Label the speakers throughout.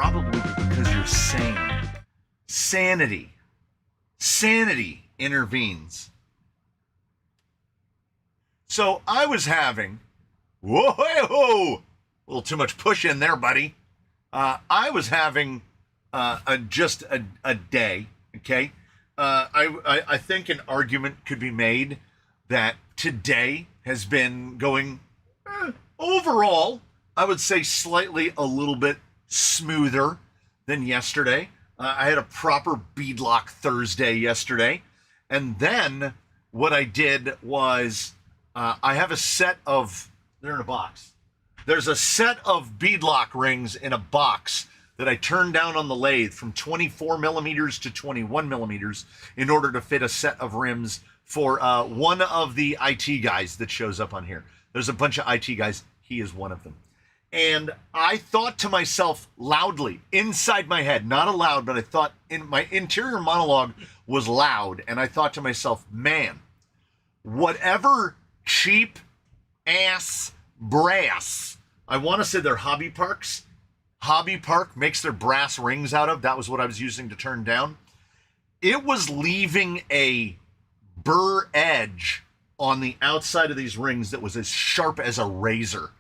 Speaker 1: probably because you're sane. Sanity intervenes. So I was having, whoa, a little too much push in there, buddy. I was having just a day, okay? I think an argument could be made that today has been going, overall, I would say slightly a little bit smoother than yesterday. I had a proper beadlock Thursday yesterday. And then what I did was I have a set of, they're in a box. There's a set of beadlock rings in a box that I turned down on the lathe from 24 millimeters to 21 millimeters in order to fit a set of rims for one of the IT guys that shows up on here. There's a bunch of IT guys. He is one of them. And I thought to myself loudly, inside my head, not aloud, but I thought in my interior monologue was loud. And I thought to myself, man, whatever cheap ass brass, I want to say they're Hobby Parks. Hobby Park makes their brass rings out of. That was what I was using to turn down. It was leaving a burr edge on the outside of these rings that was as sharp as a razor.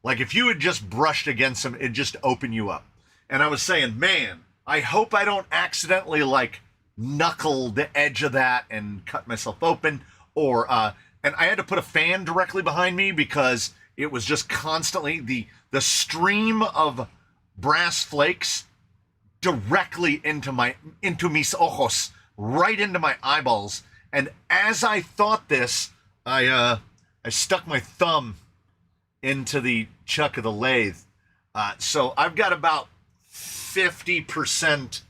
Speaker 1: Like if you had just brushed against them, it'd just open you up. And I was saying, man, I hope I don't accidentally like knuckle the edge of that and cut myself open. Or, and I had to put a fan directly behind me because it was just constantly the stream of brass flakes directly into mis ojos, right into my eyeballs. And as I thought this, I stuck my thumb into the chuck of the lathe. So I've got about 50%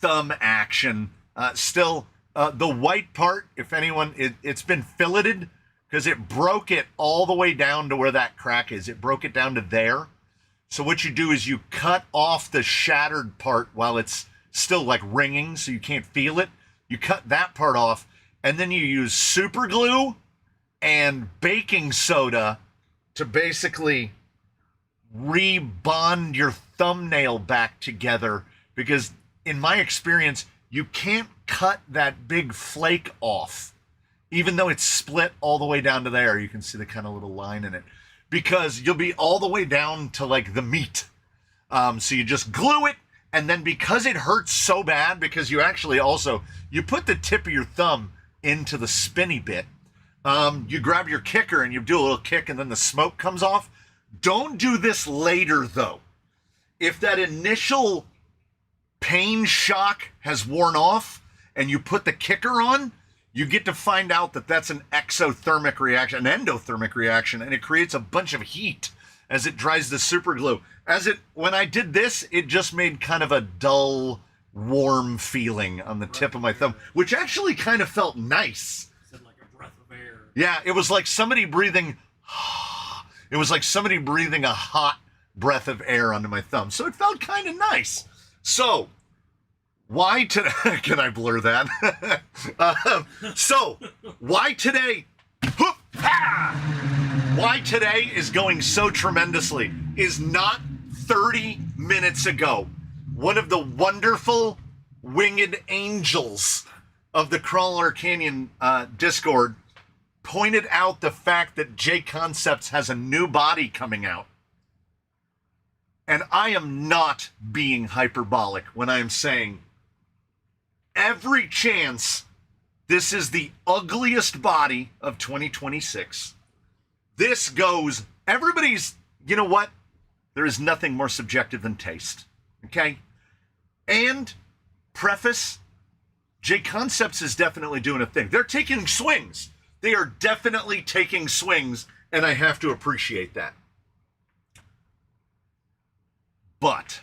Speaker 1: thumb action. Still, the white part, if anyone, it's been filleted because it broke it all the way down to where that crack is. It broke it down to there. So what you do is you cut off the shattered part while it's still like ringing so you can't feel it. You cut that part off and then you use super glue and baking soda to basically rebond your thumbnail back together, because in my experience, you can't cut that big flake off, even though it's split all the way down to there. You can see the kind of little line in it, because you'll be all the way down to like the meat. So you just glue it, and then because it hurts so bad, because you actually also, you put the tip of your thumb into the spinny bit, you grab your kicker and you do a little kick and then the smoke comes off. Don't do this later though. If that initial pain shock has worn off and you put the kicker on, you get to find out that that's an exothermic reaction, an endothermic reaction, and it creates a bunch of heat as it dries the super glue. When I did this, it just made kind of a dull, warm feeling on the tip of my thumb, which actually kind of felt nice. Yeah, it was like somebody breathing. It was like somebody breathing a hot breath of air onto my thumb. So it felt kind of nice. So why today? Can I blur that? So why today? Why today is going so tremendously is not 30 minutes ago. One of the wonderful winged angels of the Crawler Canyon Discord pointed out the fact that J Concepts has a new body coming out. And I am not being hyperbolic when I'm saying every chance this is the ugliest body of 2026. This goes, everybody's, you know what? There is nothing more subjective than taste, okay? And preface, J Concepts is definitely doing a thing. They're taking swings. They are definitely taking swings, and I have to appreciate that. But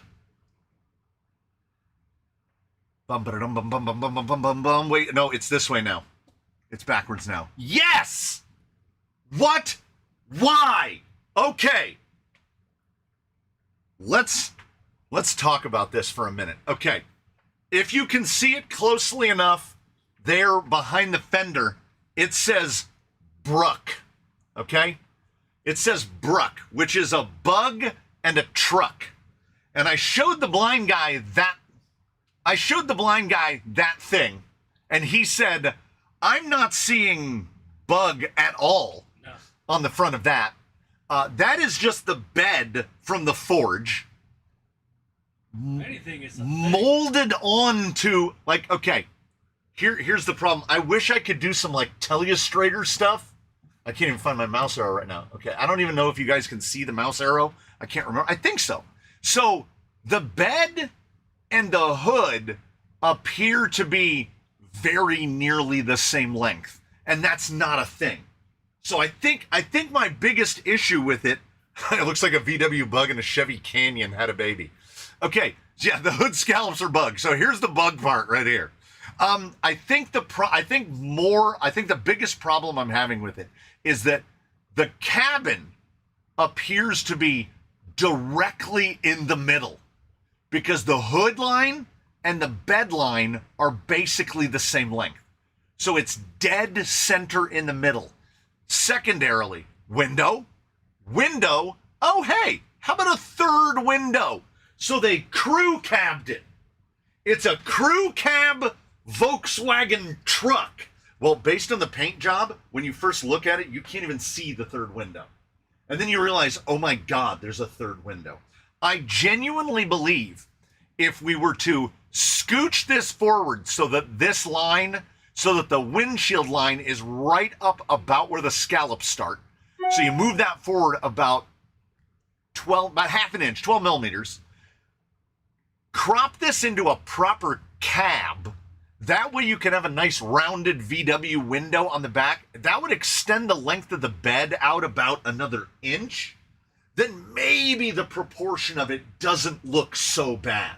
Speaker 1: wait, no, it's this way now. It's backwards now. Yes! What? Why? Okay. Let's talk about this for a minute. Okay. If you can see it closely enough, there behind the fender, it says Bruck, okay? It says Bruck, which is a bug and a truck. And I showed the blind guy that thing, and he said, I'm not seeing bug at all on the front of that. That is just the bed from the forge.
Speaker 2: Anything is
Speaker 1: molded onto, like, okay, here's the problem. I wish I could do some, like, telestrator stuff. I can't even find my mouse arrow right now. Okay, I don't even know if you guys can see the mouse arrow. I can't remember. I think so. So the bed and the hood appear to be very nearly the same length, and that's not a thing. So I think my biggest issue with it, it looks like a VW Bug and a Chevy Canyon had a baby. Okay, yeah, the hood scallops are bug. So here's the bug part right here. I think the biggest problem I'm having with it is that the cabin appears to be directly in the middle, because the hood line and the bed line are basically the same length. So it's dead center in the middle. Secondarily, window. Oh, hey, how about a third window? So they crew cabbed it. It's a crew cab Volkswagen truck. Well, based on the paint job, when you first look at it, you can't even see the third window. And then you realize, oh my God, there's a third window. I genuinely believe if we were to scooch this forward so that the windshield line is right up about where the scallops start. So you move that forward about half an inch, 12 millimeters. Crop this into a proper cab. That way you can have a nice rounded VW window on the back. That would extend the length of the bed out about another inch. Then maybe the proportion of it doesn't look so bad.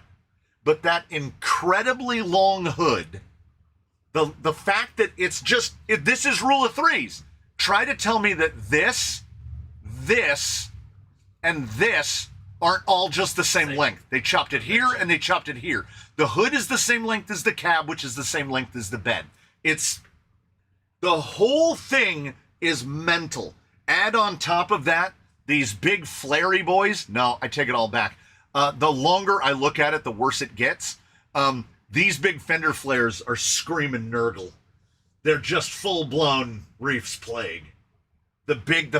Speaker 1: But that incredibly long hood, the fact that it's just, this is rule of threes. Try to tell me that this, and this aren't all just the same length. They chopped it here and they chopped it here. The hood is the same length as the cab, which is the same length as the bed. The whole thing is mental. Add on top of that, these big flary boys. No, I take it all back. The longer I look at it, the worse it gets. These big fender flares are screaming Nurgle. They're just full-blown Reef's Plague. The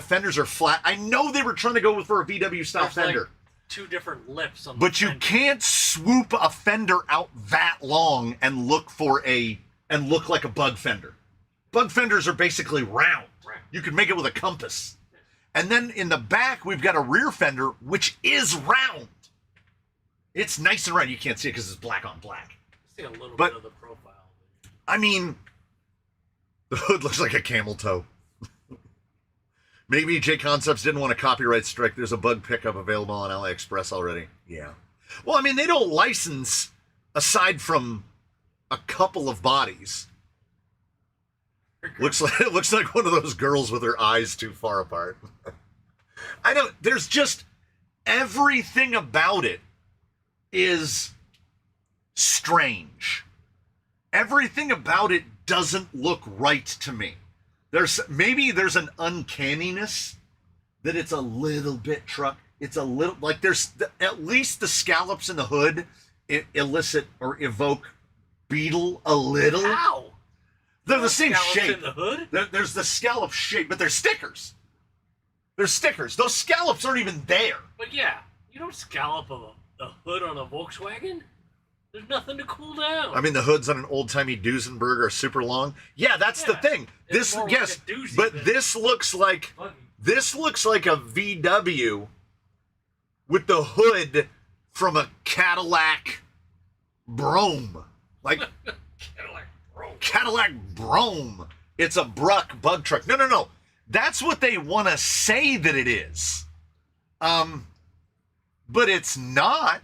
Speaker 1: fenders are flat. I know they were trying to go for a VW style fender.
Speaker 2: Like 2 different lips on
Speaker 1: but you can't swoop a fender out that long and look like a bug fender. Bug fenders are basically round. You can make it with a compass. And then in the back, we've got a rear fender, which is round. It's nice and round. You can't see it because it's black on black.
Speaker 2: See a little bit of the profile.
Speaker 1: I mean, the hood looks like a camel toe. Maybe J Concepts didn't want a copyright strike. There's a bug pickup available on AliExpress already. Yeah. Well, I mean, they don't license aside from a couple of bodies. Looks like one of those girls with her eyes too far apart. There's just everything about it is strange. Everything about it doesn't look right to me. There's an uncanniness that it's a little bit truck. It's a little, like, there's at least the scallops in the hood elicit or evoke Beetle a little.
Speaker 2: How?
Speaker 1: They're the same shape.
Speaker 2: In the hood?
Speaker 1: There's the scallop shape, but they're stickers. They're stickers. Those scallops aren't even there.
Speaker 2: But yeah, you don't scallop a hood on a Volkswagen. There's nothing to cool down.
Speaker 1: I mean, the hoods on an old-timey Duesenberg are super long. Yeah, that's the thing. This looks like a VW with the hood from a Cadillac Brougham. Like Cadillac Brougham. It's a Bruck bug truck. No. That's what they want to say that it is. But it's not.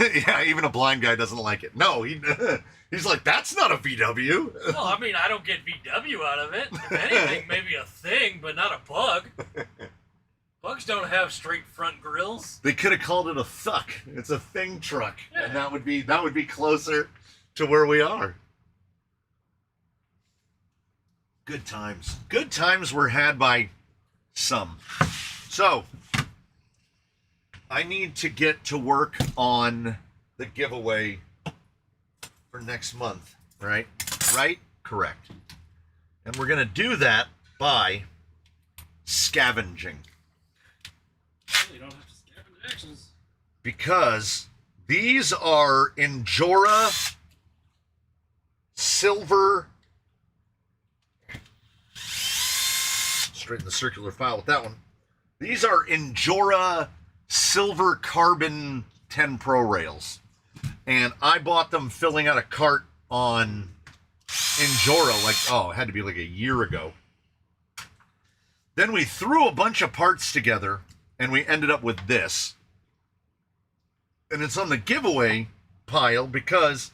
Speaker 1: Yeah, even a blind guy doesn't like it. No, he's like, that's not a VW.
Speaker 2: Well, I mean, I don't get VW out of it. If anything, maybe a thing, but not a bug. Bugs don't have straight front grills.
Speaker 1: They could have called it a thuck. It's a thing truck, yeah. And that would be closer to where we are. Good times. Good times were had by some. So, I need to get to work on the giveaway for next month, right? Right? Correct. And we're going to do that by scavenging.
Speaker 2: Well, you don't have to scavenge axles.
Speaker 1: Because these are Injora silver. Straighten the circular file with that one. These are Injora silver carbon 10 Pro rails. And I bought them filling out a cart on Injora, it had to be like a year ago. Then we threw a bunch of parts together and we ended up with this. And it's on the giveaway pile because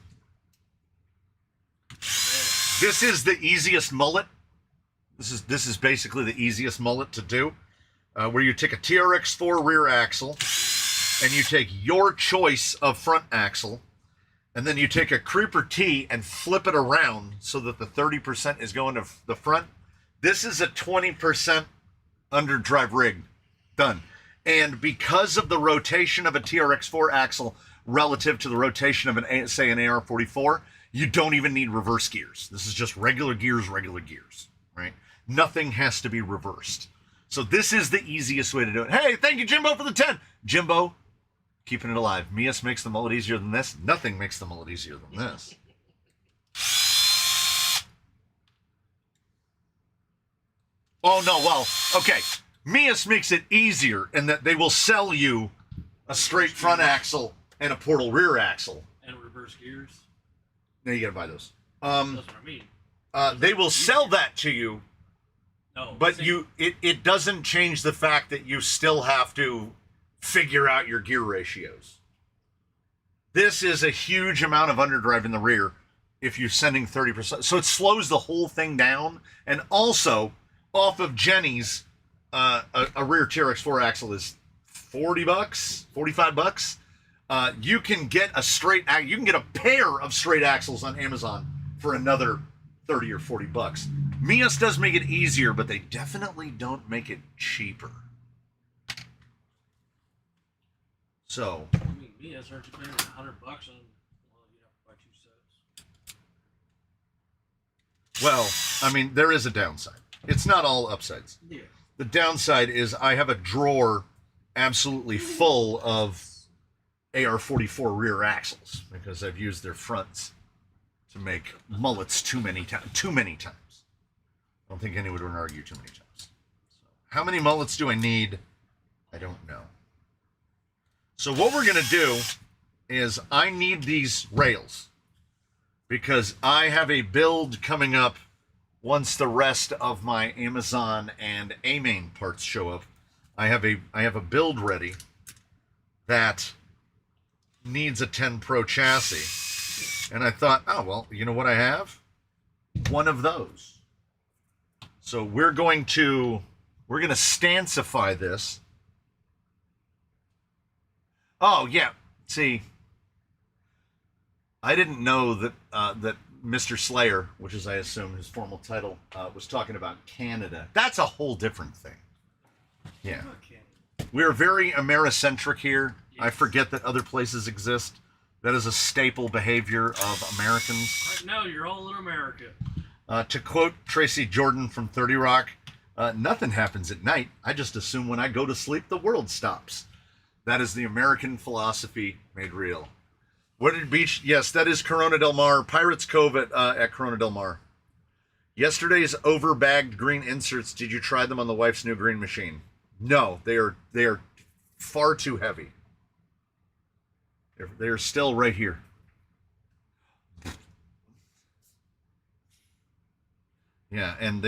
Speaker 1: this is the easiest mullet. This is basically the easiest mullet to do, where you take a TRX4 rear axle and you take your choice of front axle, and then you take a creeper T and flip it around so that the 30% is going to the front. This is a 20% underdrive rig. Done. And because of the rotation of a TRX4 axle relative to the rotation of an AR-44, you don't even need reverse gears. This is just regular gears, right? Nothing has to be reversed. So this is the easiest way to do it. Hey, thank you, Jimbo, for the 10. Jimbo, keeping it alive. Mias makes the mullet easier than this. Nothing makes the mullet easier than this. Oh, no, well, okay. Mias makes it easier in that they will sell you a straight front axle and a portal rear axle.
Speaker 2: And reverse gears.
Speaker 1: Now you gotta buy those.
Speaker 2: That's what I mean.
Speaker 1: They will sell that to you,
Speaker 2: No,
Speaker 1: but it doesn't change the fact that you still have to figure out your gear ratios. This is a huge amount of underdrive in the rear if you're sending 30%. So it slows the whole thing down. And also, off of Jenny's, a rear TRX4 axle is $40, $45. You can get a pair of straight axles on Amazon for another 30 or 40 bucks. Mias does make it easier, but they definitely don't make it cheaper. So,
Speaker 2: I mean, Mias aren't you paying $100 on? Well, you have to buy 2 sets.
Speaker 1: well, I mean, there is a downside. It's not all upsides.
Speaker 2: Yeah.
Speaker 1: The downside is I have a drawer absolutely full of AR-44 rear axles because I've used their fronts to make mullets too many times. I don't think anyone would argue too many times. So, how many mullets do I need? I don't know. So what we're going to do is I need these rails because I have a build coming up once the rest of my Amazon and A-Main parts show up. I have a build ready that needs a 10 Pro chassis. And I thought, oh, well, you know what I have? One of those. So we're going to stancify this. Oh, yeah. See, I didn't know that that Mr. Slayer, which is, I assume, his formal title, was talking about Canada. That's a whole different thing. Yeah. We're very Americentric here. Yes. I forget that other places exist. That is a staple behavior of Americans.
Speaker 2: Right now, you're all in America.
Speaker 1: To quote Tracy Jordan from 30 Rock, nothing happens at night. I just assume when I go to sleep, the world stops. That is the American philosophy made real. Wooded Beach, yes, that is Corona Del Mar. Pirates Cove at Corona Del Mar. Yesterday's overbagged green inserts, did you try them on the wife's new green machine? No, they are far too heavy. They're still right here. Yeah, and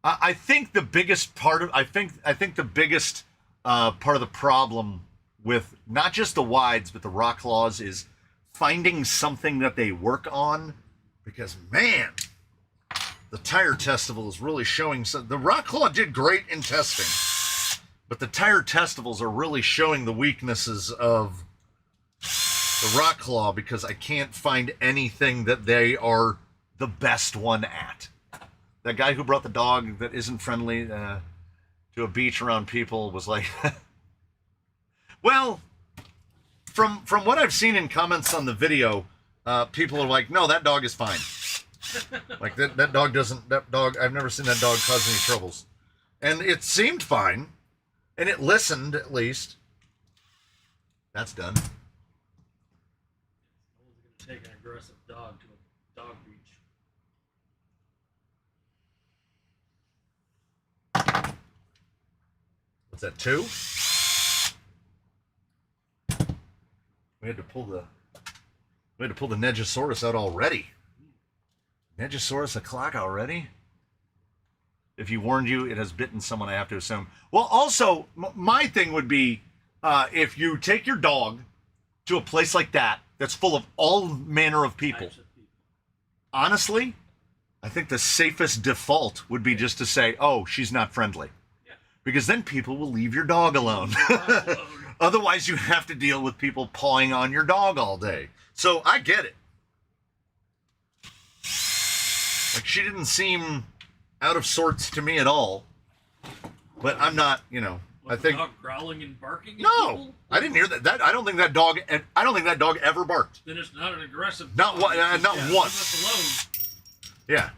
Speaker 1: I think the biggest part of the biggest part of the problem with not just the wides but the rock claws is finding something that they work on, because man, the tire testicle is really showing the rock claw did great in testing, but the tire testicles are really showing the weaknesses of the rock claw because I can't find anything that they are the best one at. That guy who brought the dog that isn't friendly to a beach around people was like Well, from what I've seen in comments on the video, people are like, no, that dog is fine. Like that dog doesn't. That dog. I've never seen that dog cause any troubles, and it seemed fine, and it listened at least. That's done.
Speaker 2: I was going to take an aggressive dog to a dog beach.
Speaker 1: What's that, 2? We had to pull the Negosaurus out already. Negosaurus o'clock already? If he warned you, it has bitten someone, I have to assume. Well, also, my thing would be, if you take your dog to a place like that, that's full of all manner of people, honestly, I think the safest default would be just to say, oh, she's not friendly. Yeah. Because then people will leave your dog alone. Otherwise, you have to deal with people pawing on your dog all day. So I get it. Like, she didn't seem out of sorts to me at all. But I'm not, I think
Speaker 2: dog growling and barking at
Speaker 1: no,
Speaker 2: people?
Speaker 1: I didn't hear that. I don't think that dog ever barked.
Speaker 2: Then it's not an aggressive
Speaker 1: not
Speaker 2: dog.
Speaker 1: not
Speaker 2: Yeah,
Speaker 1: once.
Speaker 2: alone.
Speaker 1: Yeah,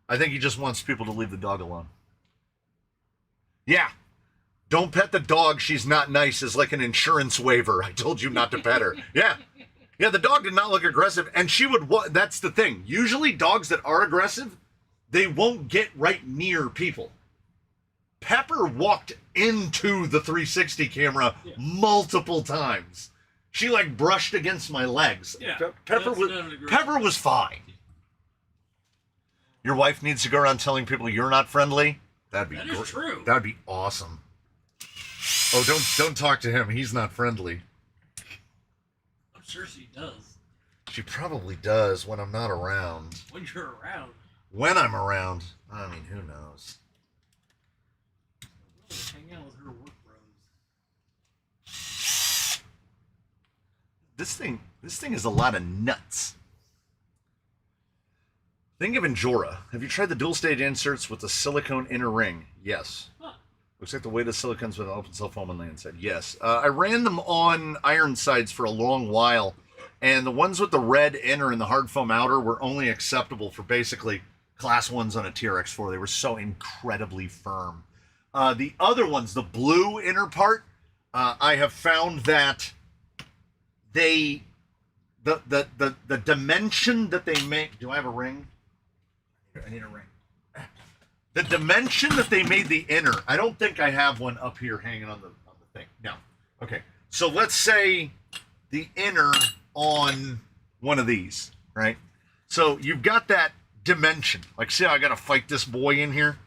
Speaker 1: I think he just wants people to leave the dog alone. Yeah, don't pet the dog. She's not nice is like an insurance waiver. I told you not to pet her. Yeah, the dog did not look aggressive, and she would. That's the thing. Usually, dogs that are aggressive, they won't get right near people. Pepper walked into the 360 camera multiple times. She like brushed against my legs.
Speaker 2: Yeah,
Speaker 1: Pepper was fine. Your wife needs to go around telling people you're not friendly. That is true. That'd be awesome. Oh, don't talk to him. He's not friendly.
Speaker 2: I'm sure she does.
Speaker 1: She probably does when I'm not around.
Speaker 2: When you're around. When
Speaker 1: I'm around. I mean, who knows?
Speaker 2: Hang out with her work bros.
Speaker 1: This thing is a lot of nuts. Think of Injora. Have you tried the dual stage inserts with the silicone inner ring? Yes. Huh. Looks like the weight of silicones with an open cell foam on the inside. Yes. I ran them on iron sides for a long while, and the ones with the red inner and the hard foam outer were only acceptable for basically class 1s on a TRX4. They were so incredibly firm. The other ones, the blue inner part, I have found that the dimension that they make. Do I have a ring? I need a ring. The dimension that they made the inner. I don't think I have one up here hanging on the thing. No. Okay. So let's say the inner on one of these, right? So you've got that dimension. Like, see how I got to fight this boy in here,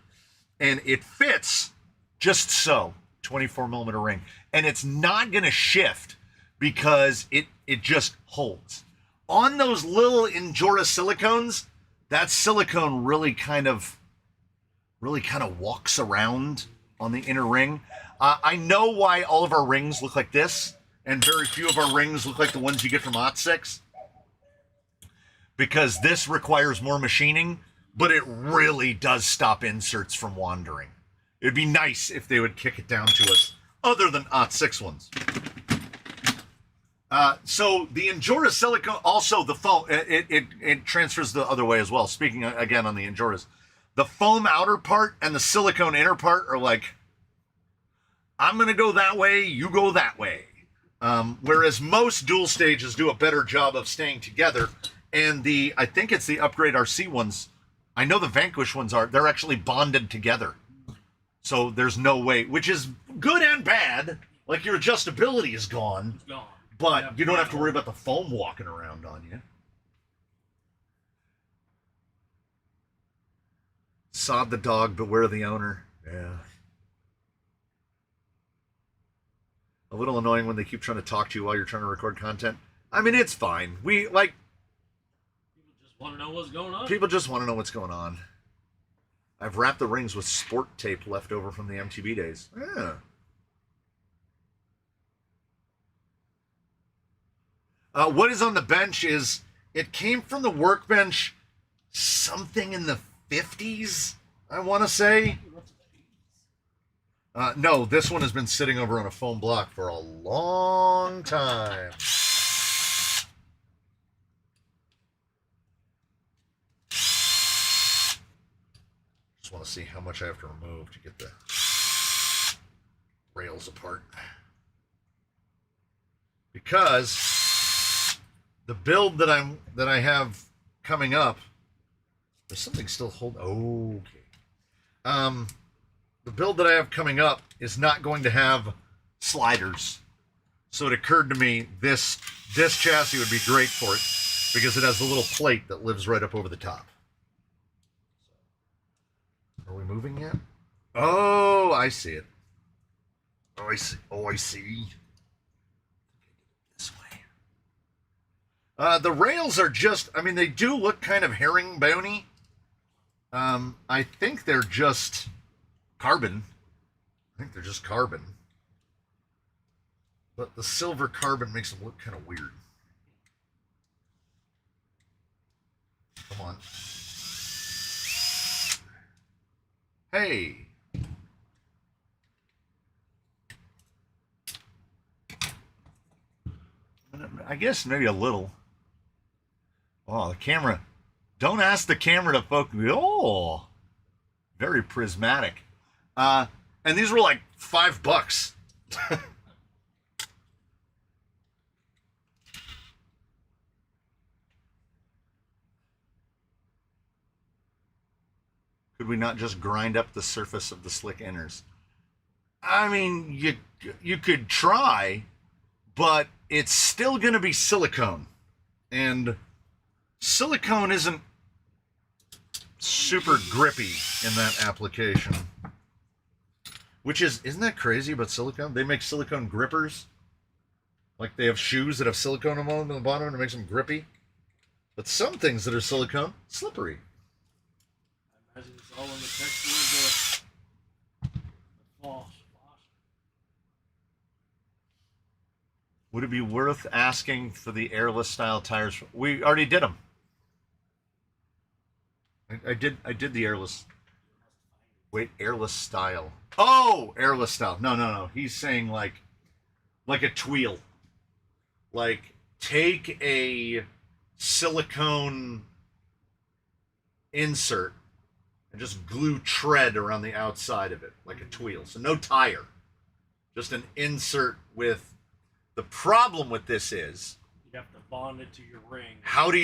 Speaker 1: and it fits. Just so, 24 millimeter ring. And it's not going to shift because it just holds. On those little Injora silicones, that silicone really kind of walks around on the inner ring. I know why all of our rings look like this, and very few of our rings look like the ones you get from Ot6. Because this requires more machining, but it really does stop inserts from wandering. It'd be nice if they would kick it down to us, other than Ot6 ones. So the Injora silicone, also the foam, it transfers the other way as well. Speaking again on the Injoras, the foam outer part and the silicone inner part are like, I'm going to go that way, you go that way. Whereas most dual stages do a better job of staying together. And I think it's the Upgrade RC ones. I know the Vanquish ones they're actually bonded together. So there's no way, which is good and bad. Like, your adjustability is gone. It's gone. But you don't have to worry about the foam walking around on you. Sod the dog, beware the owner. Yeah. A little annoying when they keep trying to talk to you while you're trying to record content. I mean, it's fine. People
Speaker 2: just want to know what's going on.
Speaker 1: People just want to know what's going on. I've wrapped the rings with sport tape left over from the MTB days. Yeah. What is on the bench is, it came from the workbench something in the 50s, I want to say. No, this one has been sitting over on a foam block for a long time. Just want to see how much I have to remove to get the rails apart. Because the build that I have coming up, there's something still holding. Okay. The build that I have coming up is not going to have sliders. So it occurred to me this chassis would be great for it because it has a little plate that lives right up over the top. Are we moving yet? Oh, I see it. Oh, I see. Oh, I see. This way. The rails are just, I mean, they do look kind of herringbony. I think they're just carbon. I think they're just carbon. But the silver carbon makes them look kind of weird. Come on. Hey. I guess maybe a little. Oh, the camera. Don't ask the camera to focus. Oh, very prismatic. And these were like $5. Could we not just grind up the surface of the slick inners? I mean, you could try, but it's still going to be silicone. And silicone isn't super grippy in that application. Which isn't that crazy about silicone? They make silicone grippers. Like they have shoes that have silicone on the bottom and it makes them grippy. But some things that are silicone, slippery.
Speaker 2: I imagine it's all in the texture of the floss.
Speaker 1: Would it be worth asking for the airless style tires? We already did them. I did the airless. Wait, airless style. Oh, airless style. No. He's saying like a tweel. Like take a silicone insert and just glue tread around the outside of it like a tweel. So no tire. Just an insert with. The problem with this is
Speaker 2: you'd have to bond it to your ring.
Speaker 1: How do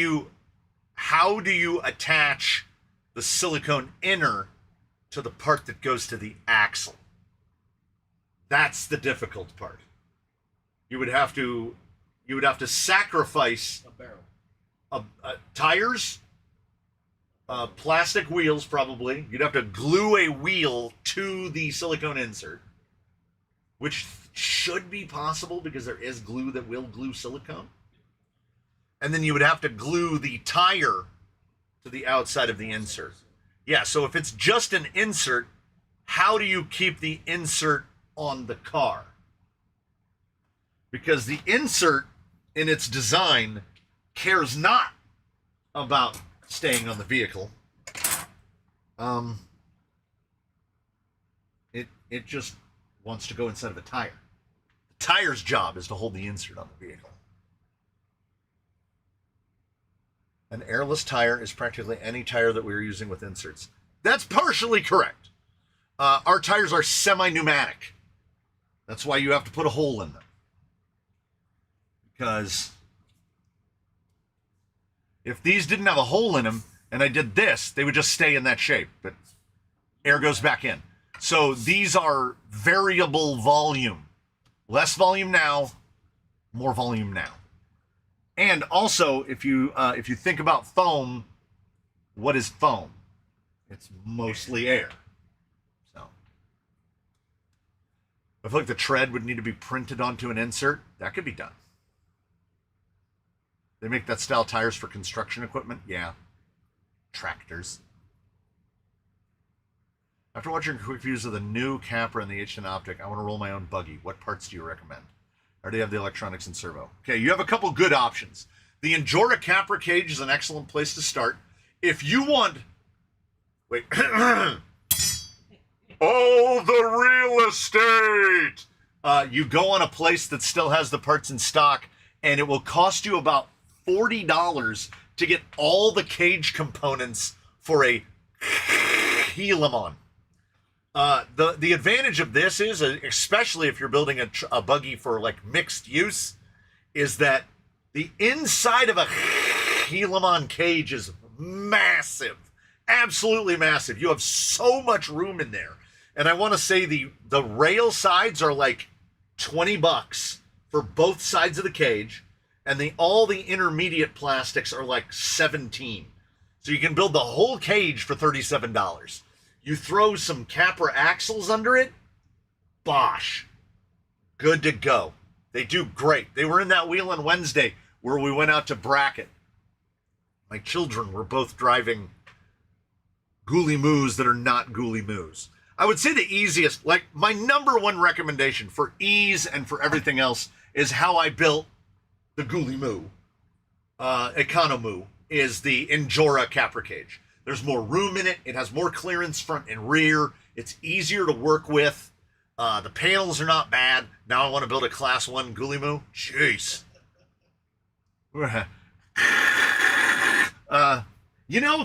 Speaker 1: you attach the silicone inner to the part that goes to the axle? That's the difficult part. You would have to sacrifice
Speaker 2: a barrel,
Speaker 1: tires, plastic wheels probably. You'd have to glue a wheel to the silicone insert, which should be possible because there is glue that will glue silicone. And then you would have to glue the tire to the outside of the insert. Yeah, so if it's just an insert, how do you keep the insert on the car? Because the insert in its design cares not about staying on the vehicle. It just wants to go inside of a tire. The tire's job is to hold the insert on the vehicle. An airless tire is practically any tire that we're using with inserts. That's partially correct. Our tires are semi-pneumatic. That's why you have to put a hole in them. Because if these didn't have a hole in them and I did this, they would just stay in that shape, but air goes back in. So these are variable volume. Less volume now, more volume now. And also, if you think about foam, what is foam? It's mostly air. So I feel like the tread would need to be printed onto an insert. That could be done. They make that style tires for construction equipment? Yeah. Tractors. After watching quick views of the new Capra and the H10 Optic, I want to roll my own buggy. What parts do you recommend? I already have the electronics and servo. Okay, you have a couple good options. The Injora Capra cage is an excellent place to start. If you want... Wait. Oh, the real estate! You go on a place that still has the parts in stock, and it will cost you about $40 to get all the cage components for a Helaman. The advantage of this is, especially if you're building a buggy for like mixed use, is that the inside of a Helaman cage is massive, absolutely massive. You have so much room in there, and I want to say the rail sides are like $20 for both sides of the cage, and all the intermediate plastics are like $17. So you can build the whole cage for $37. You throw some Capra axles under it, bosh, good to go. They do great. They were in that wheel on Wednesday where we went out to Bracket. My children were both driving Ghoulie Moos that are not Ghoulie Moos. I would say the easiest, like my number one recommendation for ease and for everything else is how I built the Ghoulie Moo, Economoo, is the Injora Capra cage. There's more room in it. It has more clearance front and rear. It's easier to work with. The panels are not bad. Now I want to build a Class 1 Ghoulie Moo. Jeez.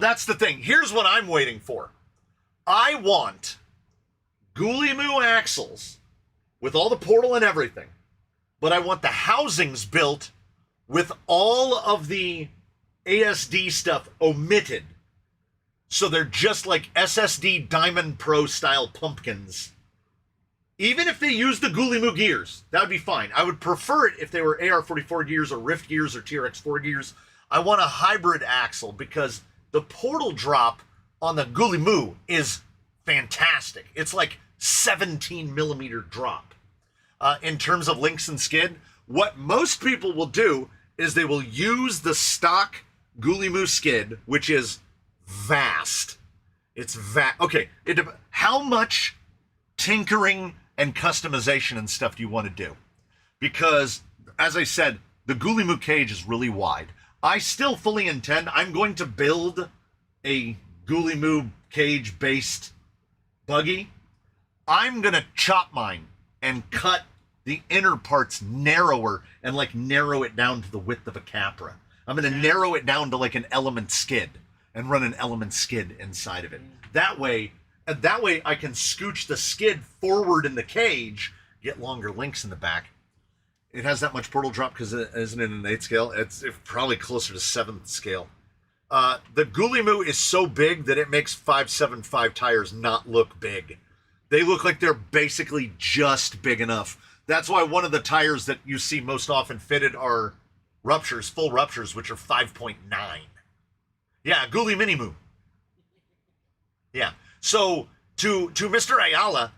Speaker 1: That's the thing. Here's what I'm waiting for. I want Ghoulie Moo axles with all the portal and everything, but I want the housings built with all of the ASD stuff omitted. So they're just like SSD Diamond Pro style pumpkins. Even if they use the Ghoulie Moo gears, that would be fine. I would prefer it if they were AR-44 gears or Rift gears or TRX-4 gears. I want a hybrid axle because the portal drop on the Ghoulie Moo is fantastic. It's like 17 millimeter drop. In terms of links and skid, what most people will do is they will use the stock Ghoulie Moo skid, which is vast. It's okay. How much tinkering and customization and stuff do you want to do? Because, as I said, the Ghoulie Moo cage is really wide. I still fully intend, I'm going to build a Ghoulie Moo cage-based buggy. I'm going to chop mine and cut the inner parts narrower and like narrow it down to the width of a Capra. I'm going to narrow it down to like an Element skid and run an Element skid inside of it. That way I can scooch the skid forward in the cage, get longer links in the back. It has that much portal drop because it isn't in an 8 scale. It's probably closer to 7th scale. The Ghoulie Moo is so big that it makes 575 tires not look big. They look like they're basically just big enough. That's why one of the tires that you see most often fitted are ruptures, full ruptures, which are 5.9. Yeah, Ghoulie Mini Moo. Yeah. So to Mr. Ayala,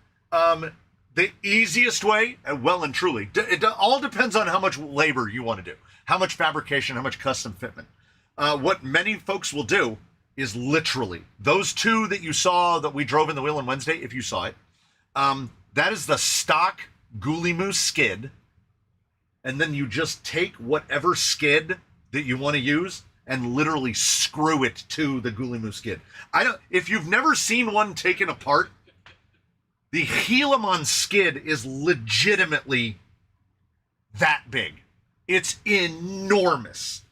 Speaker 1: the easiest way, well and truly, it all depends on how much labor you want to do, how much fabrication, how much custom fitment. What many folks will do is literally those two that you saw that we drove in the wheel on Wednesday, if you saw it, that is the stock Ghoulie Moo skid, and then you just take whatever skid that you want to use and literally screw it to the Ghoulie Moo skid. If you've never seen one taken apart, the Helaman skid is legitimately that big. It's enormous.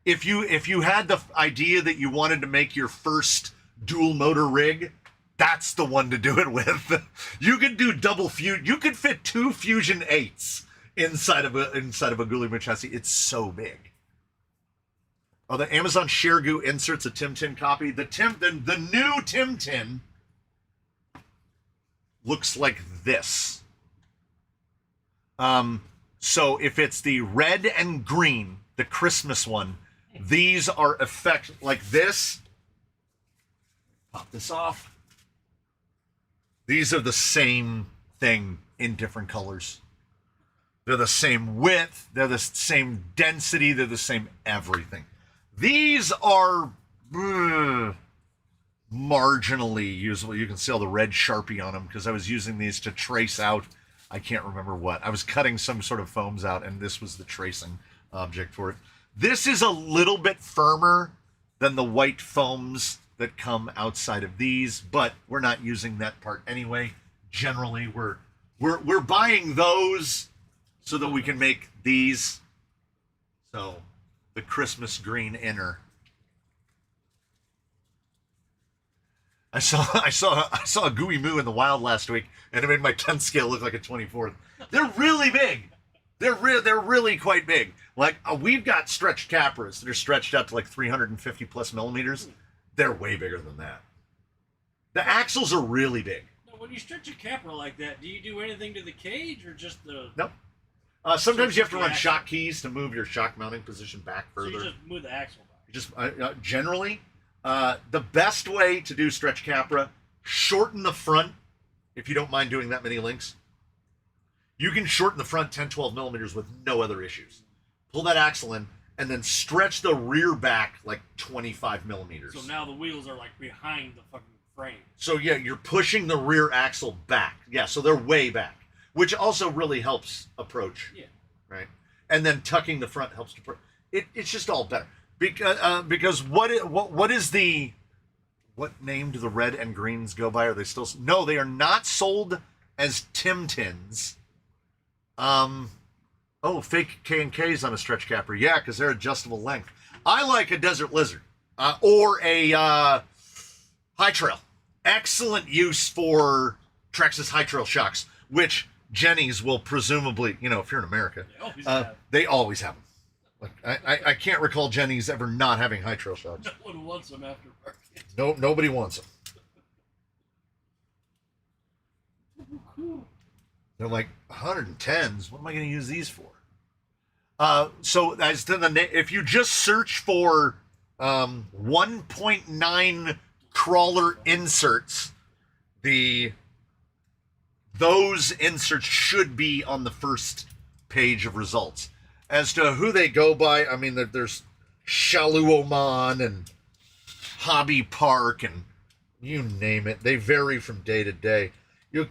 Speaker 1: If you had the idea that you wanted to make your first dual motor rig, that's the one to do it with. You could do double Fusion. You could fit 2 Fusion 8s inside of a Ghoulie Moo chassis. It's so big. Oh, the Amazon Shergoo inserts a Tim Tin copy. The new Tim Tin looks like this. So if it's the red and green, the Christmas one, these are like this. Pop this off. These are the same thing in different colors. They're the same width. They're the same density. They're the same everything. These are marginally usable. You can see all the red Sharpie on them because I was using these to trace out, I can't remember what. I was cutting some sort of foams out, and this was the tracing object for it. This is a little bit firmer than the white foams that come outside of these, but we're not using that part anyway. generally we're buying those so that we can make these. So the Christmas green inner. I saw a gooey moo in the wild last week, and it made my 10th scale look like a 24th. They're really big. They're really quite big. Like we've got stretched capras that are stretched out to like 350 plus millimeters. They're way bigger than that. The axles are really big.
Speaker 2: Now, when you stretch a capra like that, do you do anything to the cage or just the?
Speaker 1: Nope. Sometimes you have to run shock keys to move your shock mounting position back further.
Speaker 2: So you just move the axle back.
Speaker 1: You just generally, the best way to do stretch capra, shorten the front if you don't mind doing that many links. You can shorten the front 10, 12 millimeters with no other issues. Pull that axle in and then stretch the rear back like 25 millimeters.
Speaker 2: So now the wheels are like behind the fucking frame.
Speaker 1: So yeah, you're pushing the rear axle back. Yeah, so they're way back, which also really helps approach.
Speaker 2: Yeah.
Speaker 1: Right. And then tucking the front helps to. It's just all better because what name do the red and greens go by? Are they still? No, they are not sold as Tim Tins. Fake K&Ks on a stretch capper. Yeah, because they're adjustable length. I like a Desert Lizard or a High Trail. Excellent use for Trex's High Trail shocks, which Jenny's will presumably, if you're in America, they always have them. Like I can't recall Jenny's ever not having High Trail shocks.
Speaker 2: No one wants them after market.
Speaker 1: No, nobody wants them.
Speaker 2: Cool.
Speaker 1: They're like 110s. What am I going to use these for? So as to if you just search for 1.9 crawler inserts, those inserts should be on the first page of results. As to who they go by, I mean, there's Shaluoman and Hobby Park and you name it. They vary from day to day. You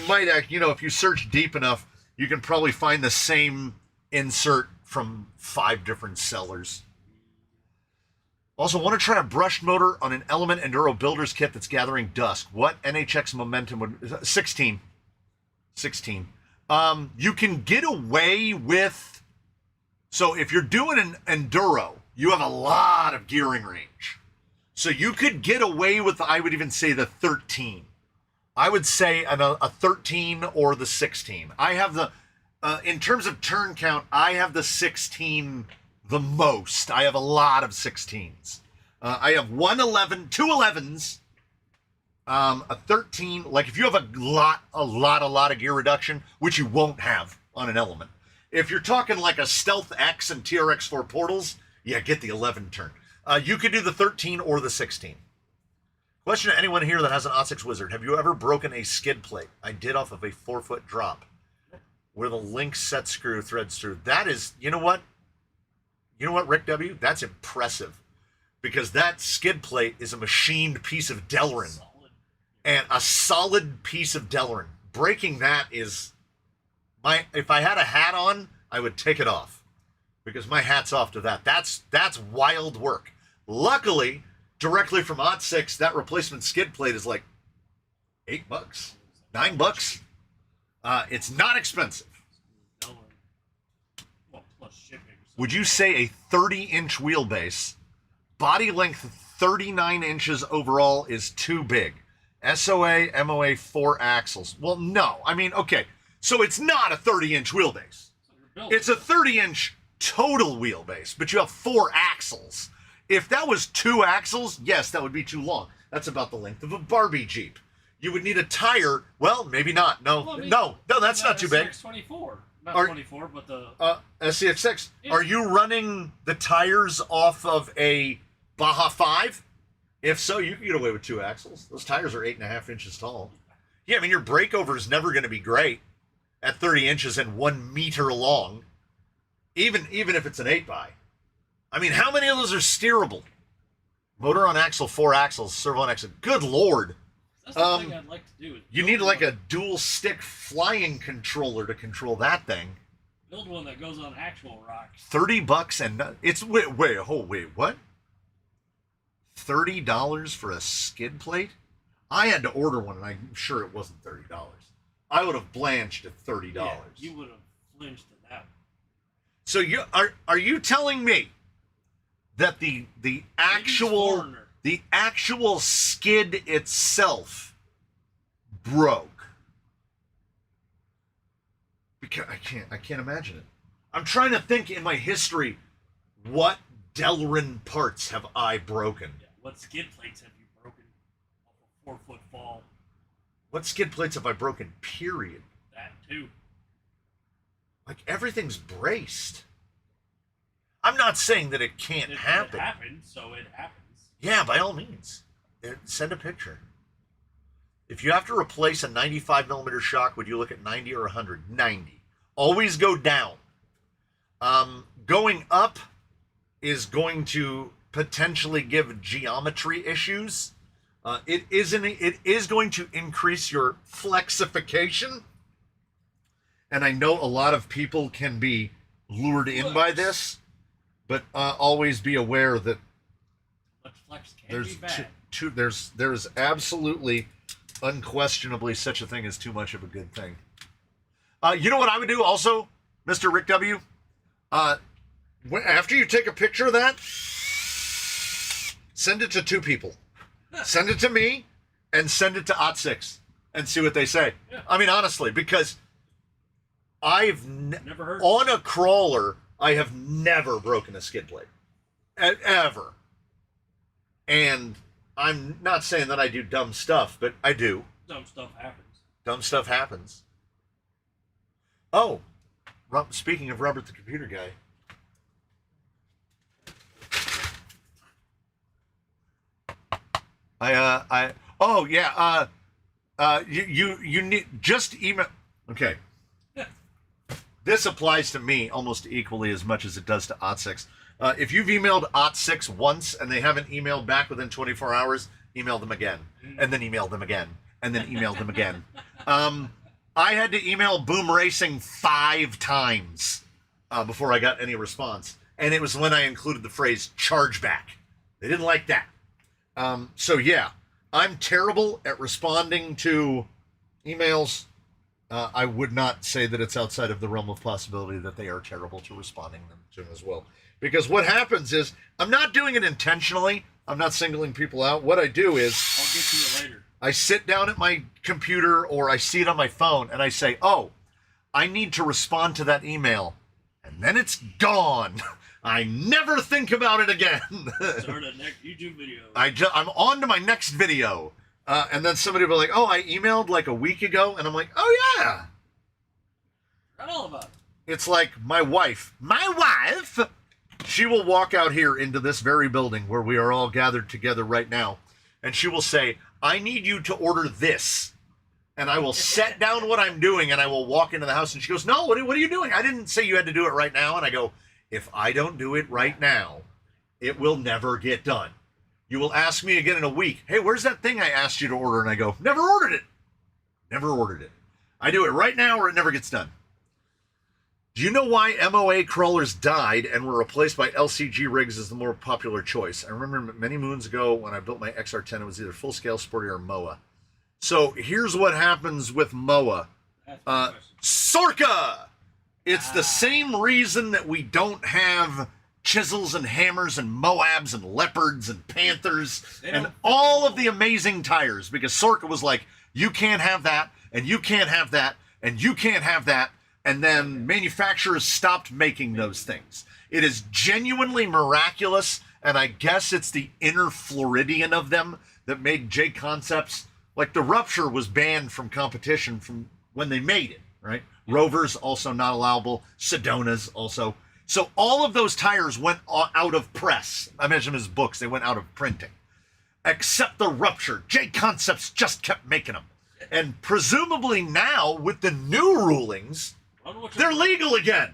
Speaker 1: might if you search deep enough, you can probably find the same insert from 5 different sellers. Also, want to try a brushed motor on an Element Enduro Builders kit that's gathering dust. What NHX momentum would 16? 16. You can get away with. So if you're doing an enduro, you have a lot of gearing range. So you could get away with, I would even say, the 13. I would say a 13 or the 16. I have the, in terms of turn count, I have the 16 the most. I have a lot of 16s. I have 2 11s, a 13. Like if you have a lot of gear reduction, which you won't have on an Element. If you're talking like a Stealth X and TRX4 portals, yeah, get the 11 turn. You could do the 13 or the 16. Question to anyone here that has an Otsix Wizard. Have you ever broken a skid plate? I did off of a 4-foot drop where the link set screw threads through. That is, you know what, Rick W? That's impressive because that skid plate is a machined piece of Delrin and a solid piece of Delrin. Breaking that is... if I had a hat on, I would take it off because my hat's off to that. That's wild work. Luckily, directly from Otsix, that replacement skid plate is like $8, $9. It's not expensive.
Speaker 2: Well, plus shipping.
Speaker 1: Would you say a 30-inch wheelbase, body length 39 inches overall is too big? SOA, MOA, 4 axles. Well, no. I mean, okay. So it's not a 30-inch wheelbase. It's a 30-inch total wheelbase, but you have 4 axles. If that was 2 axles, yes, that would be too long. That's about the length of a Barbie Jeep. You would need a tire. Well, maybe not. No, that's not too big.
Speaker 2: 24. Not 24, but the...
Speaker 1: SCX6. Are you running the tires off of a Baja 5? If so, you can get away with 2 axles. Those tires are 8.5 inches tall. Yeah, I mean, your breakover is never going to be great at 30 inches and 1 meter long, even if it's an 8x. I mean, how many of those are steerable? Motor on axle, 4 axles, servo on axle. Good Lord.
Speaker 2: That's the thing I'd like to do.
Speaker 1: You need like a dual stick flying controller to control that thing.
Speaker 2: Build one that goes on actual rocks.
Speaker 1: $30 and it's wait, what? $30 for a skid plate? I had to order one, and I'm sure it wasn't $30. I would have blanched at $30.
Speaker 2: Yeah, you would have flinched at that.
Speaker 1: So are you telling me that the actual skid itself broke? Because I can't imagine it. I'm trying to think in my history, what Delrin parts have I broken?
Speaker 2: Yeah. What skid plates have you broken off a 4-foot fall?
Speaker 1: What skid plates have I broken? Period.
Speaker 2: That too.
Speaker 1: Like, everything's braced. I'm not saying that it can't happen.
Speaker 2: It happens, so it happens.
Speaker 1: Yeah, by all means. Send a picture. If you have to replace a 95 millimeter shock, would you look at 90 or 100? 90. Always go down. Going up is going to potentially give geometry issues. It is going to increase your flexification. And I know a lot of people can be lured in by this, but always be aware that
Speaker 2: Much flex can be bad.
Speaker 1: there's absolutely, unquestionably, such a thing as too much of a good thing. You know what I would do also, Mr. Rick W? After you take a picture of that, send it to 2 people. Send it to me and send it to OT6 and see what they say.
Speaker 2: Yeah.
Speaker 1: I mean, honestly, because I've
Speaker 2: never heard
Speaker 1: on a crawler, I have never broken a skid plate. Ever. And I'm not saying that I do dumb stuff, but I do.
Speaker 2: Dumb stuff happens.
Speaker 1: Dumb stuff happens. Oh, speaking of Robert the Computer Guy. You need just email. Okay. This applies to me almost equally as much as it does to OT6. If you've emailed OT6 once and they haven't emailed back within 24 hours, email them again, and then email them again, and then email them again. I had to email Boom Racing 5 times before I got any response, and it was when I included the phrase chargeback. They didn't like that. So yeah, I'm terrible at responding to emails. I would not say that it's outside of the realm of possibility that they are terrible to responding to them as well. Because what happens is, I'm not doing it intentionally. I'm not singling people out. What I do is,
Speaker 2: I'll get to it later.
Speaker 1: I sit down at my computer or I see it on my phone and I say, oh, I need to respond to that email. And then it's gone. I never think about it again.
Speaker 2: Start a next YouTube video.
Speaker 1: I'm on to my next video. And then somebody will be like, oh, I emailed like a week ago. And I'm like, oh, yeah.
Speaker 2: Forgot all about it.
Speaker 1: It's like my wife, she will walk out here into this very building where we are all gathered together right now. And she will say, I need you to order this. And I will set down what I'm doing and I will walk into the house. And she goes, no, what are you doing? I didn't say you had to do it right now. And I go, if I don't do it right now, it will never get done. You will ask me again in a week, hey, where's that thing I asked you to order? And I go, never ordered it. Never ordered it. I do it right now or it never gets done. Do you know why MOA crawlers died and were replaced by LCG rigs as the more popular choice? I remember many moons ago when I built my XR10, it was either full scale, sporty, or MOA. So here's what happens with MOA. Sorka! It's the same reason that we don't have chisels and hammers and Moabs and leopards and panthers and all of the amazing tires, because Sorka was like, you can't have that, and you can't have that, and you can't have that, and then manufacturers stopped making those things. It is genuinely miraculous, and I guess it's the inner Floridian of them that made J Concepts, like the Rupture was banned from competition from when they made it, right? Rovers also not allowable, Sedonas also. So all of those tires went out of press. I mentioned his books, they went out of printing. Except the Rupture. J Concepts just kept making them. And presumably now, with the new rulings, they're legal again.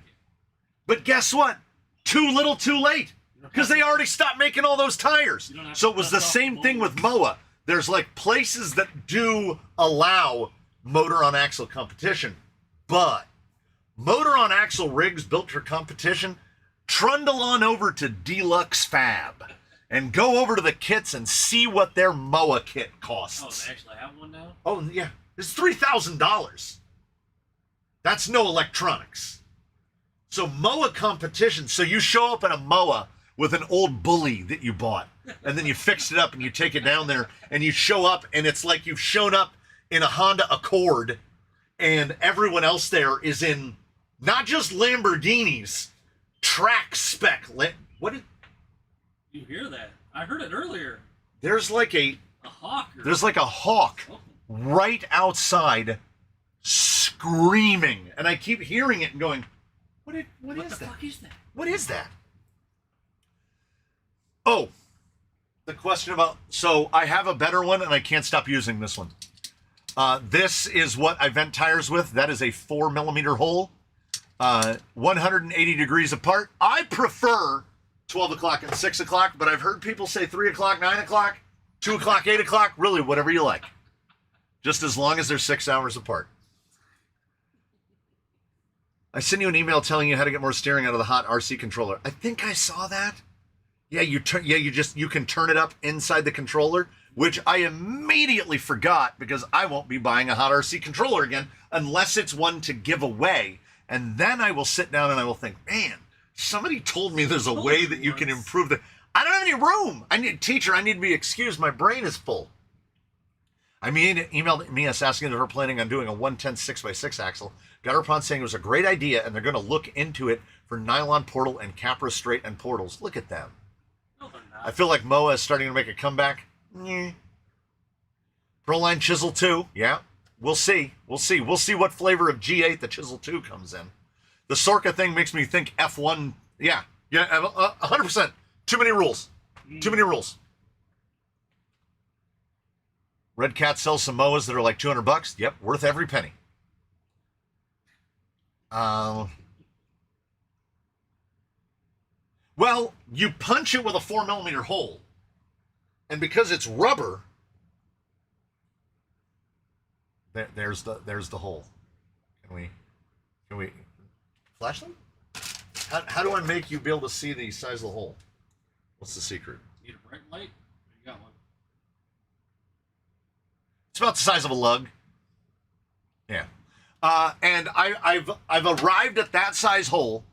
Speaker 1: But guess what? Too little, too late. Because they already stopped making all those tires. So it was the same thing with MOA. There's like places that do allow motor on axle competition. But motor on axle rigs built for competition, trundle on over to Deluxe Fab. and go over to the kits and see what their MOA kit
Speaker 2: Oh,
Speaker 1: costs.
Speaker 2: they actually have one now?
Speaker 1: Oh, yeah. It's $3,000. That's no electronics. So MOA competition. So you show up at a MOA with an old bully that you bought, and then you fixed it up and you take it down there and you show up and it's like you've shown up in a Honda Accord and everyone else there is in not just Lamborghinis, track spec. What did
Speaker 2: You hear that? I heard it earlier.
Speaker 1: there's like a
Speaker 2: A hawk.
Speaker 1: there's like a hawk
Speaker 2: Oh,
Speaker 1: right outside screaming, and I keep hearing it and going, what is
Speaker 2: what
Speaker 1: that?
Speaker 2: the fuck is that?
Speaker 1: What is that? Oh, the question about, so I have a better one and I can't stop using this one. This is what I vent tires with. That is a 4mm hole, 180 degrees apart. I prefer 12 o'clock and 6 o'clock, but I've heard people say 3 o'clock, 9 o'clock, 2 o'clock, 8 o'clock, really whatever you like. Just as long as they're 6 hours apart. I sent you an email telling you how to get more steering out of the hot RC controller. I think I saw that. Yeah, you can turn it up inside the controller, which I immediately forgot because I won't be buying a hot RC controller again unless it's one to give away. And then I will sit down and I will think, man, somebody told me there's a way that you can improve the. I don't have any room. I need teacher. I need to be excused. My brain is full. I emailed Mias asking if her planning on doing a 110 6x6 axle. Got her response saying it was a great idea and they're going to look into it for nylon portal and Capra straight and portals. Look at them.
Speaker 2: No, they're not.
Speaker 1: I feel like MOA is starting to make a comeback. Proline Chisel 2. Yeah, we'll see. We'll see what flavor of G8 the Chisel 2 comes in. The Sorka thing makes me think F1. Yeah, 100%. Too many rules. Too many rules. Red Cat sells some MOAs that are like $200. Yep, worth every penny. Well, you punch it with a 4mm hole, and because it's rubber, there's the hole. Can we flashlight? How do I make you be able to see the size of the hole? What's the secret?
Speaker 2: Need a bright light? You got one.
Speaker 1: It's about the size of a lug. Yeah. And I've arrived at that size hole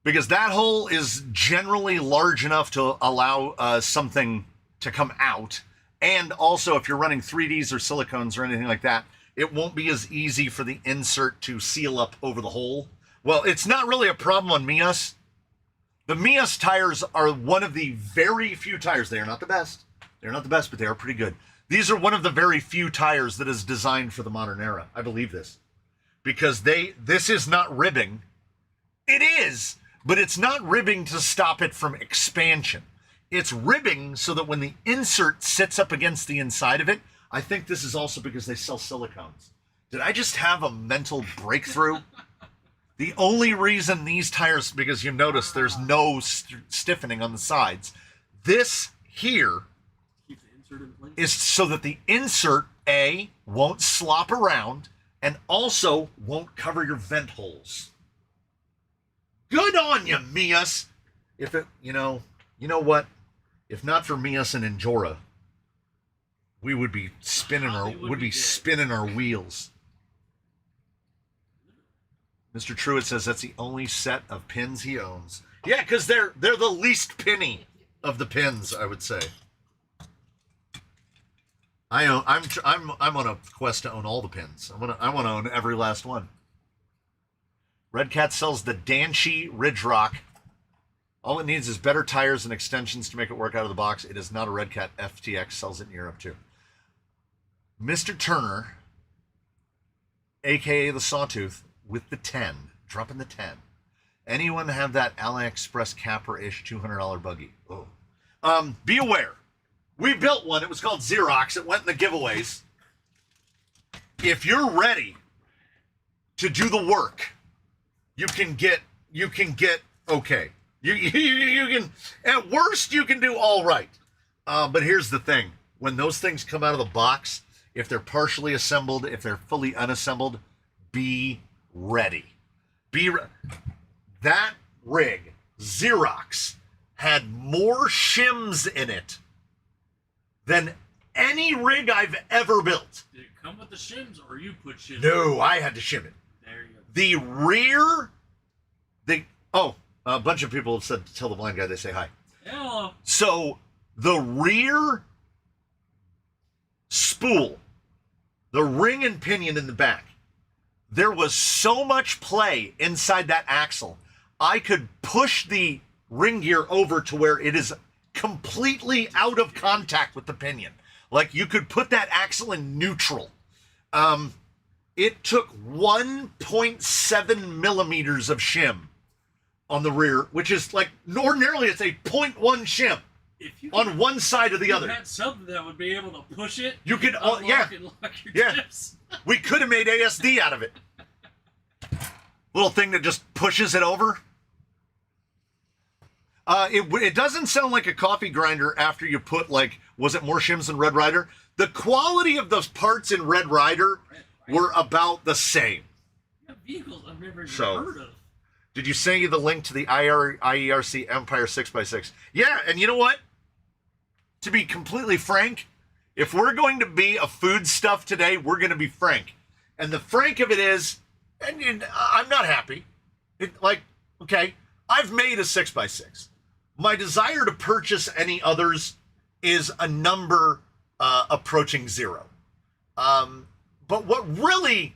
Speaker 1: because that hole is generally large enough to allow something to come out. And also, if you're running 3Ds or silicones or anything like that, it won't be as easy for the insert to seal up over the hole. Well, it's not really a problem on Mias. The Mias tires are one of the very few tires. They are not the best. They're not the best, but they are pretty good. These are one of the very few tires that is designed for the modern era. I believe this. Because this is not ribbing. It is, but it's not ribbing to stop it from expansion. It's ribbing so that when the insert sits up against the inside of it, I think this is also because they sell silicones. Did I just have a mental breakthrough? The only reason these tires, because you notice there's no stiffening on the sides. This here
Speaker 2: Keep the insert in place.
Speaker 1: is so that the insert, A, won't slop around, and also won't cover your vent holes. Good on you, Mias. If it, you know what? If not for Mias and Enjora, we would be spinning our wheels. Mr. Truitt says that's the only set of pins he owns. Yeah, because they're the least pinny of the pins, I would say. I'm on a quest to own all the pins. I want to own every last one. Red Cat sells the Danshi Ridge Rock. All it needs is better tires and extensions to make it work out of the box. It is not a Red Cat. FTX sells it in Europe too. Mr. Turner, aka the Sawtooth, with the 10, dropping the 10. Anyone have that AliExpress Capra-ish $200 buggy? Oh, be aware. We built one. It was called Xerox. It went in the giveaways. If you're ready to do the work, you can get okay. You can, at worst, you can do all right. But here's the thing. When those things come out of the box, if they're partially assembled, if they're fully unassembled, be ready. That rig, Xerox, had more shims in it than any rig I've ever built.
Speaker 2: Did it come with the shims, or you put shims?
Speaker 1: No, I had to shim it.
Speaker 2: There you go.
Speaker 1: The rear, a bunch of people have said to tell the blind guy they say hi.
Speaker 2: Hello.
Speaker 1: So the rear spool, the ring and pinion in the back, there was so much play inside that axle. I could push the ring gear over to where it is completely out of contact with the pinion. Like you could put that axle in neutral. It took 1.7 millimeters of shim on the rear, which is like ordinarily it's a 0.1 shim
Speaker 2: If you
Speaker 1: on one side or the other.
Speaker 2: You had something that would be able to push it.
Speaker 1: You could,
Speaker 2: unlock and lock your chips.
Speaker 1: We could have made ASD out of it. Little thing that just pushes it over. It doesn't sound like a coffee grinder after you put, like, was it more shims than Red Ryder? The quality of those parts in Red Ryder were about the same.
Speaker 2: Yeah, vehicles I've never even
Speaker 1: So,
Speaker 2: heard of.
Speaker 1: Did you send you the link to the IERC Empire 6x6? Yeah, and you know what? To be completely frank, if we're going to be a food stuff today, we're going to be frank. And the frank of it is, and I'm not happy. Okay, I've made a 6x6. My desire to purchase any others is a number approaching zero. But what really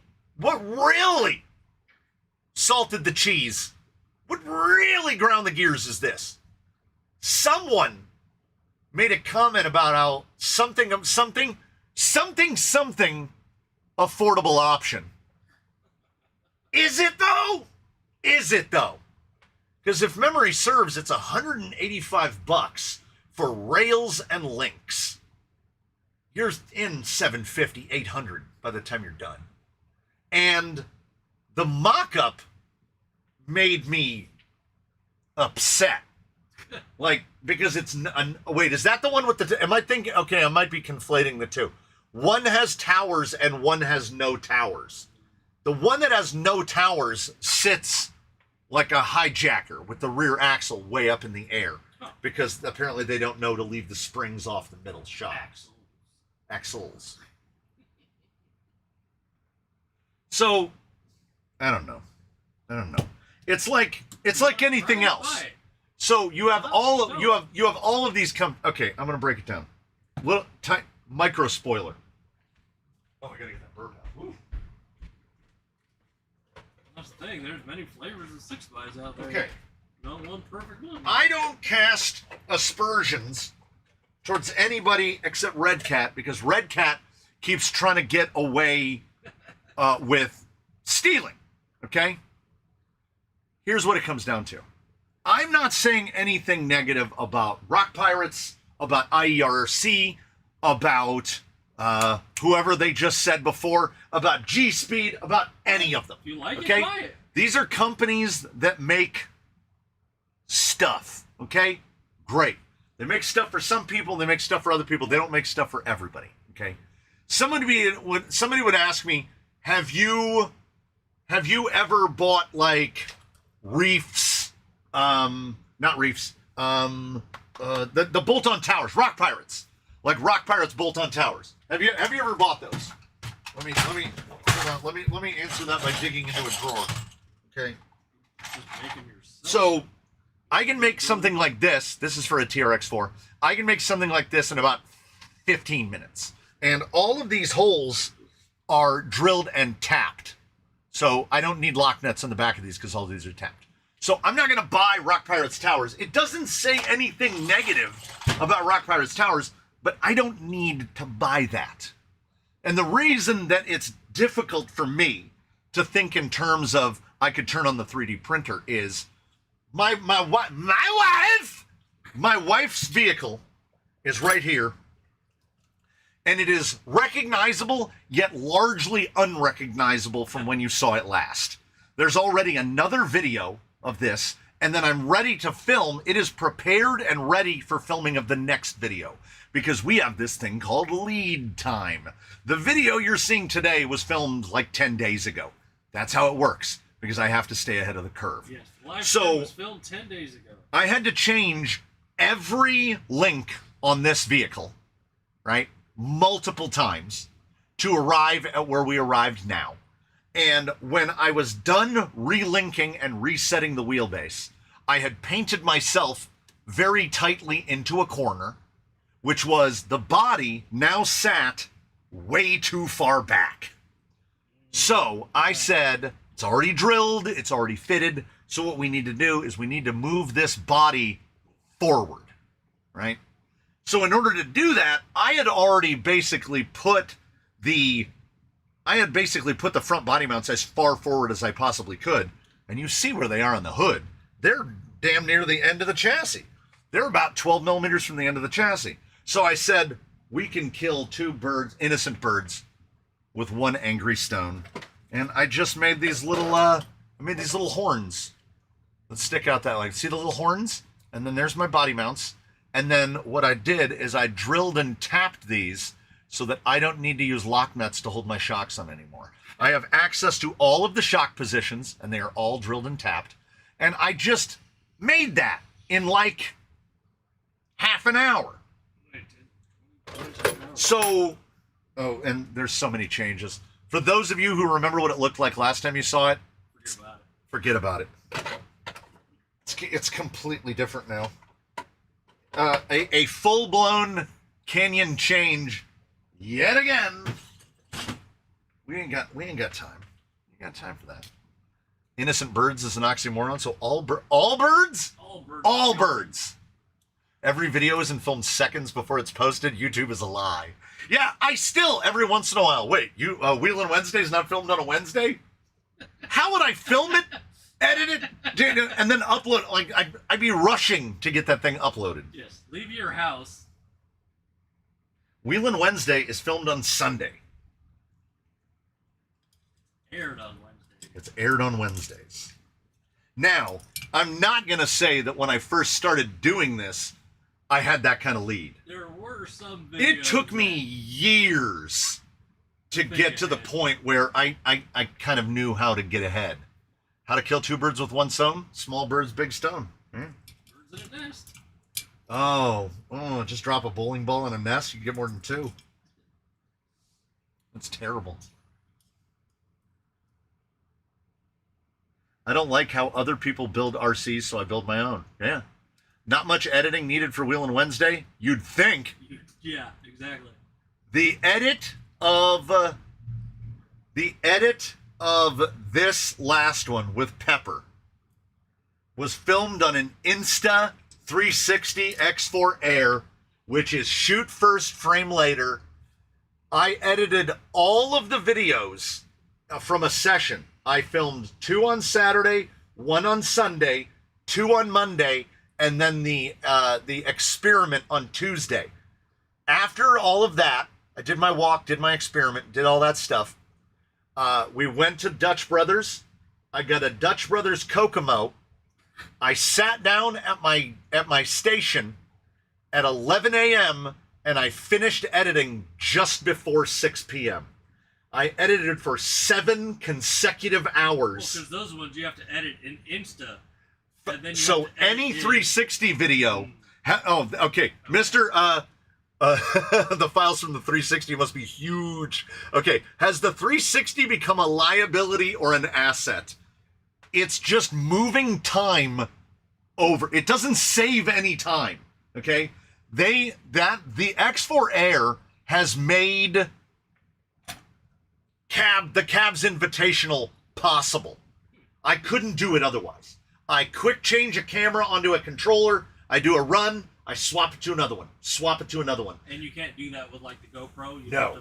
Speaker 1: salted the cheese, what really ground the gears is this. Someone made a comment about how something affordable option. Is it though? Is it though? Because if memory serves, it's $185 for rails and links. You're in $750, $800 by the time you're done. And the mock-up made me upset. Like, because it's... wait, is that the one with the... am I thinking... okay, I might be conflating the two. One has towers and one has no towers. The one that has no towers sits like a hijacker with the rear axle way up in the air. Because apparently they don't know to leave the springs off the middle shocks. Axles. So, I don't know. It's like anything else. So you have all of these okay, I'm gonna break it down. Little micro spoiler. Oh, I gotta get that burp out. Ooh.
Speaker 2: That's the thing. There's many flavors of 6x out there.
Speaker 1: Okay.
Speaker 2: Not one perfect one.
Speaker 1: I don't cast aspersions towards anybody except Red Cat because Red Cat keeps trying to get away with stealing. Okay? Here's what it comes down to. I'm not saying anything negative about Rock Pirates, about IERC, about whoever they just said before, about G-Speed, about any of them.
Speaker 2: If you like
Speaker 1: okay?
Speaker 2: it, buy it.
Speaker 1: These are companies that make stuff, okay? Great. They make stuff for some people, they make stuff for other people. They don't make stuff for everybody, okay? Somebody would ask me, have you ever bought like reefs, not reefs, the bolt-on towers, Rock Pirates, like Rock Pirates bolt-on towers. Have you ever bought those? Let me answer that by digging into a drawer. Okay.
Speaker 2: Just making yourself.
Speaker 1: So I can make something like this. This is for a TRX4. I can make something like this in about 15 minutes. And all of these holes are drilled and tapped. So I don't need lock nuts on the back of these because all of these are tapped. So I'm not going to buy Rock Pirates towers. It doesn't say anything negative about Rock Pirates towers, but I don't need to buy that. And the reason that it's difficult for me to think in terms of I could turn on the 3D printer is my wife's vehicle is right here. And it is recognizable, yet largely unrecognizable from when you saw it last. There's already another video of this, and then I'm ready to film. It is prepared and ready for filming of the next video, because we have this thing called lead time. The video you're seeing today was filmed like 10 days ago. That's how it works, because I have to stay ahead of the curve.
Speaker 2: Yes, live
Speaker 1: so
Speaker 2: was filmed 10 days ago.
Speaker 1: I had to change every link on this vehicle, right, multiple times to arrive at where we arrived now. And when I was done relinking and resetting the wheelbase, I had painted myself very tightly into a corner, which was the body now sat way too far back. So I said, it's already drilled, it's already fitted. So what we need to do is we need to move this body forward, right? So in order to do that, I had basically put the front body mounts as far forward as I possibly could. And you see where they are on the hood. They're damn near the end of the chassis. They're about 12 millimeters from the end of the chassis. So I said, we can kill two birds, innocent birds, with one angry stone. And I just made these little, horns that stick out that way. See the little horns? And then there's my body mounts. And then what I did is I drilled and tapped these so that I don't need to use lock nuts to hold my shocks on anymore. I have access to all of the shock positions, and they are all drilled and tapped. And I just made that in like half an hour. So, and there's so many changes. For those of you who remember what it looked like last time you saw it, forget about it. It's completely different now. A full-blown canyon change yet again. We ain't got time. We ain't got time for that. Innocent birds is an oxymoron. So all birds. All birds. Every video isn't filmed seconds before it's posted. YouTube is a lie. Yeah, I still every once in a while. Wait, Wheelin' Wednesday is not filmed on a Wednesday? How would I film it, edit it, and then upload? Like I'd be rushing to get that thing uploaded.
Speaker 2: Yes, leave your house.
Speaker 1: Wheelin' Wednesday is filmed on Sunday.
Speaker 2: Aired on Wednesday.
Speaker 1: It's aired on Wednesdays. Now, I'm not going to say that when I first started doing this, I had that kind of lead.
Speaker 2: There were some videos.
Speaker 1: It took me years to get to the point where I kind of knew how to get ahead. How to kill two birds with one stone? Small birds, big stone.
Speaker 2: Birds in a nest.
Speaker 1: Oh, just drop a bowling ball in a nest, you can get more than two. That's terrible. I don't like how other people build RCs, so I build my own. Yeah. Not much editing needed for Wheelin' Wednesday, you'd think.
Speaker 2: Yeah, exactly.
Speaker 1: The edit of this last one with Pepper was filmed on an Insta 360 X4 Air, which is shoot first, frame later. I edited all of the videos from a session. I filmed 2 on Saturday, 1 on Sunday, 2 on Monday, and then the experiment on Tuesday. After all of that, I did my walk, did my experiment, did all that stuff. We went to Dutch Brothers. I got a Dutch Brothers Kokomo. I sat down at my station at 11 a.m. and I finished editing just before 6 p.m. I edited for 7 consecutive hours.
Speaker 2: Because those ones you have to edit in Insta. And then
Speaker 1: so any 360 video. Okay, Mr. The files from the 360 must be huge. Okay, has the 360 become a liability or an asset? It's just moving time over. It doesn't save any time. Okay, the X4 Air has made the Cabs Invitational possible. I couldn't do it otherwise. I quick change a camera onto a controller. I do a run. I swap it to another one. Swap it to another one.
Speaker 2: And you can't do that with like the GoPro.
Speaker 1: No.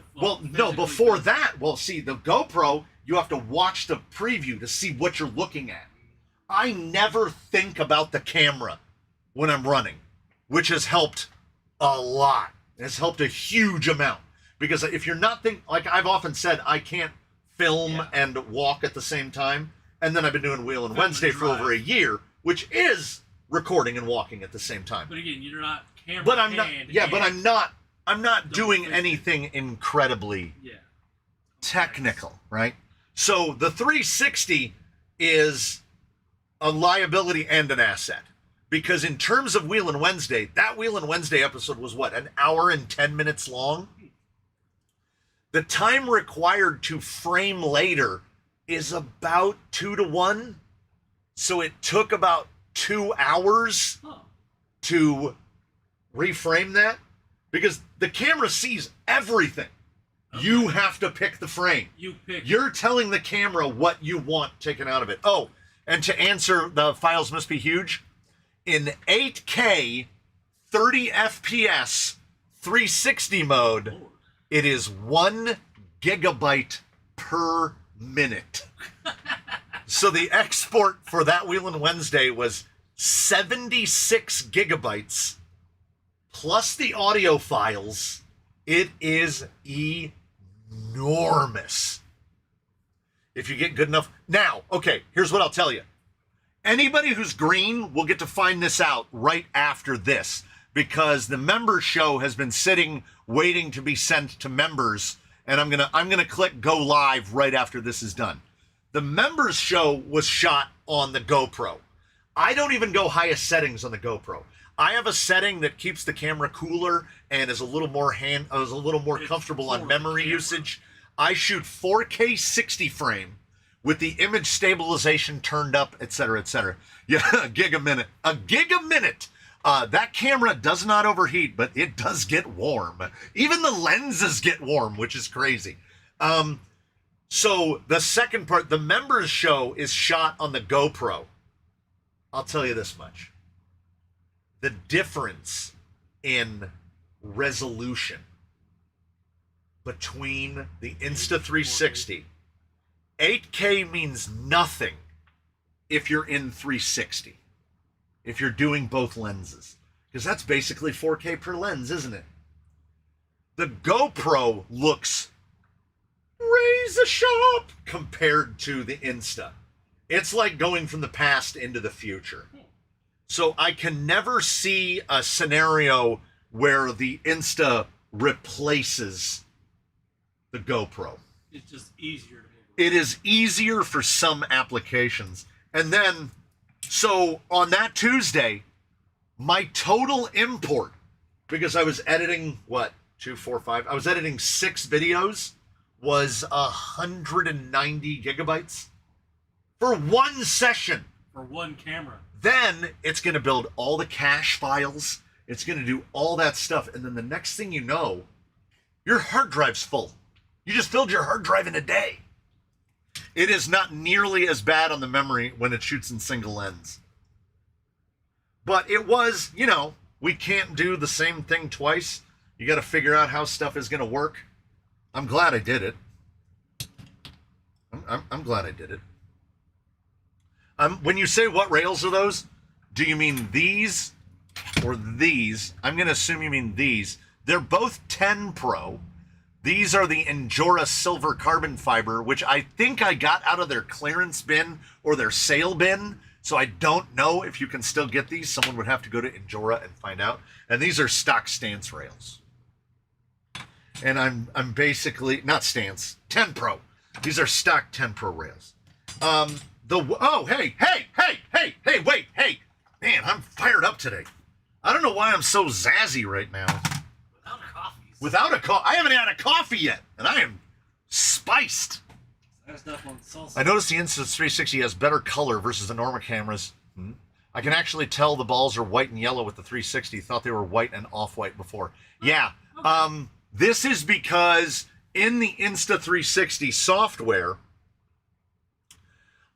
Speaker 1: No. Before that, see, the GoPro, you have to watch the preview to see what you're looking at. I never think about the camera when I'm running, which has helped a lot. It has helped a huge amount. Because if you're not like I've often said, I can't film and walk at the same time. And then I've been doing Wheelin' Wednesday for over a year, which is recording and walking at the same time.
Speaker 2: But again, you're not camera.
Speaker 1: But I'm not. Yeah, but I'm not doing anything incredibly technical, right? So the 360 is a liability and an asset Because in terms of Wheel and Wednesday, that Wheel and Wednesday episode was what, an hour and 10 minutes long? The time required to frame later is about 2 to 1. So it took about 2 hours to reframe that, because the camera sees everything. Okay. You have to pick the frame. You're telling the camera what you want taken out of it. Oh, and to answer, the files must be huge. In 8K, 30 FPS, 360 mode, it is 1 gigabyte per minute. So the export for that Wheel and Wednesday was 76 gigabytes plus the audio files. It is enormous. If you get good enough. Now, okay, here's what I'll tell you. Anybody who's green will get to find this out right after this, because the members show has been sitting waiting to be sent to members, and I'm gonna click go live right after this is done. The members show was shot on the GoPro. I don't even go highest settings on the GoPro. I have a setting that keeps the camera cooler and is a little more comfortable on memory usage. I shoot 4K 60 frame with the image stabilization turned up, etc., etc. Yeah, a gig a minute. A gig a minute. That camera does not overheat, but it does get warm. Even the lenses get warm, which is crazy. So the second part, the members show, is shot on the GoPro. I'll tell you this much. The difference in resolution between the Insta360, 8K means nothing if you're in 360, if you're doing both lenses, because that's basically 4K per lens, isn't it? The GoPro looks razor sharp compared to the Insta. It's like going from the past into the future. So I can never see a scenario where the Insta replaces the GoPro.
Speaker 2: It's just easier to move.
Speaker 1: It is easier for some applications. And then, so on that Tuesday, my total import, because I was editing, what, 2, 4, 5? I was editing 6 videos, was 190 gigabytes for one session.
Speaker 2: For one camera.
Speaker 1: Then it's going to build all the cache files. It's going to do all that stuff. And then the next thing you know, your hard drive's full. You just filled your hard drive in a day. It is not nearly as bad on the memory when it shoots in single lens. But it was, you know, we can't do the same thing twice. You got to figure out how stuff is going to work. I'm glad I did it. I'm glad I did it. When you say what rails are those, do you mean these or these? I'm going to assume you mean these. They're both 10 Pro. These are the Injora silver carbon fiber, which I think I got out of their clearance bin or their sale bin. So I don't know if you can still get these. Someone would have to go to Injora and find out. And these are stock stance rails. And I'm basically, not stance, 10 Pro. These are stock 10 Pro rails. Hey, wait, man, I'm fired up today. I don't know why I'm so zazzy right now. Without a coffee. I haven't had a coffee yet, and I am spiced. I noticed the Insta360 has better color versus the normal cameras. I can actually tell the balls are white and yellow with the 360. Thought they were white and off-white before. Yeah, this is because in the Insta360 software,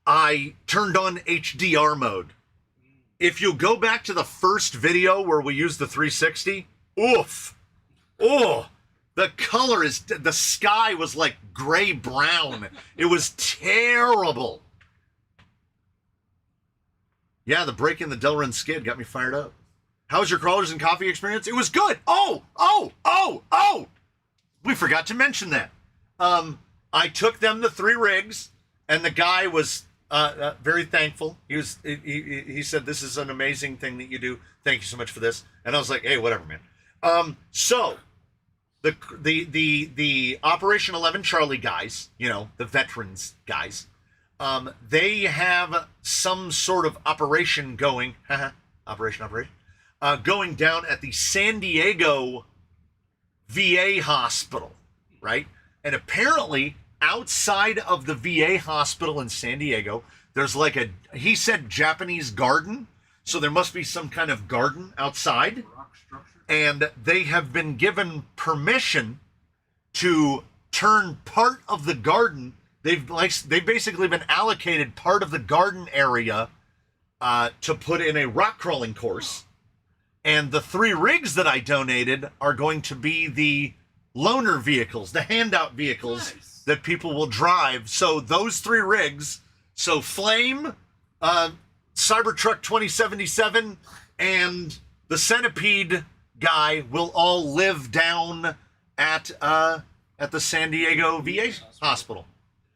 Speaker 1: I turned on HDR mode. If you go back to the first video where we used the 360, oof. Oh, the color is, the sky was like gray-brown. It was terrible. Yeah, the break in the Delrin skid got me fired up. How was your crawlers and coffee experience? It was good. Oh. We forgot to mention that. I took them to 3 rigs, and the guy was very thankful. He said, "This is an amazing thing that you do. Thank you so much for this." And I was like, "Hey, whatever, man." So the Operation 11 Charlie guys, you know, the veterans guys, they have some sort of operation going. Operation, going down at the San Diego VA hospital, right? And apparently outside of the VA hospital in San Diego, there's like he said Japanese garden. So there must be some kind of garden outside.
Speaker 2: Rock structure.
Speaker 1: And they have been given permission to turn part of the garden. They've basically been allocated part of the garden area to put in a rock crawling course. And the 3 rigs that I donated are going to be the loaner vehicles, the handout vehicles that people will drive. So those 3 rigs, so Flame, Cybertruck 2077, and the Centipede guy will all live down at the San Diego VA hospital,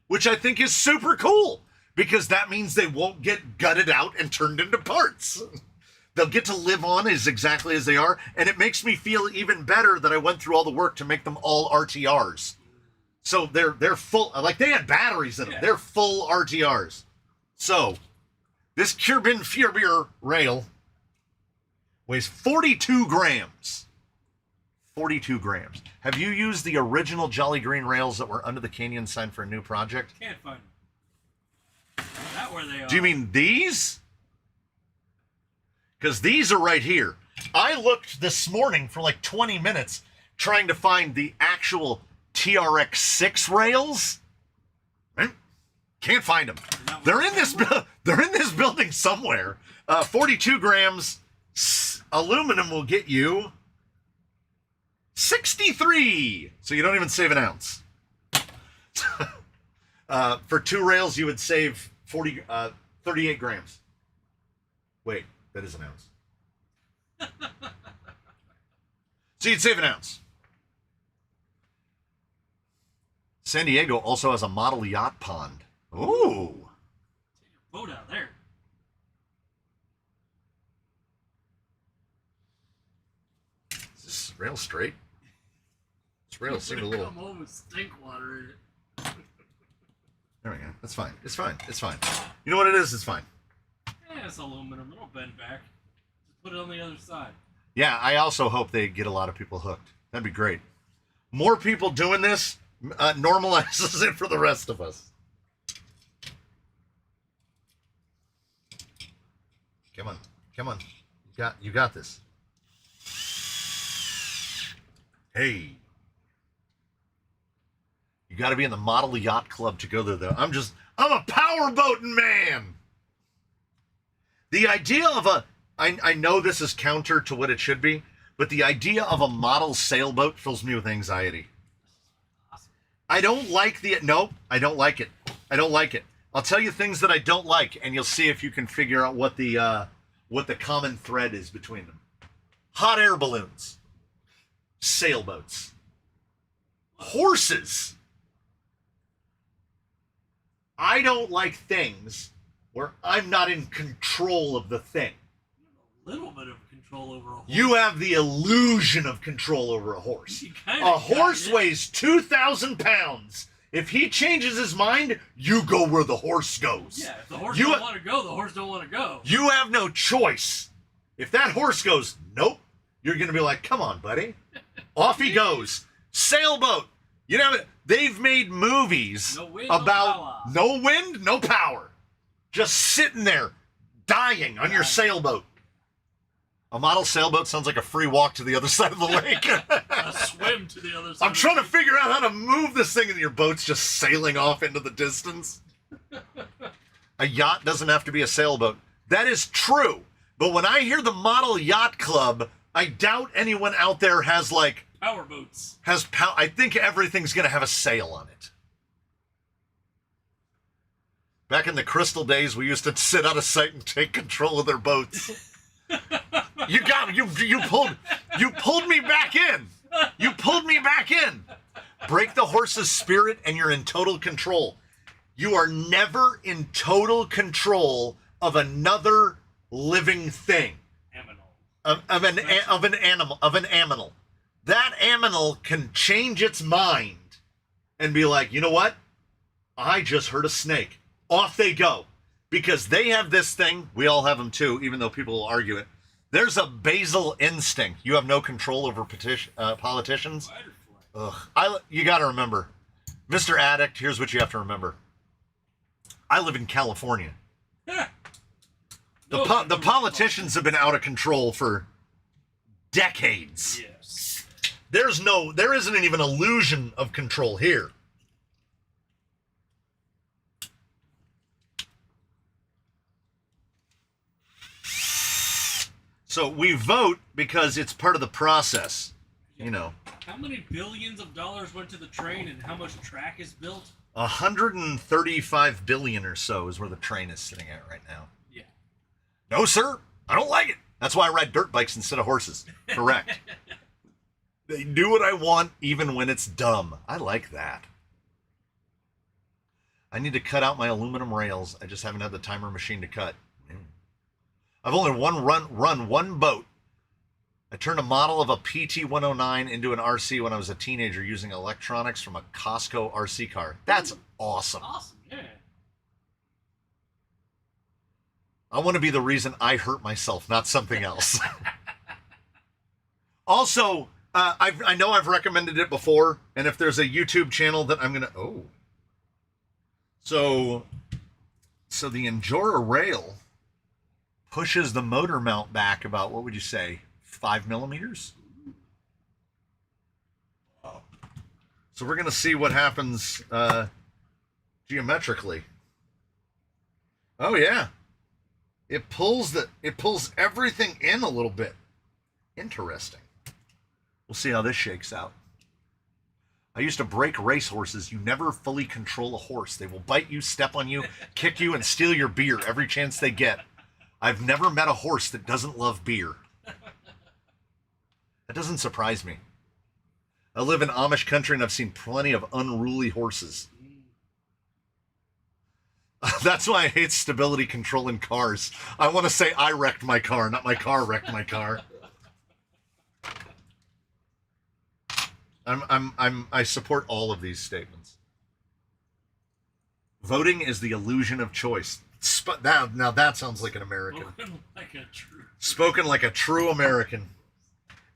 Speaker 1: which I think is super cool because that means they won't get gutted out and turned into parts. They'll get to live on exactly as they are, and it makes me feel even better that I went through all the work to make them all RTRs. So they're full, like they had batteries in them. Yeah. They're full RTRs. So this Kurbin Fierbier rail weighs 42 grams. 42 grams. Have you used the original Jolly Green rails that were under the Canyon sign for a new project?
Speaker 2: Can't find them. Not where they are.
Speaker 1: Do you mean these? Because these are right here. I looked this morning for like 20 minutes trying to find the actual TRX6 rails. Can't find them. They're in this building somewhere. 42 grams aluminum will get you 63. So you don't even save an ounce. For 2 rails, you would save 38 grams. Wait, that is an ounce. So you'd save an ounce. San Diego also has a model yacht pond. Ooh.
Speaker 2: Take a boat out there.
Speaker 1: Is this rail straight? This rail seemed a little.
Speaker 2: Come home with stink water in it.
Speaker 1: There we go. That's fine. It's fine. It's fine. You know what it is? It's fine.
Speaker 2: Yeah, it's aluminum. It'll bend back. Just put it on the other side.
Speaker 1: Yeah, I also hope they get a lot of people hooked. That'd be great. More people doing this normalizes it for the rest of us. Come on. Come on. You got this. Hey. You got to be in the Model Yacht Club to go there, though. I'm a powerboating man. The idea of I know this is counter to what it should be, but the idea of a model sailboat fills me with anxiety. I don't like I don't like it. I don't like it. I'll tell you things that I don't like, and you'll see if you can figure out what the common thread is between them. Hot air balloons, sailboats, horses. I don't like things where I'm not in control of the thing.
Speaker 2: A little bit of control over a horse.
Speaker 1: You have the illusion of control over a horse. A horse weighs 2,000 pounds. If he changes his mind, you go where the horse goes.
Speaker 2: Yeah, if the horse don't want to go, the horse don't want to go.
Speaker 1: You have no choice. If that horse goes, nope, you're going to be like, come on, buddy. Off he goes. Sailboat. You know, they've made movies about no wind, no power. Just sitting there, dying on your sailboat. A model sailboat sounds like a free walk to the other side of the lake.
Speaker 2: A swim to the other side.
Speaker 1: I'm trying to figure out how to move this thing, and your boat's just sailing off into the distance. A yacht doesn't have to be a sailboat. That is true. But when I hear the Model Yacht Club, I doubt anyone out there has
Speaker 2: power boats.
Speaker 1: I think everything's going to have a sail on it. Back in the Crystal days, we used to sit out of sight and take control of their boats. You pulled me back in. You pulled me back in. Break the horse's spirit and you're in total control. You are never in total control of another living thing. Of an aminal. That aminal can change its mind and be like, you know what? I just heard a snake. Off they go. Because they have this thing, we all have them too, even though people will argue it. There's a basal instinct. You have no control over politicians. Ugh. You got to remember, Mr. Addict, here's what you have to remember. I live in California. The politicians have been out of control for decades.
Speaker 2: Yes.
Speaker 1: There isn't even an illusion of control here. So we vote because it's part of the process, you know.
Speaker 2: How many billions of dollars went to the train and how much track is built?
Speaker 1: 135 billion or so is where the train is sitting at right now.
Speaker 2: Yeah.
Speaker 1: No, sir. I don't like it. That's why I ride dirt bikes instead of horses. Correct. They do what I want even when it's dumb. I like that. I need to cut out my aluminum rails. I just haven't had the timer machine to cut. I've only run one boat. I turned a model of a PT-109 into an RC when I was a teenager using electronics from a Costco RC car. That's awesome.
Speaker 2: Awesome, yeah.
Speaker 1: I want to be the reason I hurt myself, not something else. Also, I know I've recommended it before, and if there's a YouTube channel that I'm going to... Oh. So the Endura rail pushes the motor mount back about, what would you say, 5 millimeters? Wow. So we're going to see what happens geometrically. Oh, yeah. It pulls everything in a little bit. Interesting. We'll see how this shakes out. I used to break racehorses. You never fully control a horse. They will bite you, step on you, kick you, and steal your beer every chance they get. I've never met a horse that doesn't love beer. That doesn't surprise me. I live in Amish country and I've seen plenty of unruly horses. That's why I hate stability control in cars. I want to say I wrecked my car, not my car wrecked my car. I support all of these statements. Voting is the illusion of choice. Now that sounds like an American. Spoken like a true American.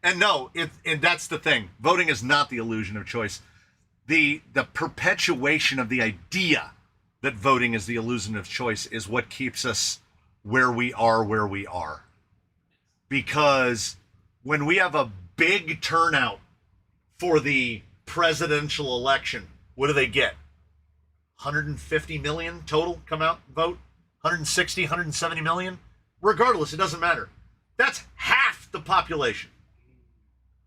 Speaker 1: And no, and that's the thing. Voting is not the illusion of choice. The perpetuation of the idea that voting is the illusion of choice is what keeps us where we are. Because when we have a big turnout for the presidential election, what do they get? 150 million total come out and vote? 160, 170 million? Regardless, it doesn't matter. That's half the population.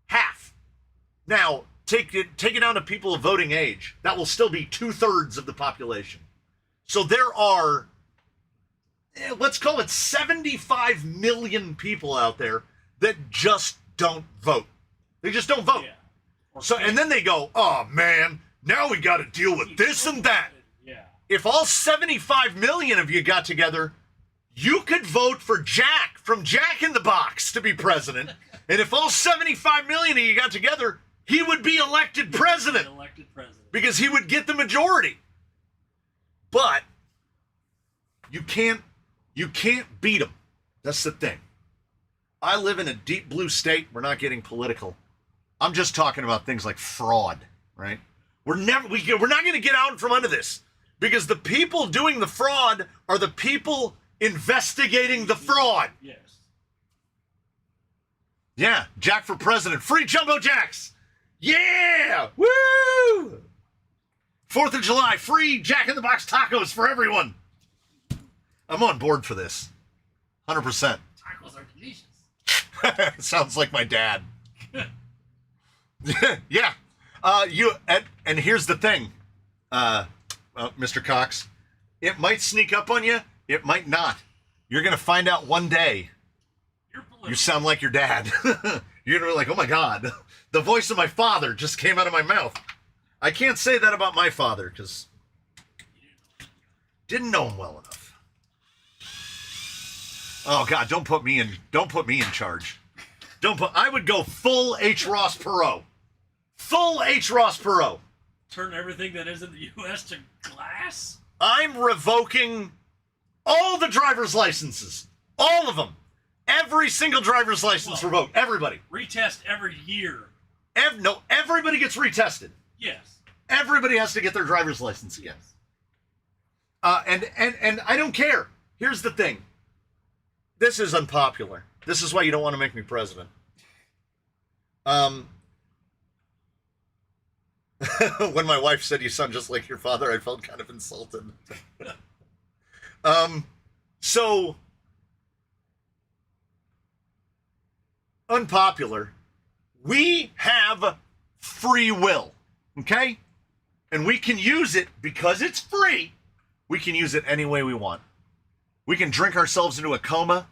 Speaker 1: Half. Now, take it down to people of voting age. That will still be 2/3 of the population. So there are, let's call it 75 million people out there that just don't vote. They just don't vote. Yeah. So, and then they go, oh man, now we got to deal with this and that.
Speaker 2: Yeah.
Speaker 1: If all 75 million of you got together, you could vote for Jack from Jack in the Box to be president. And if all 75 million of you got together, he would be elected president. Because he would get the majority. But you can't beat him. That's the thing. I live in a deep blue state. We're not getting political. I'm just talking about things like fraud, right? We're not going to get out from under this because the people doing the fraud are the people investigating the fraud.
Speaker 2: Yes.
Speaker 1: Yeah, Jack for president. Free Jumbo Jacks. Yeah! Woo! 4th of July, free Jack in the Box tacos for everyone. I'm on board for this. 100%.
Speaker 2: Tacos are delicious.
Speaker 1: Sounds like my dad. Yeah. And here's the thing, Mr. Cox. It might sneak up on you. It might not. You're going to find out one day. You sound like your dad. You're going to be like, oh my God, the voice of my father just came out of my mouth. I can't say that about my father because didn't know him well enough. Oh God, don't put me in charge. I would go full H. Ross Perot. Full H. Ross Perot.
Speaker 2: Turn everything that is in the U.S. to glass?
Speaker 1: I'm revoking all the driver's licenses. All of them. Every single driver's license revoked. Everybody.
Speaker 2: Retest every year.
Speaker 1: No, everybody gets retested.
Speaker 2: Yes.
Speaker 1: Everybody has to get their driver's license again. And I don't care. Here's the thing. This is unpopular. This is why you don't want to make me president. When my wife said you sound just like your father, I felt kind of insulted. So unpopular. We have free will, okay? And we can use it because it's free. We can use it any way we want. We can drink ourselves into a coma.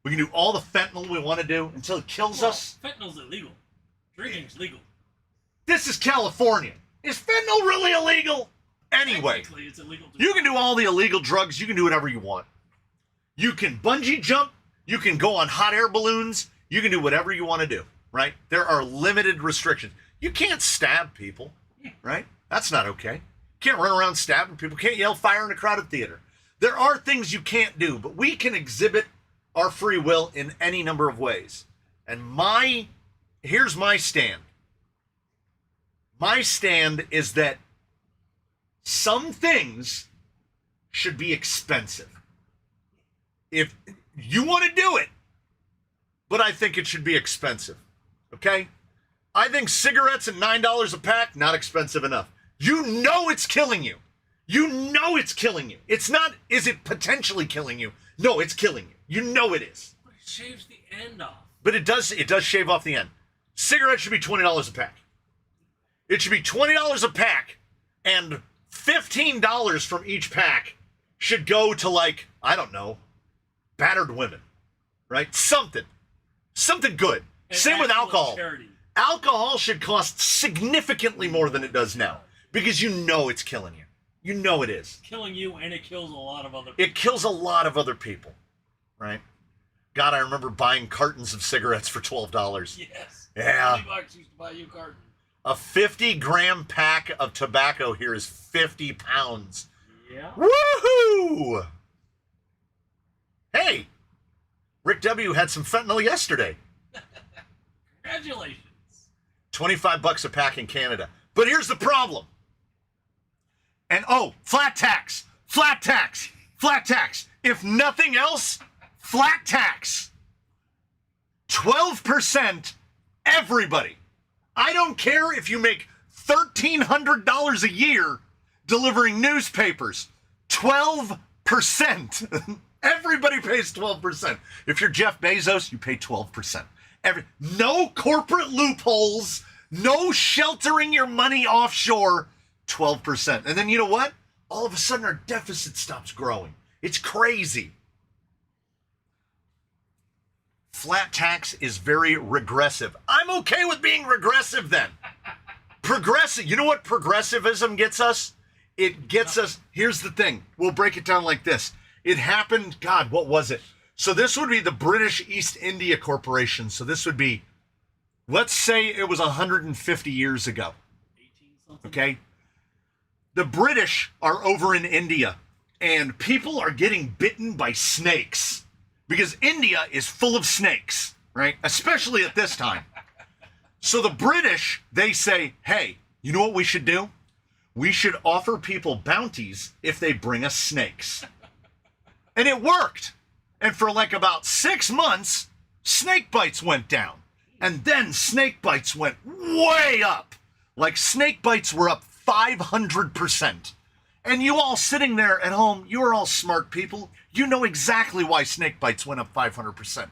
Speaker 1: We can do all the fentanyl we want to do until it kills us.
Speaker 2: Fentanyl's illegal. Drinking's legal.
Speaker 1: This is California. Is fentanyl really illegal? Anyway,
Speaker 2: technically, it's illegal to
Speaker 1: you can do all the illegal drugs. You can do whatever you want. You can bungee jump. You can go on hot air balloons. You can do whatever you want to do, right? There are limited restrictions. You can't stab people, right? That's not okay. You can't run around stabbing people. Can't yell fire in a crowded theater. There are things you can't do, but we can exhibit our free will in any number of ways. And here's my stand. My stand is that some things should be expensive. If you want to do it, but I think it should be expensive, okay? I think cigarettes at $9 a pack, not expensive enough. You know it's killing you. You know it's killing you. It's not, is it potentially killing you? No, it's killing you. You know it is.
Speaker 2: But it shaves the end off.
Speaker 1: But it does shave off the end. Cigarettes should be $20 a pack. It should be $20 a pack, and $15 from each pack should go to, like, I don't know, battered women, right? Something good.
Speaker 2: And
Speaker 1: same with alcohol.
Speaker 2: Charity.
Speaker 1: Alcohol should cost significantly more than it does now because you know it's killing you. You know it is.
Speaker 2: Killing you, and it kills a lot of other people.
Speaker 1: It kills a lot of other people, right? God, I remember buying cartons of cigarettes for $12.
Speaker 2: Yes.
Speaker 1: Yeah.
Speaker 2: $20 used to buy you a carton.
Speaker 1: A 50-gram pack of tobacco here is 50 pounds.
Speaker 2: Yeah.
Speaker 1: Woohoo! Hey, Rick W. had some fentanyl yesterday.
Speaker 2: Congratulations.
Speaker 1: $25 a pack in Canada. But here's the problem. And flat tax. If nothing else, flat tax. 12%, everybody. I don't care if you make $1,300 a year delivering newspapers. 12%. Everybody pays 12%. If you're Jeff Bezos, you pay 12%. No corporate loopholes, no sheltering your money offshore, 12%. And then you know what? All of a sudden our deficit stops growing. It's crazy. Flat tax is very regressive. I'm okay with being regressive then. Progressive. You know what progressivism gets us? It gets us, here's the thing. We'll break it down like this. It happened, God, what was it? So this would be the British East India Corporation. So this would be, let's say it was 150 years ago.
Speaker 2: 18-something.
Speaker 1: Okay? The British are over in India, and people are getting bitten by snakes because India is full of snakes, right? Especially at this time. So the British, they say, hey, you know what we should do? We should offer people bounties if they bring us snakes. And it worked. And for like about 6 months, snake bites went down. And then snake bites went way up. Like snake bites were up 500%. And you all sitting there at home, you're all smart people. You know exactly why snake bites went up 500%.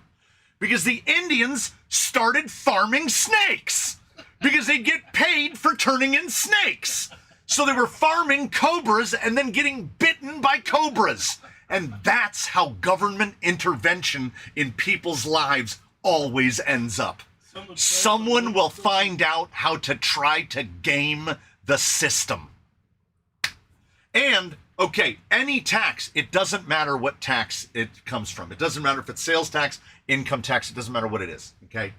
Speaker 1: Because the Indians started farming snakes. Because they get paid for turning in snakes. So they were farming cobras and then getting bitten by cobras. And that's how government intervention in people's lives always ends up. Someone will find out how to try to game the system. And, okay, any tax, it doesn't matter what tax it comes from. It doesn't matter if it's sales tax, income tax, it doesn't matter what it is, okay?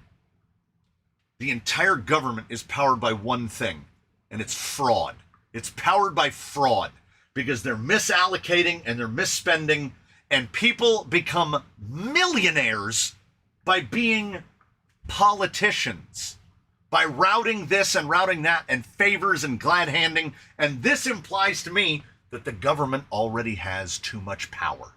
Speaker 1: The entire government is powered by one thing, and it's fraud. It's powered by fraud because they're misallocating and they're misspending, and people become millionaires by being politicians, by routing this and routing that and favors and glad handing. And this implies to me that the government already has too much power.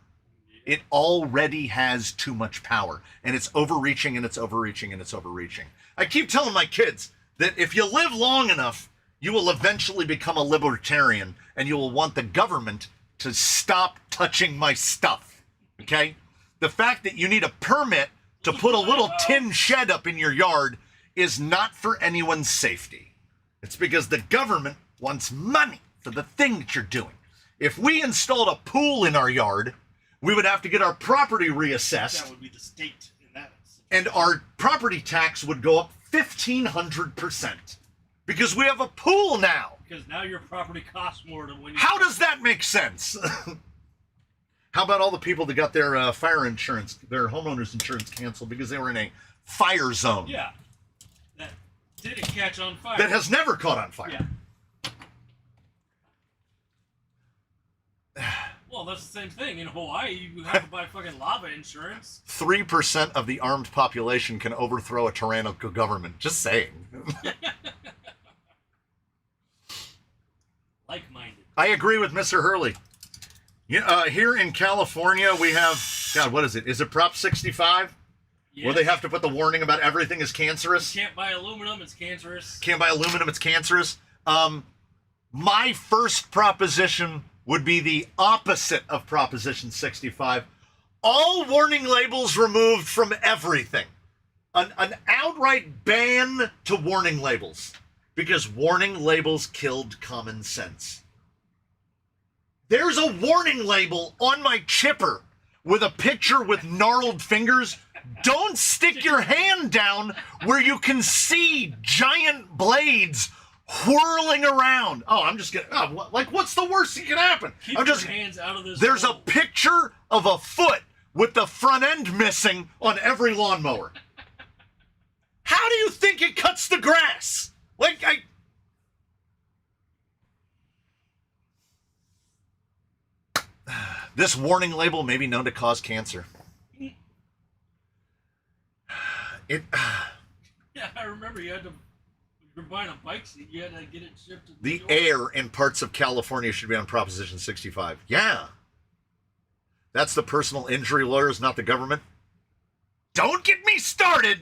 Speaker 1: It already has too much power, and it's overreaching and it's overreaching and it's overreaching. I keep telling my kids that if you live long enough, you will eventually become a libertarian and you will want the government to stop touching my stuff. Okay? The fact that you need a permit to put a little tin shed up in your yard is not for anyone's safety. It's because the government wants money for the thing that you're doing. If we installed a pool in our yard, we would have to get our property reassessed.
Speaker 3: That would be the state in that.
Speaker 1: And our property tax would go up 1,500% because we have a pool now.
Speaker 3: Because now your property costs more than when you...
Speaker 1: How does that make sense? How about all the people that got their fire insurance, their homeowners insurance canceled because they were in a fire zone?
Speaker 3: Yeah. That didn't catch on fire.
Speaker 1: That has never caught on fire.
Speaker 3: Yeah. Well, that's the same thing. In Hawaii, you have to buy fucking lava insurance.
Speaker 1: 3% of the armed population can overthrow a tyrannical government. Just saying.
Speaker 3: Like-minded.
Speaker 1: I agree with Mr. Hurley. Here in California, we have, God, what is it? Is it Prop 65?
Speaker 3: Yes.
Speaker 1: Where they have to put the warning about everything is cancerous?
Speaker 3: You can't buy aluminum, it's cancerous.
Speaker 1: Can't buy aluminum, it's cancerous. My first proposition would be the opposite of Proposition 65. All warning labels removed from everything. An outright ban to warning labels. Because warning labels killed common sense. There's a warning label on my chipper with a picture with gnarled fingers. Don't stick your hand down where you can see giant blades whirling around. Oh, I'm just gonna, what's the worst that can happen?
Speaker 3: Keep your hands out of this.
Speaker 1: There's
Speaker 3: hole.
Speaker 1: a picture of a foot with the front end missing on every lawnmower. How do you think it cuts the grass? This warning label may be known to cause cancer.
Speaker 3: Yeah, I remember you were buying a bike seat, you had to get it shipped to
Speaker 1: the air in parts of California should be on Proposition 65. Yeah. That's the personal injury lawyers, not the government. Don't get me started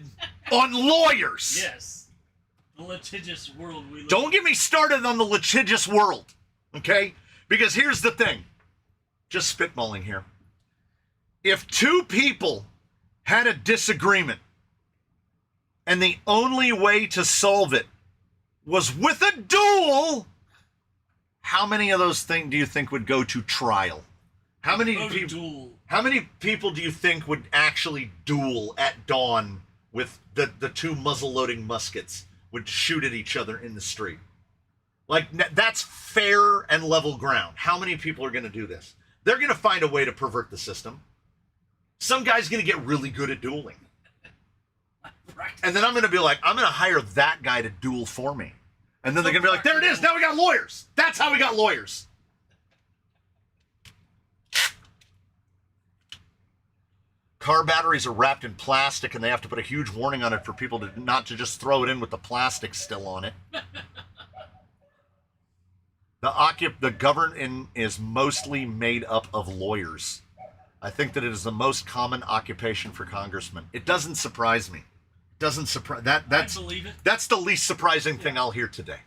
Speaker 1: on lawyers.
Speaker 3: Yes. The litigious world we live in.
Speaker 1: Don't get me started on the litigious world. Okay? Because here's the thing. Just spitballing here. If two people had a disagreement and the only way to solve it was with a duel, how many of those things do you think would go to trial? How many people do you think would actually duel at dawn with the two muzzle-loading muskets, would shoot at each other in the street? Like, that's fair and level ground. How many people are going to do this? They're going to find a way to pervert the system. Some guy's going to get really good at dueling. And then I'm going to be like, I'm going to hire that guy to duel for me. And then they're going to be like, there it is. Now we got lawyers. That's how we got lawyers. Car batteries are wrapped in plastic and they have to put a huge warning on it for people to not to just throw it in with the plastic still on it. The government is mostly made up of lawyers. I think that it is the most common occupation for congressmen. It doesn't surprise me. It doesn't surprise that's
Speaker 3: I believe it.
Speaker 1: That's the least surprising thing I'll hear today.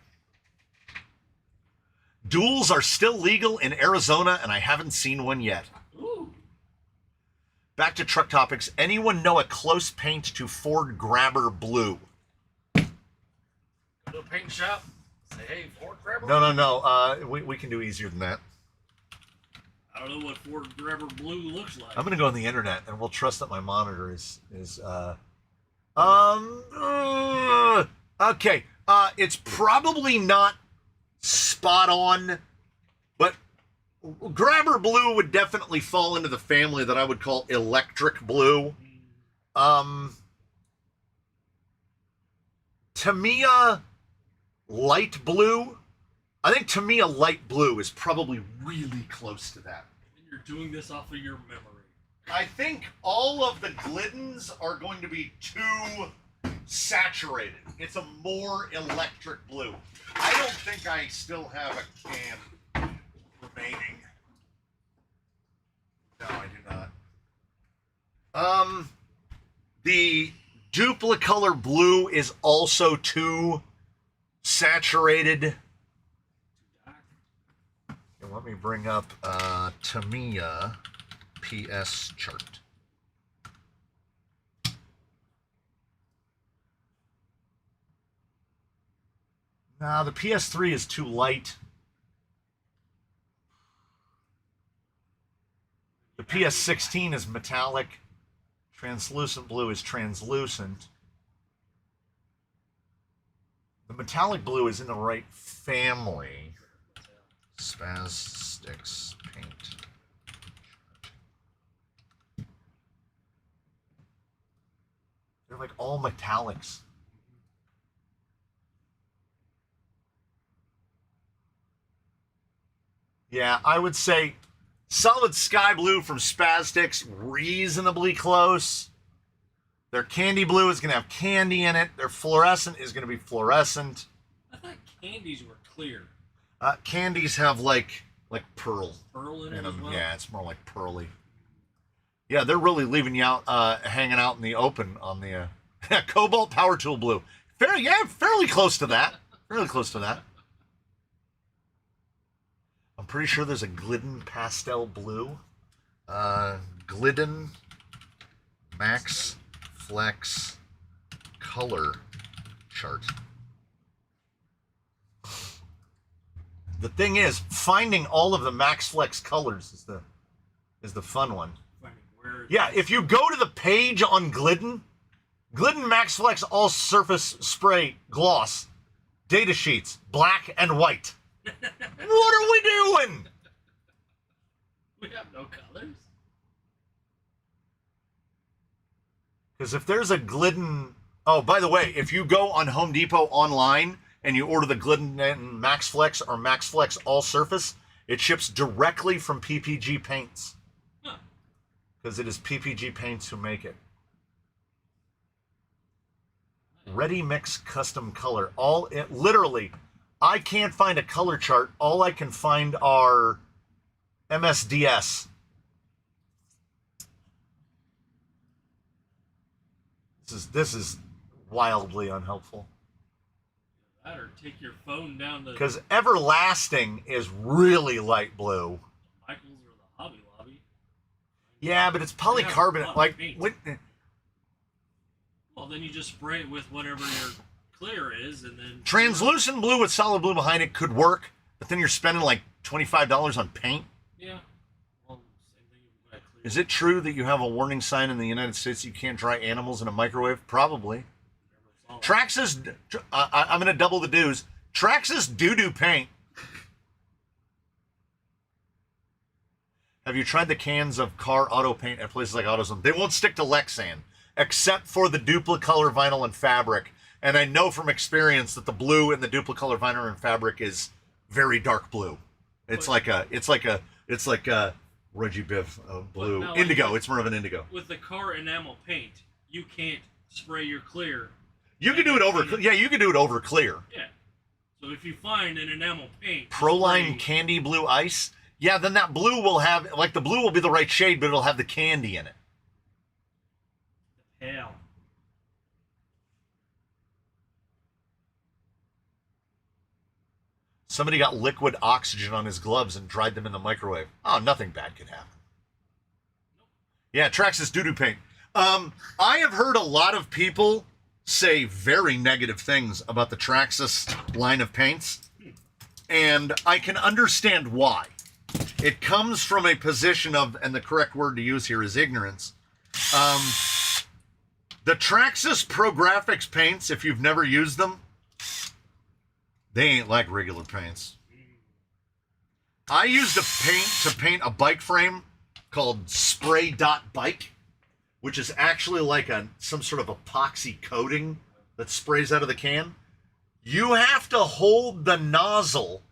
Speaker 1: Duels are still legal in Arizona, and I haven't seen one yet.
Speaker 3: Ooh.
Speaker 1: Back to truck topics. Anyone know a close paint to Ford Grabber Blue?
Speaker 2: Go to a paint shop. Say, hey, Ford Grabber.
Speaker 1: No. We can do easier than that.
Speaker 3: I don't know what Ford Grabber Blue looks like.
Speaker 1: I'm gonna go on the internet, and we'll trust that my monitor is okay. It's probably not spot on, but Grabber Blue would definitely fall into the family that I would call electric blue. Tamiya light blue. I think Tamiya light blue is probably really close to that.
Speaker 3: And you're doing this off of your memory.
Speaker 1: I think all of the Gliddens are going to be too saturated. It's a more electric blue. I don't think I still have a can remaining. No, I do not. The Duplicolor blue is also too saturated. And let me bring up Tamiya PS chart. Now the PS3 is too light. The PS16 is metallic. Translucent blue is translucent. The metallic blue is in the right family. Spastics paint. They're like all metallics. Yeah, I would say solid sky blue from Spastics, reasonably close. Their candy blue is going to have candy in it. Their fluorescent is going to be fluorescent.
Speaker 3: I thought candies were clear.
Speaker 1: Candies have like pearl.
Speaker 3: Pearl in it
Speaker 1: them.
Speaker 3: as well?
Speaker 1: Yeah, it's more like pearly. Yeah, they're really leaving you out, hanging out in the open on the Cobalt Power Tool blue. Fairly close to that. Fairly close to that. I'm pretty sure there's a Glidden pastel blue. Glidden Max Flex color chart. The thing is, finding all of the Max Flex colors is the fun one. Yeah, if you go to the page on Glidden Max Flex all surface spray gloss data sheets, black and white. What are we doing?
Speaker 3: We have no colors.
Speaker 1: Because if there's a Glidden... Oh, by the way, if you go on Home Depot online and you order the Glidden Max Flex or Max Flex all surface, it ships directly from PPG Paints. Because it is PPG Paints who make it. Ready Mix Custom Color. Literally... I can't find a color chart. All I can find are MSDS. This is wildly unhelpful.
Speaker 3: That or take your phone down to...
Speaker 1: Because Everlasting is really light blue.
Speaker 3: Michaels or the Hobby Lobby.
Speaker 1: Yeah, but it's polycarbonate. Like,
Speaker 3: well, then you just spray it with whatever your clear is, and then...
Speaker 1: Translucent blue with solid blue behind it could work, but then you're spending like $25 on paint.
Speaker 3: Yeah. Well, same thing if you buy clear.
Speaker 1: Is it true that you have a warning sign in the United States you can't dry animals in a microwave? Probably. Traxxas, I'm going to double the dues. Traxxas doo-doo paint. Have you tried the cans of car auto paint at places like AutoZone? They won't stick to Lexan, except for the Duplicolor vinyl and fabric. And I know from experience that the blue in the Duplicolor vinyl and fabric is very dark blue. It's like a Reggie Biff blue.
Speaker 3: Now,
Speaker 1: Indigo. It's more of an indigo.
Speaker 3: With the car enamel paint, you can't spray your clear.
Speaker 1: You can do it over. Yeah, you can do it over clear.
Speaker 3: Yeah. So if you find an enamel paint,
Speaker 1: Proline candy blue ice. Yeah, then that blue will have the blue will be the right shade, but it'll have the candy in it.
Speaker 3: Hell.
Speaker 1: Somebody got liquid oxygen on his gloves and dried them in the microwave. Oh, nothing bad could happen. Yeah, Traxxas doo-doo paint. I have heard a lot of people say very negative things about the Traxxas line of paints, and I can understand why. It comes from a position of, and the correct word to use here is ignorance. The Traxxas Pro Graphics paints, if you've never used them, they ain't like regular paints. I used a paint to paint a bike frame called Spray Dot Bike, which is actually like some sort of epoxy coating that sprays out of the can. You have to hold the nozzle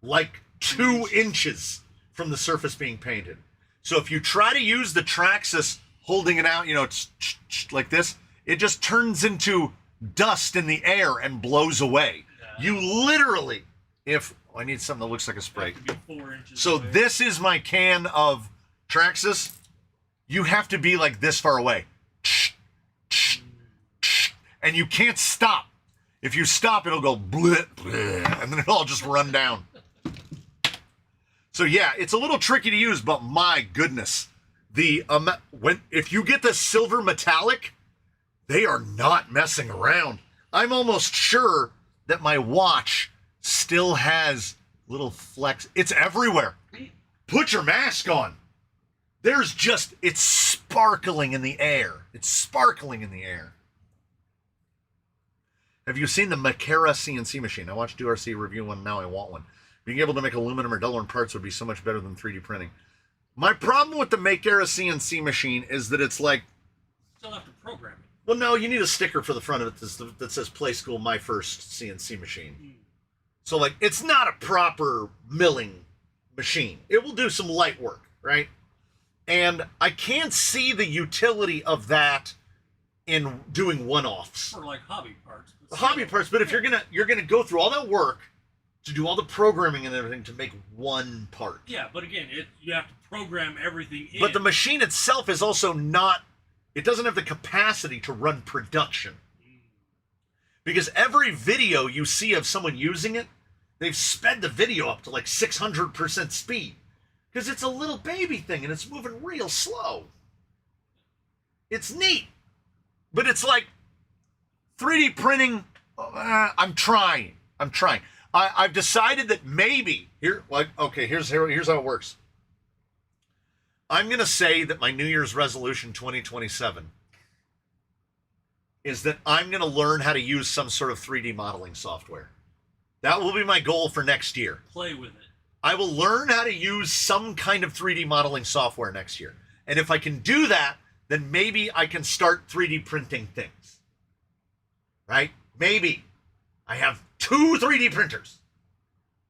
Speaker 1: like 2 inches from the surface being painted. So if you try to use the Traxxas holding it out, you know, it's like this, it just turns into dust in the air and blows away.
Speaker 2: Yeah.
Speaker 1: You literally, I need something that looks like a spray.
Speaker 2: Have to be 4 inches
Speaker 1: So
Speaker 2: away.
Speaker 1: this is my can of Traxxas. You have to be like this far away. And you can't stop. If you stop, it'll go bleh, bleh, and then it'll all just run down. So yeah, it's a little tricky to use, but my goodness, if you get the silver metallic, they are not messing around. I'm almost sure that my watch still has little flecks. It's everywhere. Put your mask on. It's sparkling in the air. It's sparkling in the air. Have you seen the Makera CNC machine? I watched DRC review one, now I want one. Being able to make aluminum or Delaware parts would be so much better than 3D printing. My problem with the Makera CNC machine is that it's like...
Speaker 2: Still have to program it.
Speaker 1: Well, no, you need a sticker for the front of it that says Play School, my first CNC machine. So, like, it's not a proper milling machine. It will do some light work, right? And I can't see the utility of that in doing one-offs.
Speaker 2: For, like, hobby parts.
Speaker 1: Hobby parts, but if you're gonna go through all that work to do all the programming and everything to make one part.
Speaker 2: Yeah, but again, you have to program everything in.
Speaker 1: But the machine itself is also not, it doesn't have the capacity to run production. Because every video you see of someone using it, they've sped the video up to like 600% speed. Because it's a little baby thing and it's moving real slow. It's neat. But it's like 3D printing, I'm trying. I've decided that maybe, here's how it works. I'm going to say that my New Year's resolution 2027 is that I'm going to learn how to use some sort of 3D modeling software. That will be my goal for next year.
Speaker 2: Play with it.
Speaker 1: I will learn how to use some kind of 3D modeling software next year. And if I can do that, then maybe I can start 3D printing things. Right? Maybe. I have 2 3D printers.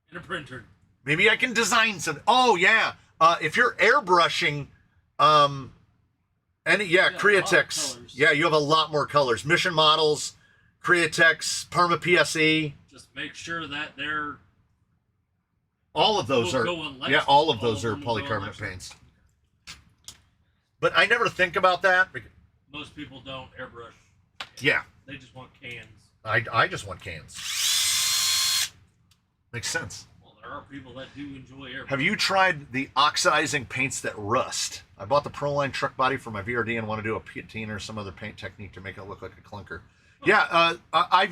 Speaker 2: And a printer.
Speaker 1: Maybe I can design some. Oh, yeah. If you're airbrushing, Createx. Yeah, you have a lot more colors. Mission Models, Createx, Parma PSE.
Speaker 2: Just make sure that they're...
Speaker 1: All of those are... Yeah, all of those are polycarbonate paints. But I never think about that.
Speaker 2: Most people don't airbrush.
Speaker 1: Yeah.
Speaker 2: They just want cans.
Speaker 1: I just want cans. Makes sense.
Speaker 2: Well, there are people that do enjoy airbrush.
Speaker 1: Have you tried the oxidizing paints that rust? I bought the Proline truck body for my VRD and want to do a patina or some other paint technique to make it look like a clunker. Yeah, I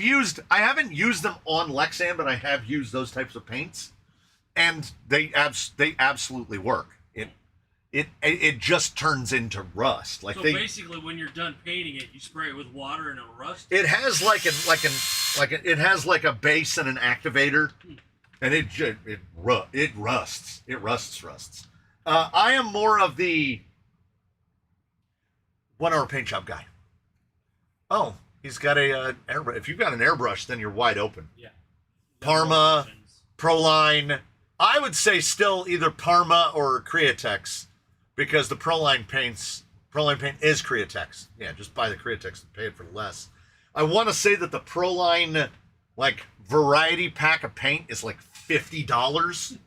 Speaker 1: haven't used them on Lexan, but I have used those types of paints, and they absolutely work. It just turns into rust.
Speaker 2: So basically, when you're done painting it, you spray it with water and it'll rust.
Speaker 1: It has it has like a base and an activator, and it rusts. It rusts. I am more of the 1 hour paint job guy. Oh, he's got a airbrush. If you've got an airbrush, then you're wide open.
Speaker 2: Yeah.
Speaker 1: Parma, Proline. I would say still either Parma or Createx. Because the Proline paint is Createx. Yeah, just buy the Createx and pay it for less. I want to say that the Proline, like, variety pack of paint is like $50,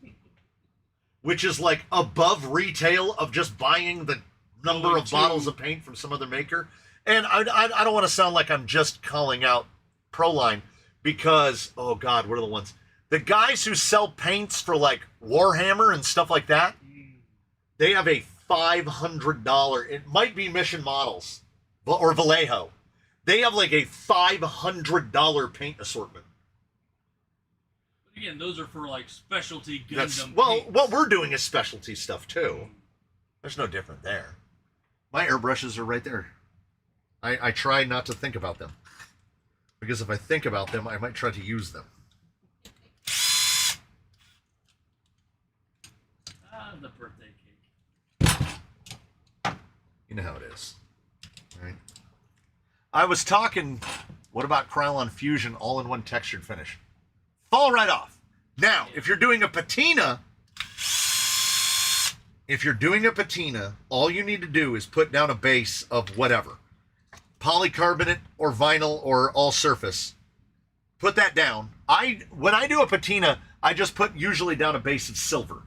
Speaker 1: which is like above retail of just buying the number of bottles of paint from some other maker. And I don't want to sound like I'm just calling out Proline because, oh God, what are the ones? The guys who sell paints for like Warhammer and stuff like that, they have a $500, it might be Mission Models or Vallejo. They have like a $500 paint assortment.
Speaker 2: Again, those are for like specialty Gundam paints.
Speaker 1: What we're doing is specialty stuff too. There's no different there. My airbrushes are right there. I try not to think about them. Because if I think about them, I might try to use them.
Speaker 2: The birthday cake.
Speaker 1: You know how it is, right? I was talking, what about Krylon Fusion all-in-one textured finish? Fall right off. Now, if you're doing a patina, if you're doing a patina, all you need to do is put down a base of whatever. Polycarbonate or vinyl or all surface. Put that down. When I do a patina, I just put usually down a base of silver.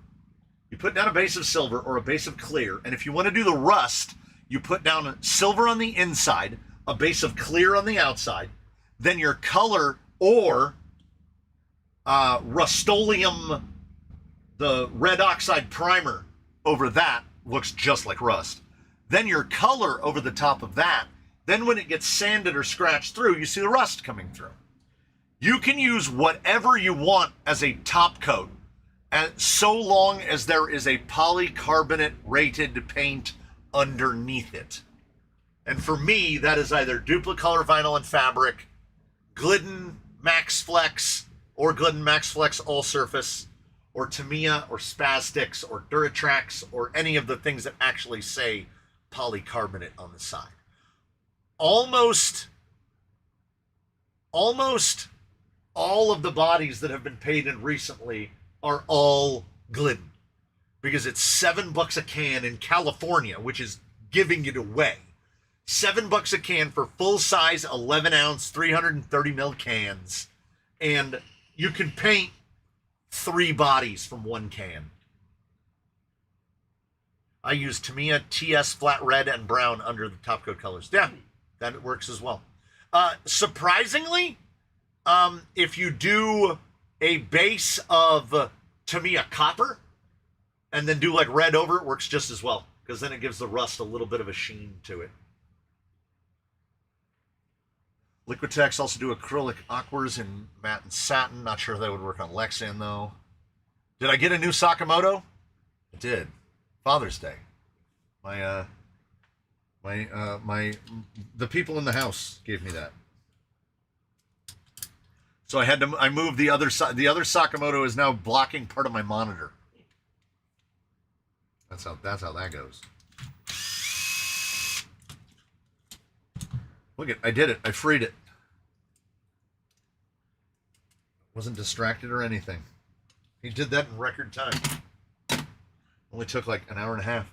Speaker 1: You put down a base of silver or a base of clear, and if you want to do the rust, you put down silver on the inside, a base of clear on the outside, then your color or Rust-Oleum, the red oxide primer over that looks just like rust. Then your color over the top of that, then when it gets sanded or scratched through, you see the rust coming through. You can use whatever you want as a top coat, and so long as there is a polycarbonate rated paint underneath it. And for me, that is either Duplicolor vinyl and fabric, Glidden Max Flex, or Glidden Max Flex all surface, or Tamiya, or Spastix, or Duratrax, or any of the things that actually say polycarbonate on the side. Almost all of the bodies that have been painted recently are all Glidden, because it's $7 a can in California, which is giving it away. $7 a can for full size 11 ounce 330 ml cans, and you can paint 3 bodies from one can. I use Tamiya TS flat red and brown under the top coat colors. Yeah, that works as well. Surprisingly, if you do a base of Tamiya copper and then do like red over, it works just as well, because then it gives the rust a little bit of a sheen to it. Liquitex also do acrylic aquas in matte and satin. Not sure if that would work on Lexan though. Did I get a new Sakamoto? I did. Father's Day. The people in the house gave me that. So I moved the other side. The other Sakamoto is now blocking part of my monitor. That's how that goes. Look at, I did it. I freed it. Wasn't distracted or anything. He did that in record time. Only took like an hour and a half.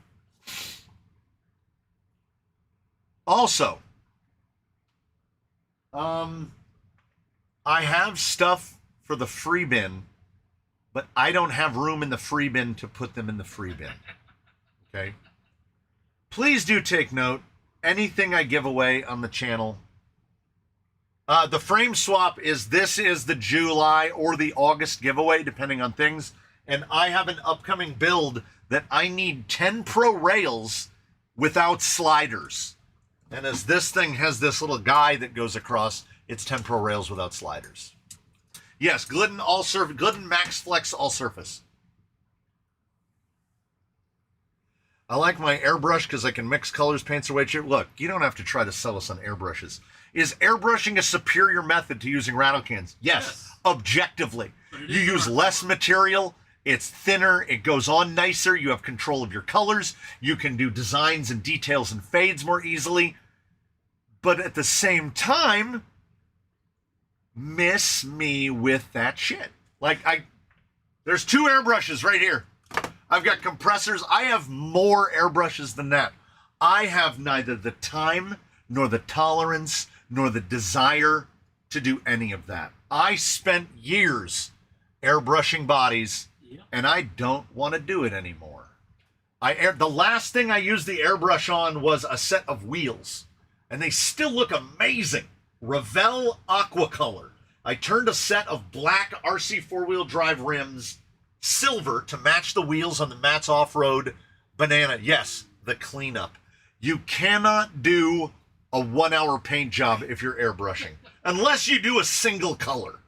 Speaker 1: Also, I have stuff for the free bin, but I don't have room in the free bin to put them in the free bin. Okay? Please do take note. Anything I give away on the channel. The frame swap is the July or the August giveaway, depending on things. And I have an upcoming build that I need 10 Pro rails without sliders. And as this thing has this little guy that goes across, it's 10 Pro rails without sliders. Yes, Glidden Max Flex all surface. I like my airbrush because I can mix colors, paints, or weight. Look, you don't have to try to sell us on airbrushes. Is airbrushing a superior method to using rattle cans? Yes, objectively. You use less material, it's thinner, it goes on nicer, you have control of your colors, you can do designs and details and fades more easily. But at the same time, miss me with that shit. Like, there's 2 airbrushes right here. I've got compressors. I have more airbrushes than that. I have neither the time, nor the tolerance, nor the desire to do any of that. I spent years airbrushing bodies, and I don't want to do it anymore. The last thing I used the airbrush on was a set of wheels, and they still look amazing. Revell Aquacolor. I turned a set of black RC 4-wheel drive rims silver to match the wheels on the Matt's Off-Road Banana. Yes, the cleanup. You cannot do a 1-hour paint job if you're airbrushing, unless you do a single color.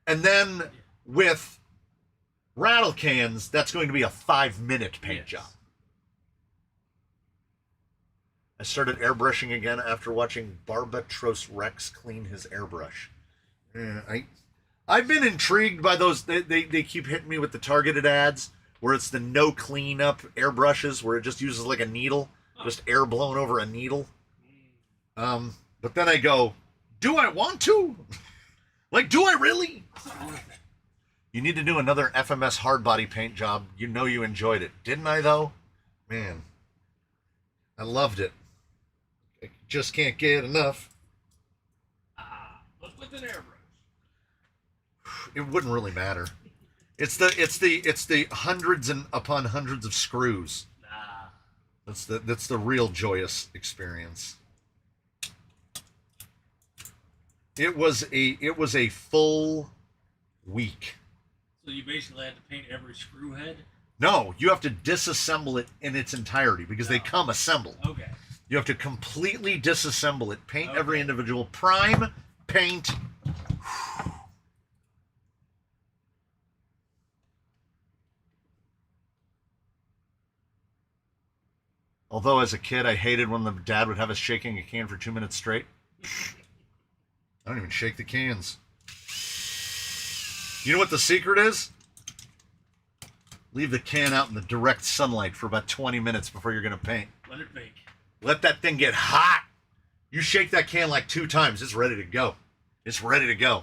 Speaker 1: And then with rattle cans, that's going to be a 5-minute paint job. I started airbrushing again after watching Barbatros Rex clean his airbrush. I've been intrigued by those. They keep hitting me with the targeted ads where it's the no cleanup airbrushes where it just uses like a needle, just air blown over a needle. But then I go, do I want to? Like, do I really? You need to do another FMS hard body paint job. You know you enjoyed it. Didn't I, though? Man, I loved it. I just can't get enough.
Speaker 3: But with an airbrush.
Speaker 1: It wouldn't really matter. It's the hundreds and upon hundreds of screws.
Speaker 3: Nah.
Speaker 1: That's the real joyous experience. It was a full week.
Speaker 3: So you basically had to paint every screw head?
Speaker 1: No, you have to disassemble it in its entirety because they come assembled.
Speaker 3: Okay.
Speaker 1: You have to completely disassemble it, paint
Speaker 3: Okay.
Speaker 1: every individual, prime, paint. Although as a kid, I hated when the dad would have us shaking a can for 2 minutes straight. I don't even shake the cans. You know what the secret is? Leave the can out in the direct sunlight for about 20 minutes before you're going to paint.
Speaker 3: Let it bake.
Speaker 1: Let that thing get hot. You shake that can like 2 times, it's ready to go. It's ready to go.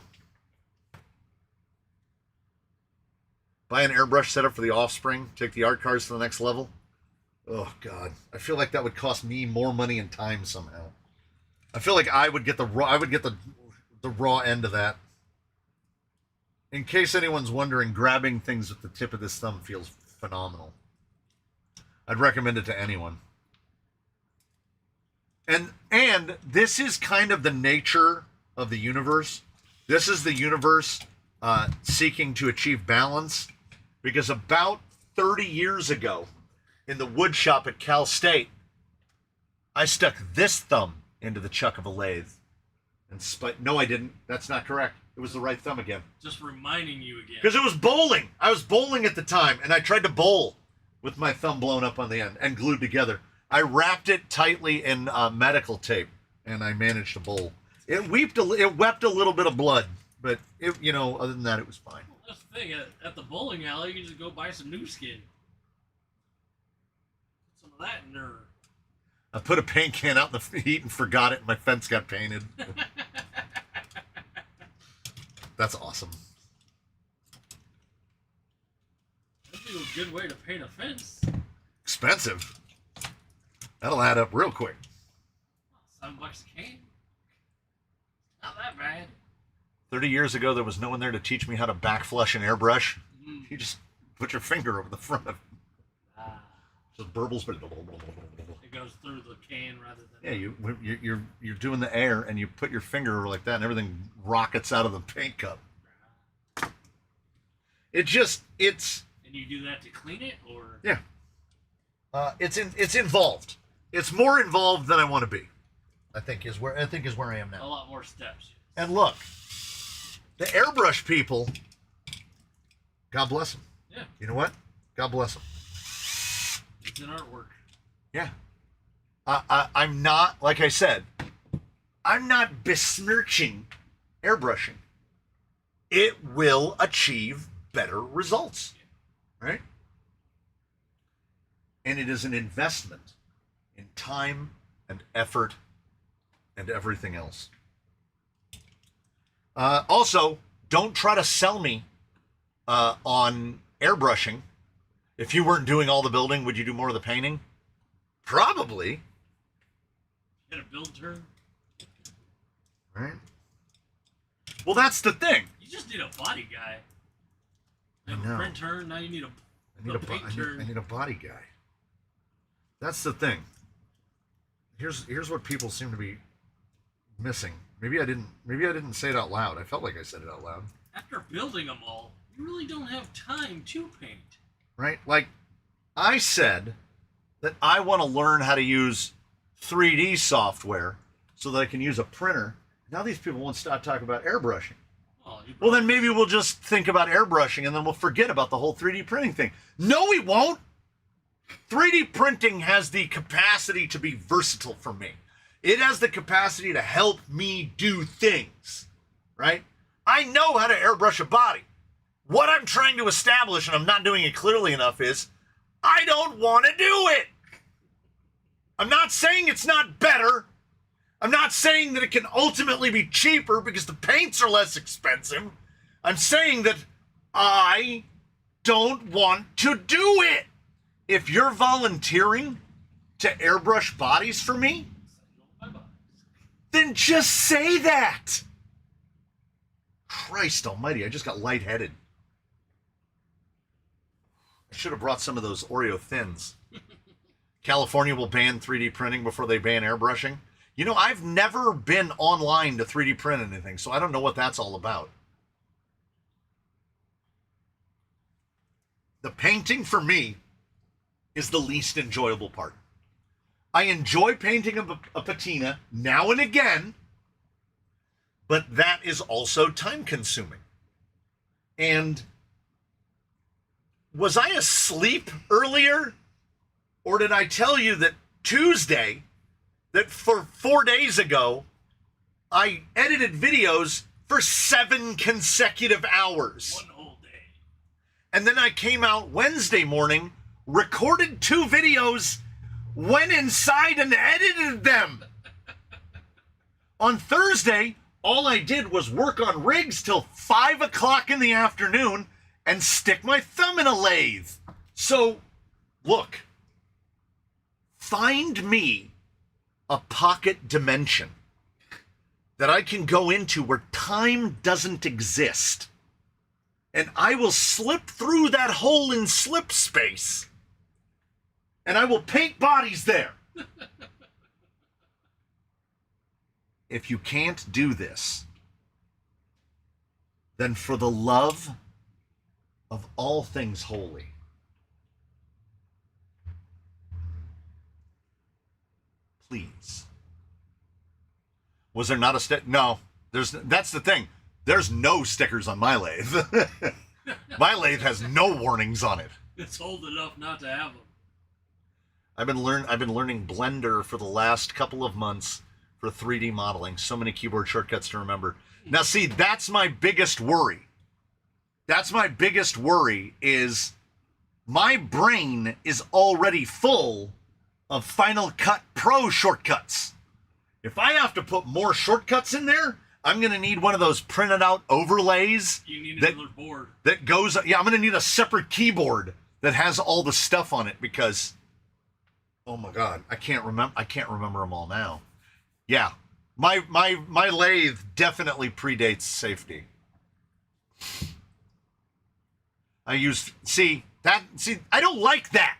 Speaker 1: Buy an airbrush setup for the Offspring. Take the art cars to the next level. Oh, God. I feel like that would cost me more money and time somehow. I feel like I would get the raw end of that. In case anyone's wondering, grabbing things with the tip of this thumb feels phenomenal. I'd recommend it to anyone. And this is kind of the nature of the universe. This is the universe seeking to achieve balance. Because about 30 years ago, in the wood shop at Cal State, I stuck this thumb into the chuck of a lathe. No, I didn't. That's not correct. It was the right thumb again.
Speaker 3: Just reminding you again.
Speaker 1: Because it was bowling. I was bowling at the time, and I tried to bowl with my thumb blown up on the end and glued together. I wrapped it tightly in medical tape, and I managed to bowl. It wept a little bit of blood, but other than that, it was fine.
Speaker 3: Well, that's the thing. At the bowling alley, you can just go buy some new skin. Put some of that in there.
Speaker 1: I put a paint can out in the heat and forgot it, and my fence got painted. That's awesome.
Speaker 3: That'd be a good way to paint a fence.
Speaker 1: Expensive. That'll add up real quick.
Speaker 3: $7 a can. Not that bad.
Speaker 1: 30 years ago, there was no one there to teach me how to backflush an airbrush.
Speaker 3: Mm.
Speaker 1: You just put your finger over the front of it. Just burbles, but
Speaker 3: It goes through the can rather than...
Speaker 1: yeah, you're doing the air, and you put your finger over like that, and everything rockets out of the paint cup. It's.
Speaker 3: And you do that to clean it, or...
Speaker 1: Yeah. It's involved. It's more involved than I want to be. I think is where I am now.
Speaker 3: A lot more steps.
Speaker 1: And look, the airbrush people, God bless them.
Speaker 3: Yeah.
Speaker 1: You know what? God bless them.
Speaker 3: It's an artwork.
Speaker 1: Yeah. I'm not, like I said, I'm not besmirching airbrushing. It will achieve better results. Right? And it is an investment in time and effort and everything else. Also, don't try to sell me on airbrushing. If you weren't doing all the building, would you do more of the painting? Probably.
Speaker 3: Get a build turn.
Speaker 1: Right? Well, that's the thing.
Speaker 3: You just need a body guy. You have
Speaker 1: I know.
Speaker 3: a print turn, now you need a paint turn.
Speaker 1: I need a body guy. That's the thing. Here's what people seem to be missing. Maybe I didn't say it out loud. I felt like I said it out loud.
Speaker 3: After building them all, you really don't have time to paint.
Speaker 1: Right? Like, I said that I want to learn how to use 3D software so that I can use a printer. Now these people won't stop talking about airbrushing. Well, then maybe we'll just think about airbrushing and then we'll forget about the whole 3D printing thing. No, we won't. 3D printing has the capacity to be versatile for me. It has the capacity to help me do things, right? I know how to airbrush a body. What I'm trying to establish, and I'm not doing it clearly enough, is I don't want to do it. I'm not saying it's not better. I'm not saying that it can ultimately be cheaper because the paints are less expensive. I'm saying that I don't want to do it. if you're volunteering to airbrush bodies for me, then just say that. Christ almighty, I just got lightheaded. I should have brought some of those Oreo Thins. California will ban 3D printing before they ban airbrushing. You know, I've never been online to 3D print anything, so I don't know what that's all about. The painting for me is the least enjoyable part. I enjoy painting a patina now and again, but that is also time consuming. And was I asleep earlier? Or did I tell you that Tuesday, that for 4 days ago, I edited videos for 7 consecutive hours?
Speaker 3: One whole day.
Speaker 1: And then I came out Wednesday morning, recorded 2 videos, went inside and edited them. On Thursday, all I did was work on rigs till 5 o'clock in the afternoon and stick my thumb in a lathe. So, look, find me a pocket dimension that I can go into where time doesn't exist. And I will slip through that hole in slip space. And I will paint bodies there. If you can't do this, then for the love of all things holy, please. Was there not a stick? No, that's the thing. There's no stickers on my lathe. My lathe has no warnings on it.
Speaker 3: It's old enough not to have them.
Speaker 1: I've been learning Blender for the last couple of months for 3D modeling. So many keyboard shortcuts to remember. Now, see, that's my biggest worry. That's my biggest worry is my brain is already full of Final Cut Pro shortcuts. If I have to put more shortcuts in there, I'm going to need one of those printed out overlays.
Speaker 3: You need another board.
Speaker 1: That goes, yeah, I'm going to need a separate keyboard that has all the stuff on it because, oh my God, I can't remember them all now. Yeah, my lathe definitely predates safety. I don't like that.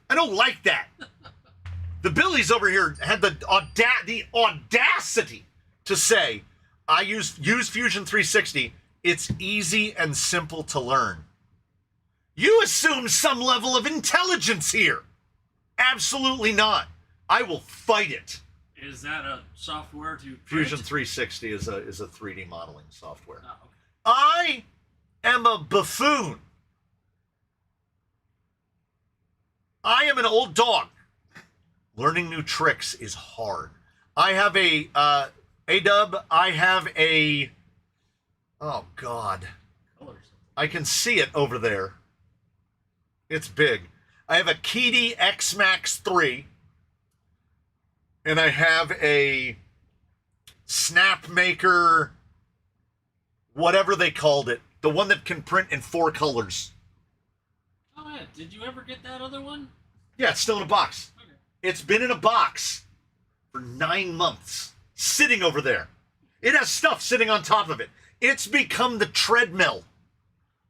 Speaker 1: I don't like that. The Billies over here had the audacity to say, I use Fusion 360. It's easy and simple to learn. You assume some level of intelligence here. Absolutely not. I will fight it.
Speaker 3: Is that a software to print?
Speaker 1: Fusion 360 is a 3D modeling software.
Speaker 3: Oh, okay.
Speaker 1: I am a buffoon. I am an old dog. Learning new tricks is hard. I have A-dub, I have a, oh God.
Speaker 3: Colors.
Speaker 1: I can see it over there. It's big. I have a Keedy X-Max 3. And I have a Snapmaker, whatever they called it. The one that can print in 4 colors.
Speaker 3: Oh, yeah. Did you ever get that other one?
Speaker 1: Yeah, it's still in a box.
Speaker 3: Okay.
Speaker 1: It's been in a box for 9 months, sitting over there. It has stuff sitting on top of it. It's become the treadmill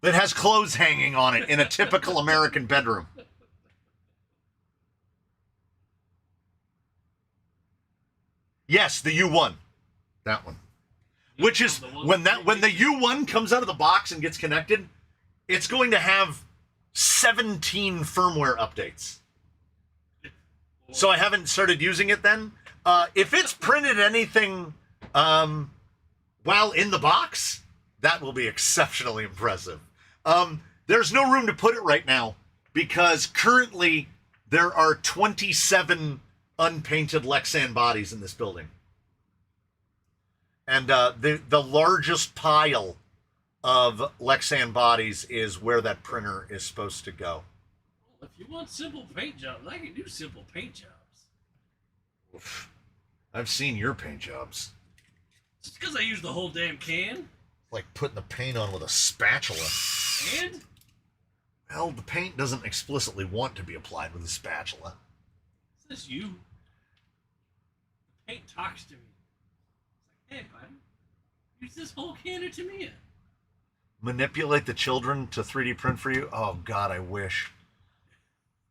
Speaker 1: that has clothes hanging on it in a typical American bedroom. Yes, the U1. That one. Which is, when the U1 comes out of the box and gets connected, it's going to have 17 firmware updates. So I haven't started using it then. If it's printed anything while in the box, that will be exceptionally impressive. There's no room to put it right now because currently there are 27 unpainted Lexan bodies in this building. And the largest pile of Lexan bodies is where that printer is supposed to go.
Speaker 3: Well, if you want simple paint jobs, I can do simple paint jobs.
Speaker 1: Oof. I've seen your paint jobs.
Speaker 3: Just because I use the whole damn can.
Speaker 1: Like putting the paint on with a spatula.
Speaker 3: And
Speaker 1: Well, the paint doesn't explicitly want to be applied with a spatula.
Speaker 3: It's just you. The paint talks to me. It's like, hey, bud, use this whole can of Tamiya.
Speaker 1: Manipulate the children to 3D print for you? Oh, God, I wish.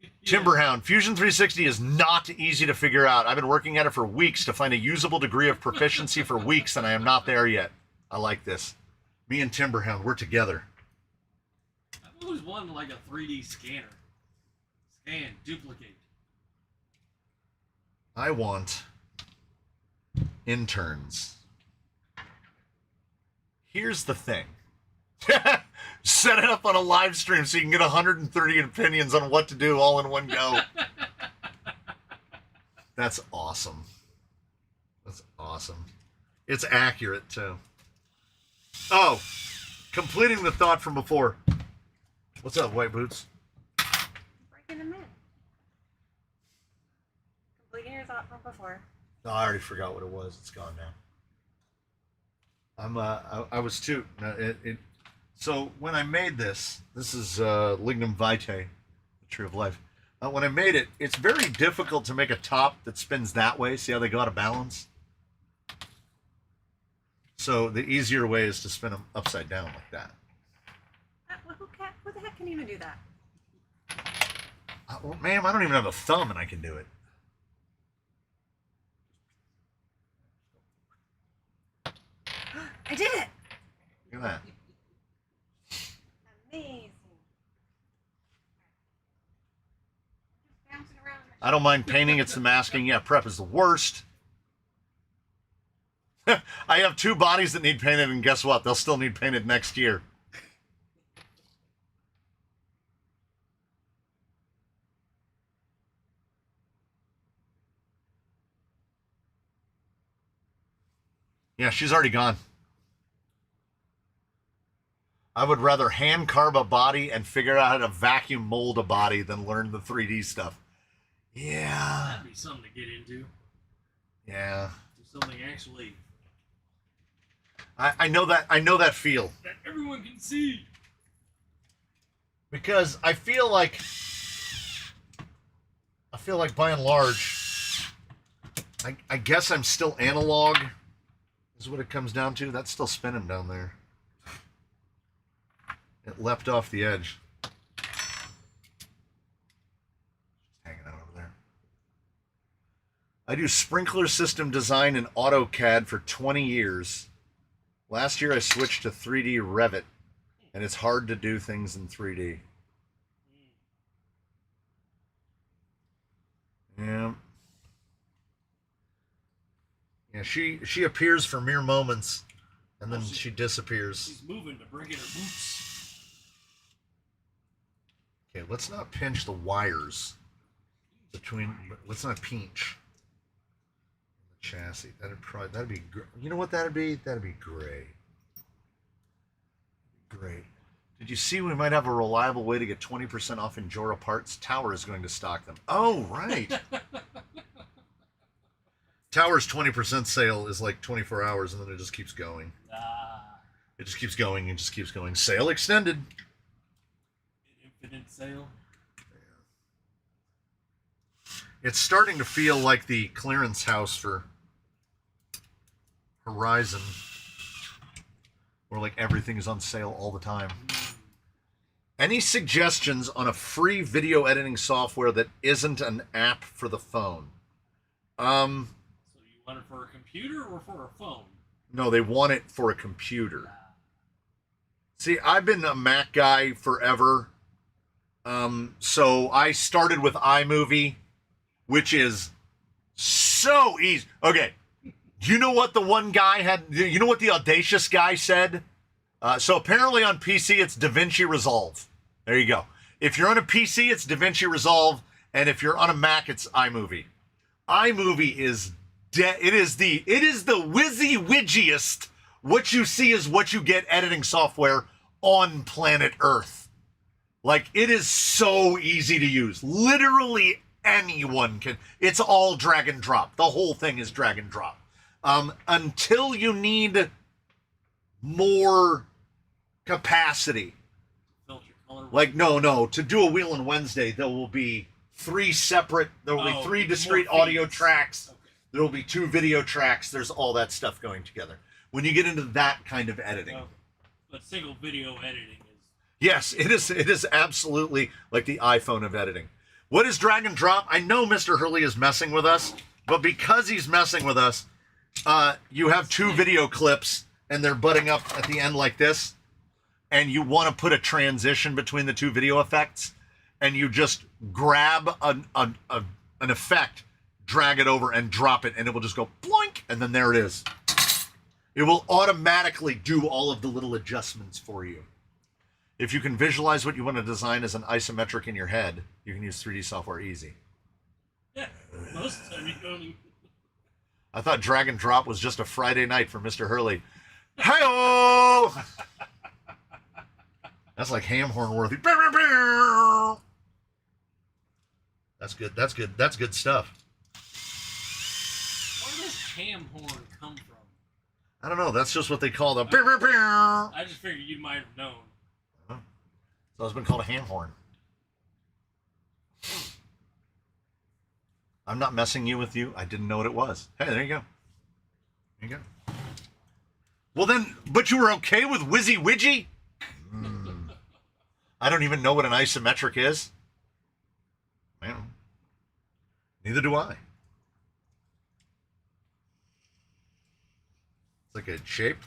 Speaker 3: Yeah.
Speaker 1: Timberhound, Fusion 360 is not easy to figure out. I've been working at it for weeks to find a usable degree of proficiency for weeks, and I am not there yet. I like this. Me and Timberhound, we're together.
Speaker 3: I've always wanted like a 3D scanner. Scan, duplicate.
Speaker 1: I want interns. Here's the thing. Set it up on a live stream so you can get 130 opinions on what to do all in one go. That's awesome. That's awesome. It's accurate, too. Oh, completing the thought from before. What's up, White Boots?
Speaker 4: Breaking them in. Completing your thought from before.
Speaker 1: No, I already forgot what it was. It's gone now. I was too. So when I made this is Lignum Vitae, the Tree of Life. When I made it, it's very difficult to make a top that spins that way. See how they go out of balance? So the easier way is to spin them upside down like that.
Speaker 4: Who the heck can even do that?
Speaker 1: Well, ma'am, I don't even have a thumb and I can do it.
Speaker 4: I did it!
Speaker 1: Look at that.
Speaker 4: Amazing. Just bouncing around.
Speaker 1: I don't mind painting, it's the masking. Yeah, prep is the worst. I have 2 bodies that need painted, and guess what? They'll still need painted next year. Yeah, she's already gone. I would rather hand carve a body and figure out how to vacuum mold a body than learn the 3D stuff. Yeah.
Speaker 3: That'd be something to get into.
Speaker 1: Yeah.
Speaker 3: Do something actually
Speaker 1: I know that feel.
Speaker 3: that everyone can see.
Speaker 1: Because I feel like by and large, I guess I'm still analog, is what it comes down to. That's still spinning down there. It leapt off the edge. Just hanging out over there. I do sprinkler system design in AutoCAD for 20 years. Last year I switched to 3D Revit, and it's hard to do things in 3D. Yeah. Yeah, she appears for mere moments, and then she disappears.
Speaker 3: She's moving to bring in her boots.
Speaker 1: Okay, let's not pinch the wires between. Let's not pinch the chassis. That'd be. You know what that'd be? That'd be great. Great. Did you see we might have a reliable way to get 20% off Injora parts? Tower is going to stock them. Oh, right. Tower's 20% sale is like 24 hours, and then it just keeps going. It just keeps going and just keeps going. Sale extended.
Speaker 3: Infinite sale.
Speaker 1: It's starting to feel like the clearance house for Horizon, where like everything is on sale all the time. Any suggestions on a free video editing software that isn't an app for the phone?
Speaker 3: So you want it for a computer or for a phone?
Speaker 1: No, they want it for a computer. See, I've been a Mac guy forever. So I started with iMovie, which is so easy. Okay. You know what the one guy had? You know what the audacious guy said? So apparently on PC, it's DaVinci Resolve. There you go. If you're on a PC, it's DaVinci Resolve. And if you're on a Mac, it's iMovie. iMovie is it is the whizzy-widgiest. What you see is what you get editing software on planet Earth. Like, it is so easy to use. Literally anyone can. It's all drag and drop. The whole thing is drag and drop. Until you need more capacity.
Speaker 3: Filter
Speaker 1: Like, no. To do a Wheel and Wednesday, there will be three discrete audio tracks.
Speaker 3: Okay.
Speaker 1: There will be 2 video tracks. There's all that stuff going together. When you get into that kind of editing.
Speaker 3: But single video editing is...
Speaker 1: Yes, it is. It is absolutely like the iPhone of editing. What is drag and drop? I know Mr. Hurley is messing with us, but because he's messing with us, you have 2 video clips and they're butting up at the end like this, and you want to put a transition between the 2 video effects, and you just grab an effect, drag it over, and drop it, and it will just go bloink, and then there it is. It will automatically do all of the little adjustments for you. If you can visualize what you want to design as an isometric in your head, you can use 3D software easy.
Speaker 3: Yeah, most of the time you don't even...
Speaker 1: I thought drag and drop was just a Friday night for Mr. Hurley. Hi-oh! That's like ham horn worthy. That's good. That's good. That's good stuff.
Speaker 3: Where does ham horn come from?
Speaker 1: I don't know. That's just what they call the.
Speaker 3: I just figured you might have known.
Speaker 1: So it's been called a ham horn. I'm not messing with you. I didn't know what it was. Hey, there you go. There you go. Well then, but you were okay with Whizzy Widgy? I don't even know what an isometric is. Well, neither do I. It's like a shape.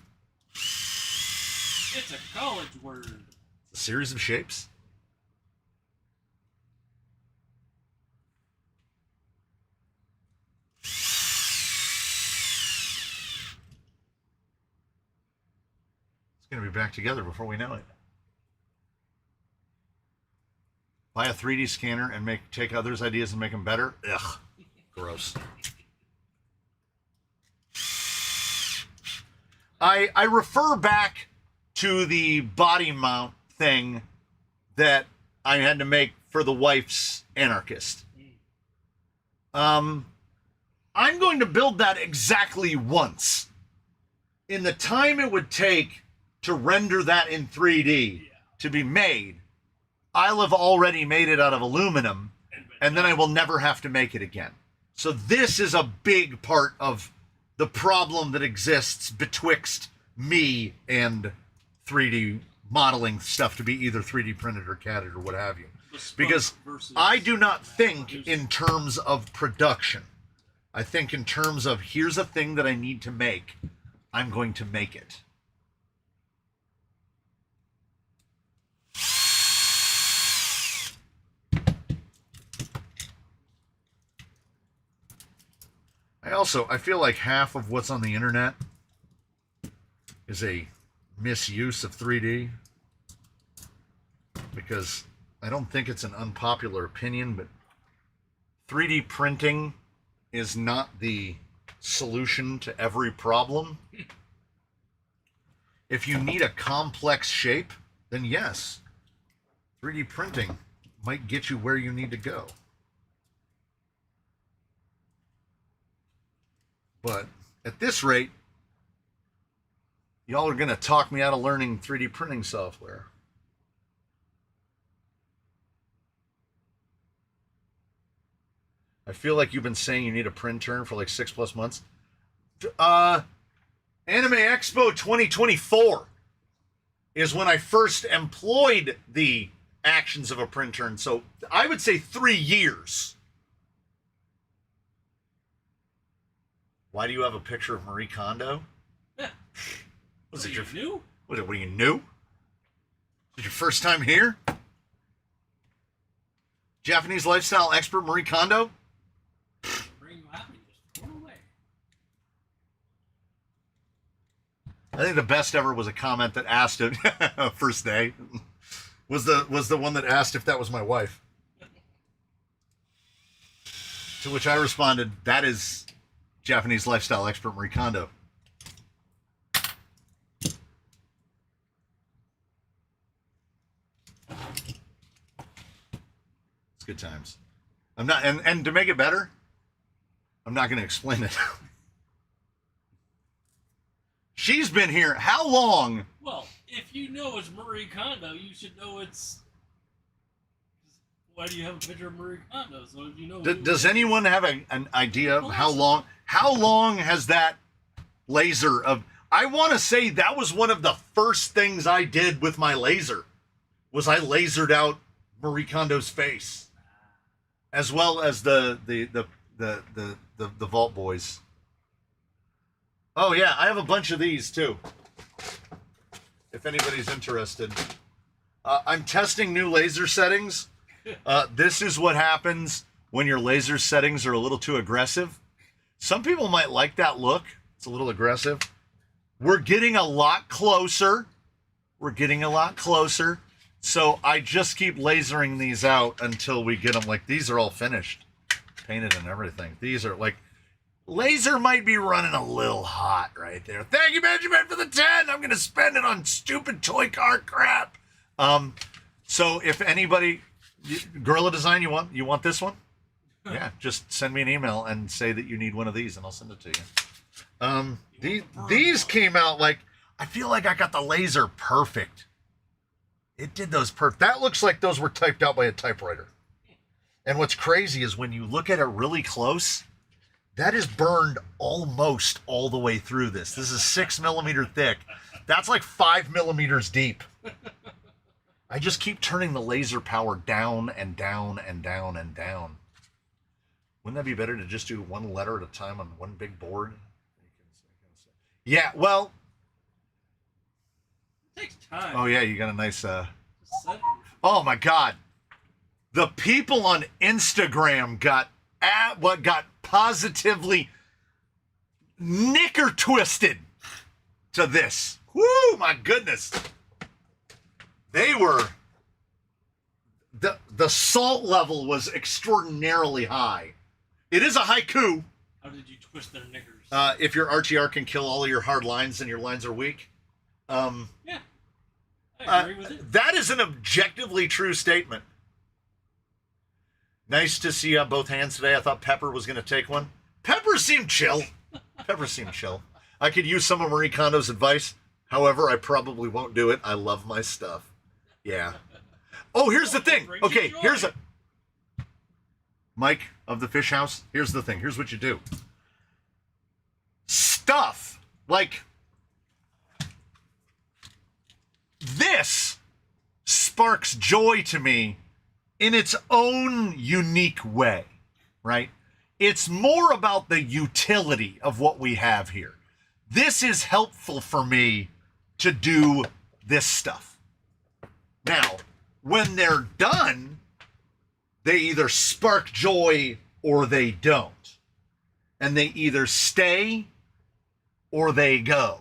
Speaker 3: It's a college word.
Speaker 1: A series of shapes. It's going to be back together before we know it. Buy a 3D scanner and take others' ideas and make them better? Ugh. Gross. I refer back to the body mount thing that I had to make for the wife's anarchist. I'm going to build that exactly once. In the time it would take to render that in 3D to be made, I'll have already made it out of aluminum, and then I will never have to make it again. So this is a big part of the problem that exists betwixt me and 3D modeling stuff to be either 3D printed or CADed or what have you. Because I do not think in terms of production. I think in terms of, here's a thing that I need to make. I'm going to make it. I feel like half of what's on the internet is a misuse of 3D, because I don't think it's an unpopular opinion, but 3D printing is not the solution to every problem. If you need a complex shape, then yes, 3D printing might get you where you need to go. But at this rate, y'all are going to talk me out of learning 3D printing software. I feel like you've been saying you need a printer for like 6+ months. Anime Expo 2024 is when I first employed the actions of a printer. And so I would say 3 years. Why do you have a picture of Marie Kondo?
Speaker 3: Yeah.
Speaker 1: Was it your
Speaker 3: new?
Speaker 1: What are you new? Was it your first time here? Japanese lifestyle expert Marie Kondo?
Speaker 3: Bring you out and just throw away.
Speaker 1: I think the best ever was a comment that asked it first day. Was the one that asked if that was my wife. To which I responded, that is Japanese lifestyle expert Marie Kondo. It's good times. I'm not, and to make it better, I'm not going to explain it. She's been here how long?
Speaker 3: Well, if you know it's Marie Kondo, you should know it's Why do you have a picture of Marie Kondo? So if you know.
Speaker 1: Does anyone have an idea of how long has that laser of? I want to say that was one of the first things I did with my laser, was I lasered out Marie Kondo's face, as well as the Vault Boys. Oh yeah, I have a bunch of these too. If anybody's interested, I'm testing new laser settings. This is what happens when your laser settings are a little too aggressive. Some people might like that look. It's a little aggressive. We're getting a lot closer. So I just keep lasering these out until we get them. Like, these are all finished, painted and everything. These are like, laser might be running a little hot right there. Thank you, Benjamin, for the 10. I'm going to spend it on stupid toy car crap. So if anybody, Gorilla Design, you want this one? Yeah, just send me an email and say that you need one of these, and I'll send it to you. These came out like, I feel like I got the laser perfect. It did those perfect. That looks like those were typed out by a typewriter. And what's crazy is when you look at it really close, that is burned almost all the way through this. This is 6 millimeter thick. That's like 5 millimeters deep. I just keep turning the laser power down and down and down and down. Wouldn't that be better to just do one letter at a time on one big board? Yeah, well.
Speaker 3: It takes time.
Speaker 1: Oh, yeah, you got a nice. Oh, my God. The people on Instagram got positively knicker twisted to this. Woo, my goodness. They were. The salt level was extraordinarily high. It is a haiku.
Speaker 3: How did you twist their knickers?
Speaker 1: If your RTR can kill all of your hard lines and your lines are weak.
Speaker 3: Yeah. I agree with it.
Speaker 1: That is an objectively true statement. Nice to see you on both hands today. I thought Pepper was going to take one. Pepper seemed chill. I could use some of Marie Kondo's advice. However, I probably won't do it. I love my stuff. Yeah. Oh, here's the thing. Okay, here's a... Mike of the Fish House, here's the thing. Here's what you do. Stuff like this sparks joy to me in its own unique way, right? It's more about the utility of what we have here. This is helpful for me to do this stuff. Now, when they're done, they either spark joy or they don't. And they either stay or they go.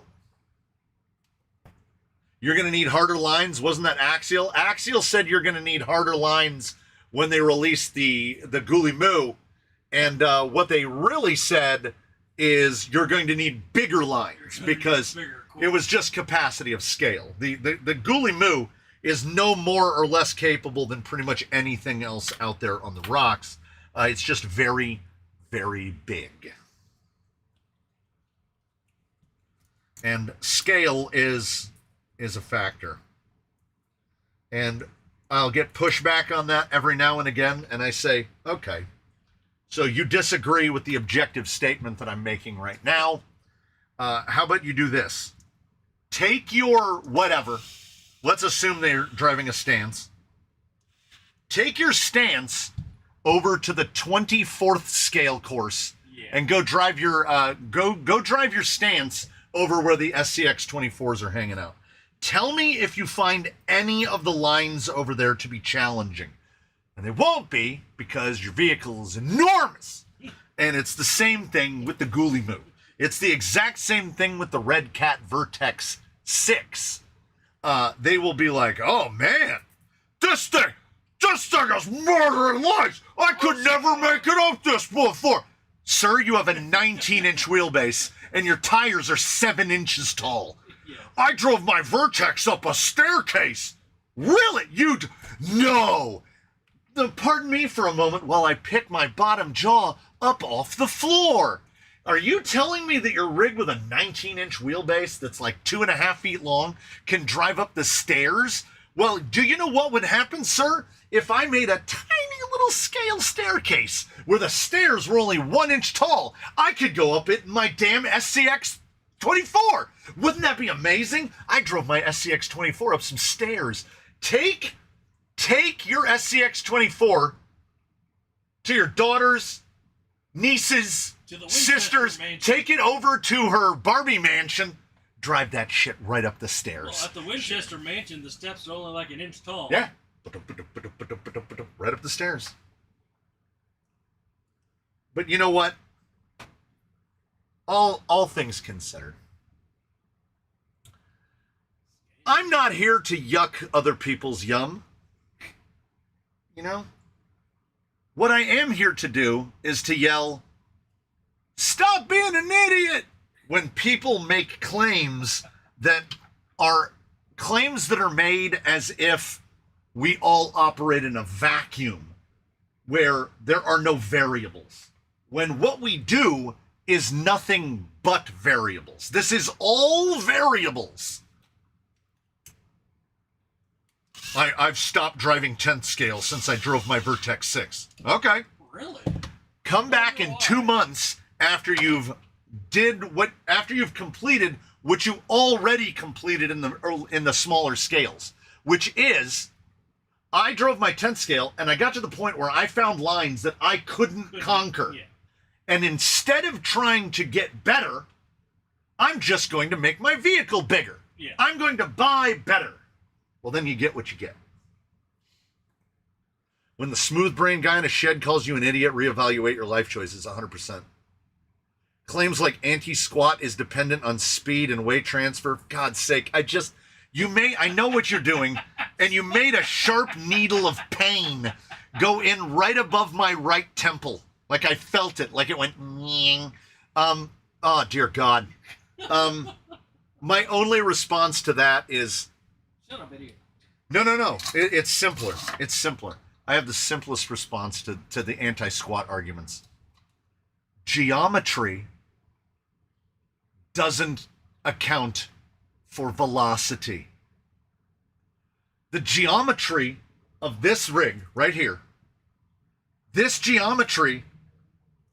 Speaker 1: You're going to need harder lines. Wasn't that Axial? Axial said you're going to need harder lines when they released the Ghoulie Moo. And what they really said is you're going to need bigger lines because it was just capacity of scale. The Ghoulie Moo is no more or less capable than pretty much anything else out there on the rocks. It's just very, very big. And scale is a factor. And I'll get pushback on that every now and again, and I say, okay, so you disagree with the objective statement that I'm making right now. How about you do this? Take your whatever. Let's assume they're driving a stance. Take your stance over to the 24th scale course and go drive your go drive your stance over where the SCX 24s are hanging out. Tell me if you find any of the lines over there to be challenging. And they won't be because your vehicle is enormous. And it's the same thing with the Ghoulie Moo. It's the exact same thing with the Red Cat Vertex 6. They will be like, oh man, this thing is murdering lights. I could never make it up this before. Sir, you have a 19-inch wheelbase and your tires are 7 inches tall. I drove my Vertex up a staircase. Really? No. Pardon me for a moment while I pick my bottom jaw up off the floor. Are you telling me that your rig with a 19-inch wheelbase that's like 2.5 feet long can drive up the stairs Well, do you know what would happen, sir? If I made a tiny little scale staircase where the stairs were only 1 inch tall, I could go up it in my damn SCX 24. Wouldn't that be amazing? I drove my SCX 24 up some stairs. Take your SCX 24 to your daughters, nieces,
Speaker 3: To the Winchester
Speaker 1: sisters.
Speaker 3: mansion.
Speaker 1: Take it over to her Barbie mansion. Drive that shit right up the stairs.
Speaker 3: Well, at the Winchester mansion, the steps are only like an inch tall.
Speaker 1: Yeah. Right up the stairs. But you know what? All things considered, I'm not here to yuck other people's yum. You know? What I am here to do is to yell, "Stop being an idiot!" when people make claims that are made as if we all operate in a vacuum where there are no variables. When what we do is nothing but variables. This is all variables. I've stopped driving 10th scale since I drove my Vertex 6. Okay.
Speaker 3: Really?
Speaker 1: Come back in 2 months after you've completed what you already completed in the smaller scales, which is I drove my 10th scale and I got to the point where I found lines that I couldn't conquer.
Speaker 3: Yeah.
Speaker 1: And instead of trying to get better, I'm just going to make my vehicle bigger.
Speaker 3: Yeah.
Speaker 1: I'm going to buy better. Well, then you get what you get. When the smooth brain guy in a shed calls you an idiot, reevaluate your life choices 100%. Claims like anti-squat is dependent on speed and weight transfer. For God's sake, I know what you're doing, and you made a sharp needle of pain go in right above my right temple. Like I felt it, like it went, nying. Oh dear God. My only response to that is,
Speaker 3: Shut up, idiot.
Speaker 1: no. It's simpler. It's simpler. I have the simplest response to the anti-squat arguments. Geometry doesn't account for velocity. The geometry of this rig right here, this geometry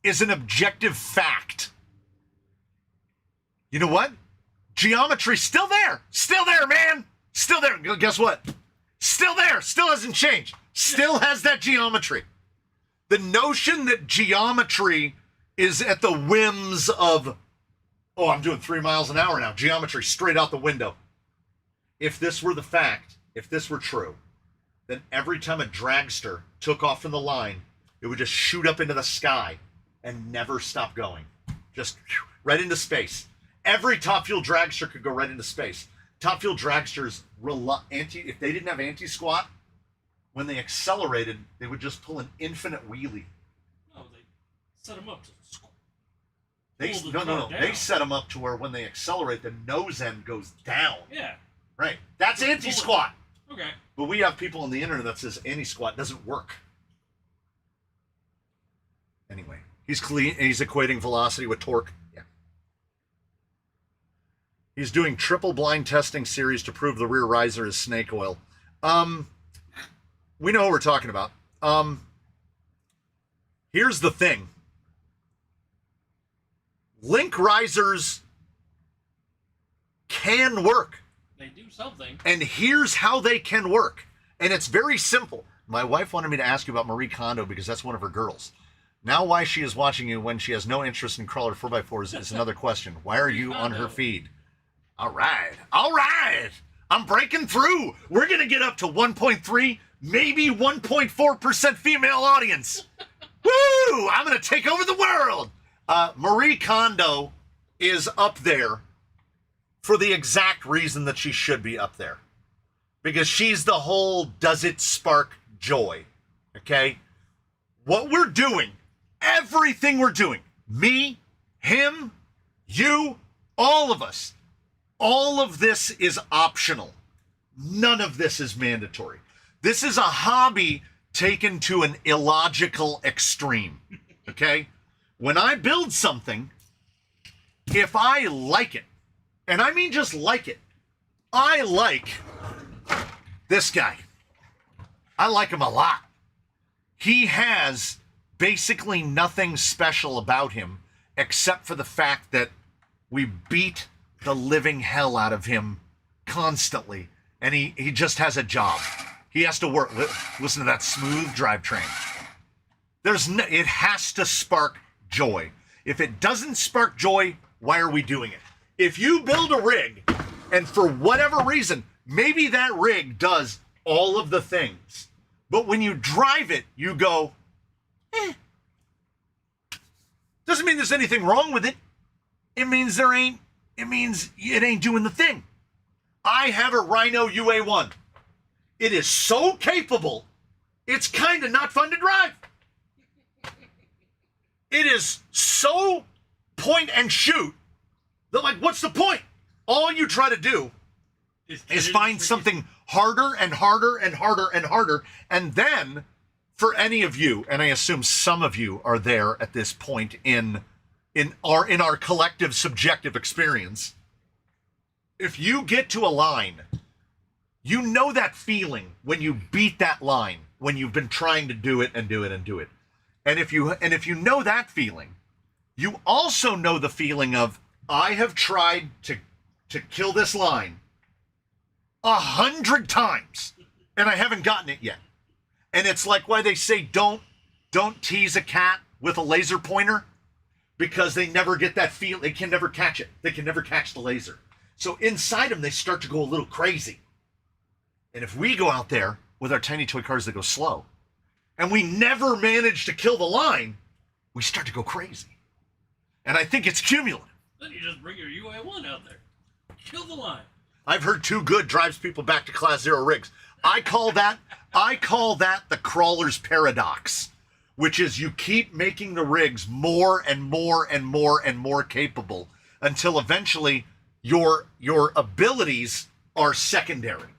Speaker 1: is an objective fact. You know what? Geometry's still there, man. Still there. Guess what? Still there. Still hasn't changed. Still has that geometry. The notion that geometry is at the whims of, oh, I'm doing 3 miles an hour now. Geometry straight out the window. If this were the fact, if this were true, then every time a dragster took off from the line, it would just shoot up into the sky and never stop going. Just right into space. Every Top Fuel dragster could go right into space. Top Fuel dragsters, if they didn't have anti-squat, when they accelerated, they would just pull an infinite wheelie.
Speaker 3: No, they set them up to
Speaker 1: No. They set them up to where when they accelerate, the nose end goes down.
Speaker 3: Yeah.
Speaker 1: Right. That's anti-squat.
Speaker 3: Okay.
Speaker 1: But we have people on the internet that says anti-squat doesn't work. Anyway, he's equating velocity with torque. Yeah. He's doing triple blind testing series to prove the rear riser is snake oil. We know what we're talking about. Here's the thing. Link risers can work.
Speaker 3: They do something.
Speaker 1: And here's how they can work. And it's very simple. My wife wanted me to ask you about Marie Kondo because that's one of her girls. Now why she is watching you when she has no interest in crawler 4x4s is another question. Why are you on her feed? All right. I'm breaking through. We're going to get up to 1.3, maybe 1.4% female audience. Woo! I'm going to take over the world. Marie Kondo is up there for the exact reason that she should be up there. Because she's the whole does it spark joy. Okay? What we're doing, everything we're doing, me, him, you, all of us, all of this is optional. None of this is mandatory. This is a hobby taken to an illogical extreme. Okay? When I build something, if I like it, and I mean just like it, I like This guy. I like him a lot. He has basically nothing special about him except for the fact that we beat the living hell out of him constantly. And he just has a job. He has to work. Listen to that smooth drivetrain. It has to spark joy. If it doesn't spark joy, why are we doing it? If you build a rig, and for whatever reason, maybe that rig does all of the things, but when you drive it, you go, Doesn't mean there's anything wrong with it. It means it ain't doing the thing. I have a Rhino UA1. It is so capable, it's kind of not fun to drive. It is so point and shoot that, like, what's the point? All you try to do is find something harder and harder and harder and harder. And then, for any of you, and I assume some of you are there at this point in our collective subjective experience, if you get to a line, you know that feeling when you beat that line, when you've been trying to do it and do it and do it. And if you know that feeling, you also know the feeling of, I have tried to kill this line 100 times and I haven't gotten it yet. And it's like why they say don't tease a cat with a laser pointer, because they never get that feel. They can never catch it. They can never catch the laser. So inside them, they start to go a little crazy. And if we go out there with our tiny toy cars that go slow, and we never manage to kill the line, we start to go crazy. And I think it's cumulative.
Speaker 3: Then you just bring your UA1 out there. Kill the line.
Speaker 1: I've heard Too Good drives people back to Class 0 rigs. I call that the crawler's paradox, which is you keep making the rigs more and more and more and more capable until eventually your abilities are secondary.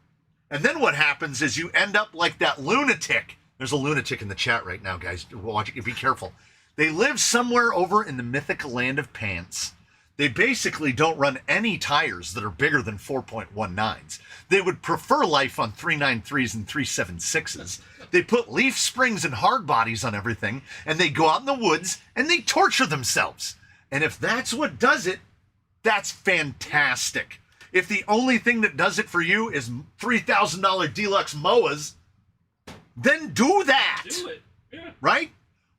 Speaker 1: And then what happens is you end up like that lunatic. There's a lunatic in the chat right now, guys. Watch it. Be careful. They live somewhere over in the mythical land of pants. They basically don't run any tires that are bigger than 4.19s. They would prefer life on 393s and 376s. They put leaf springs and hard bodies on everything, and they go out in the woods and they torture themselves. And if that's what does it, that's fantastic. If the only thing that does it for you is $3,000 deluxe MOAs, then do that.
Speaker 3: Do it. Yeah.
Speaker 1: Right?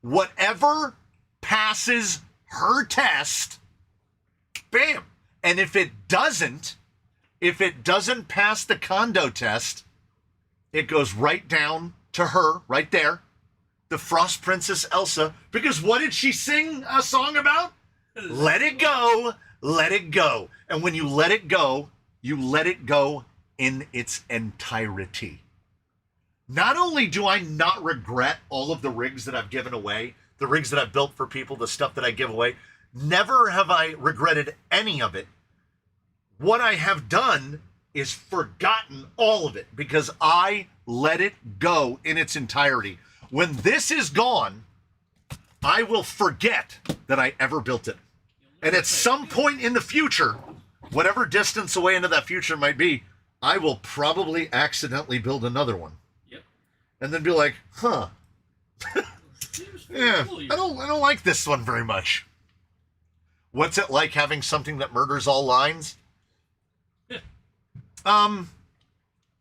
Speaker 1: Whatever passes her test, bam. And if it doesn't pass the condo test, it goes right down to her, right there, the Frost Princess Elsa. Because what did she sing a song about? Let it go, let it go. And when you let it go, you let it go in its entirety. Not only do I not regret all of the rigs that I've given away, the rigs that I've built for people, the stuff that I give away, never have I regretted any of it. What I have done is forgotten all of it because I let it go in its entirety. When this is gone, I will forget that I ever built it. And at some point in the future, whatever distance away into that future might be, I will probably accidentally build another one.
Speaker 3: Yep.
Speaker 1: And then be like, huh. Yeah,
Speaker 3: Cool,
Speaker 1: I don't like this one very much. What's it like having something that murders all lines?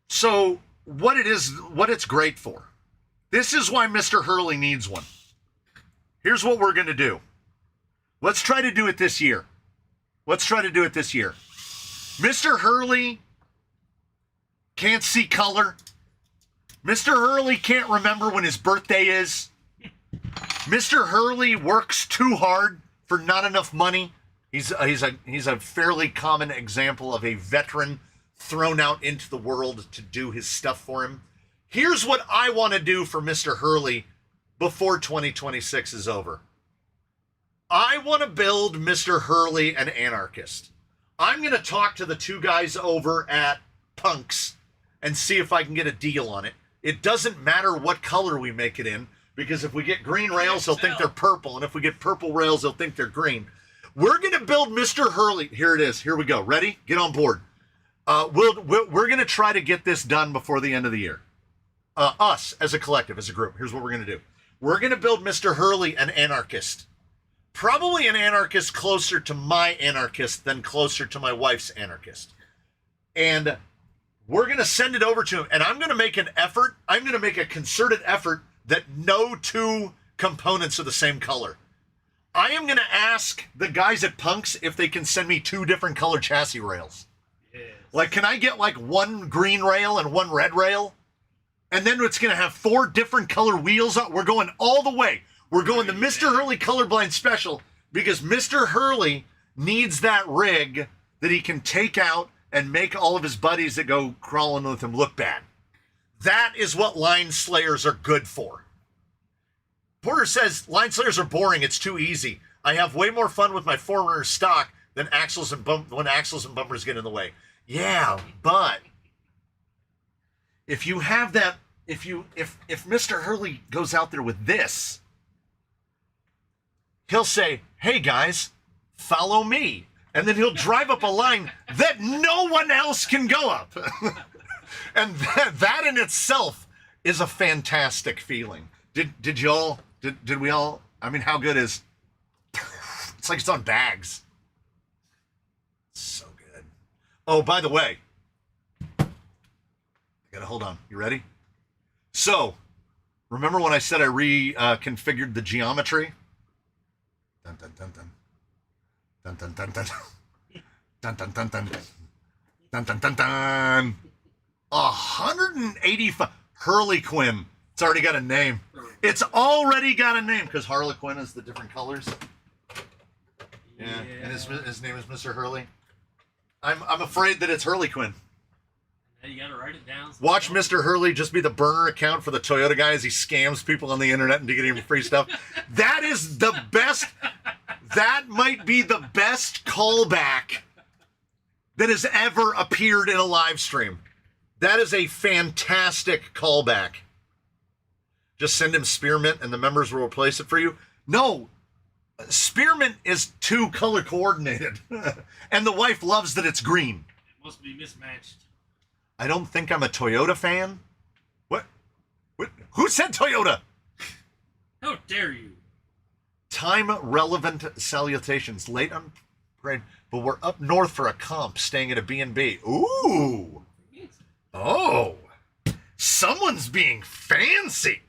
Speaker 1: So what it's great for. This is why Mr. Hurley needs one. Here's what we're going to do. Let's try to do it this year. Mr. Hurley can't see color. Mr. Hurley can't remember when his birthday is. Mr. Hurley works too hard for not enough money. He's a fairly common example of a veteran thrown out into the world to do his stuff for him. Here's what I want to do for Mr. Hurley before 2026 is over. I want to build Mr. Hurley an anarchist. I'm going to talk to the two guys over at Punks and see if I can get a deal on it. It doesn't matter what color we make it in, because if we get green rails, they'll think they're purple, and if we get purple rails, they'll think they're green. We're going to build Mr. Hurley. Here it is. Here we go. Ready? Get on board. We're going to try to get this done before the end of the year. Us as a collective, as a group. Here's what we're going to do. We're going to build Mr. Hurley an anarchist. Probably an anarchist closer to my anarchist than closer to my wife's anarchist. And we're going to send it over to him. And I'm going to make an effort. I'm going to make a concerted effort that no two components are the same color. I am going to ask the guys at Punks if they can send me 2 different color chassis rails.
Speaker 3: Yes.
Speaker 1: Like, can I get like 1 green rail and 1 red rail? And then it's going to have 4 different color wheels on. We're going all the way. We're going the Mr. Hurley Colorblind Special because Mr. Hurley needs that rig that he can take out and make all of his buddies that go crawling with him look bad. That is what line slayers are good for. Porter says, line slayers are boring. It's too easy. I have way more fun with my Forerunner stock than axles and when axles and bumpers get in the way. Yeah, but if you have that, if Mr. Hurley goes out there with this, he'll say, hey guys, follow me. And then he'll drive up a line that no one else can go up. And that in itself is a fantastic feeling. Did we all, I mean, how good is, it's like it's on bags. So good. Oh, by the way, I gotta hold on. You ready? So, remember when I said I reconfigured the geometry? Dun dun dun dun. Dun dun dun dun. Dun dun dun dun. Dun dun dun dun. 185 Hurley Quinn. It's already got a name. It's already got a name because Harlequin is the different colors. Yeah. And his name is Mr. Hurley. I'm afraid that it's Hurley Quinn.
Speaker 2: Now you gotta write it down.
Speaker 1: Watch Mr. Hurley just be the burner account for the Toyota guy as he scams people on the internet and to get him free stuff. That is the best. That might be the best callback that has ever appeared in a live stream. That is a fantastic callback. Just send him spearmint and the members will replace it for you. No, spearmint is too color coordinated. And the wife loves that it's green.
Speaker 3: It must be mismatched.
Speaker 1: I don't think I'm a Toyota fan. What? Who said Toyota?
Speaker 3: How dare you?
Speaker 1: Time-relevant salutations. Late on parade, but we're up north for a comp, staying at a B&B. Ooh. Oh. Someone's being fancy.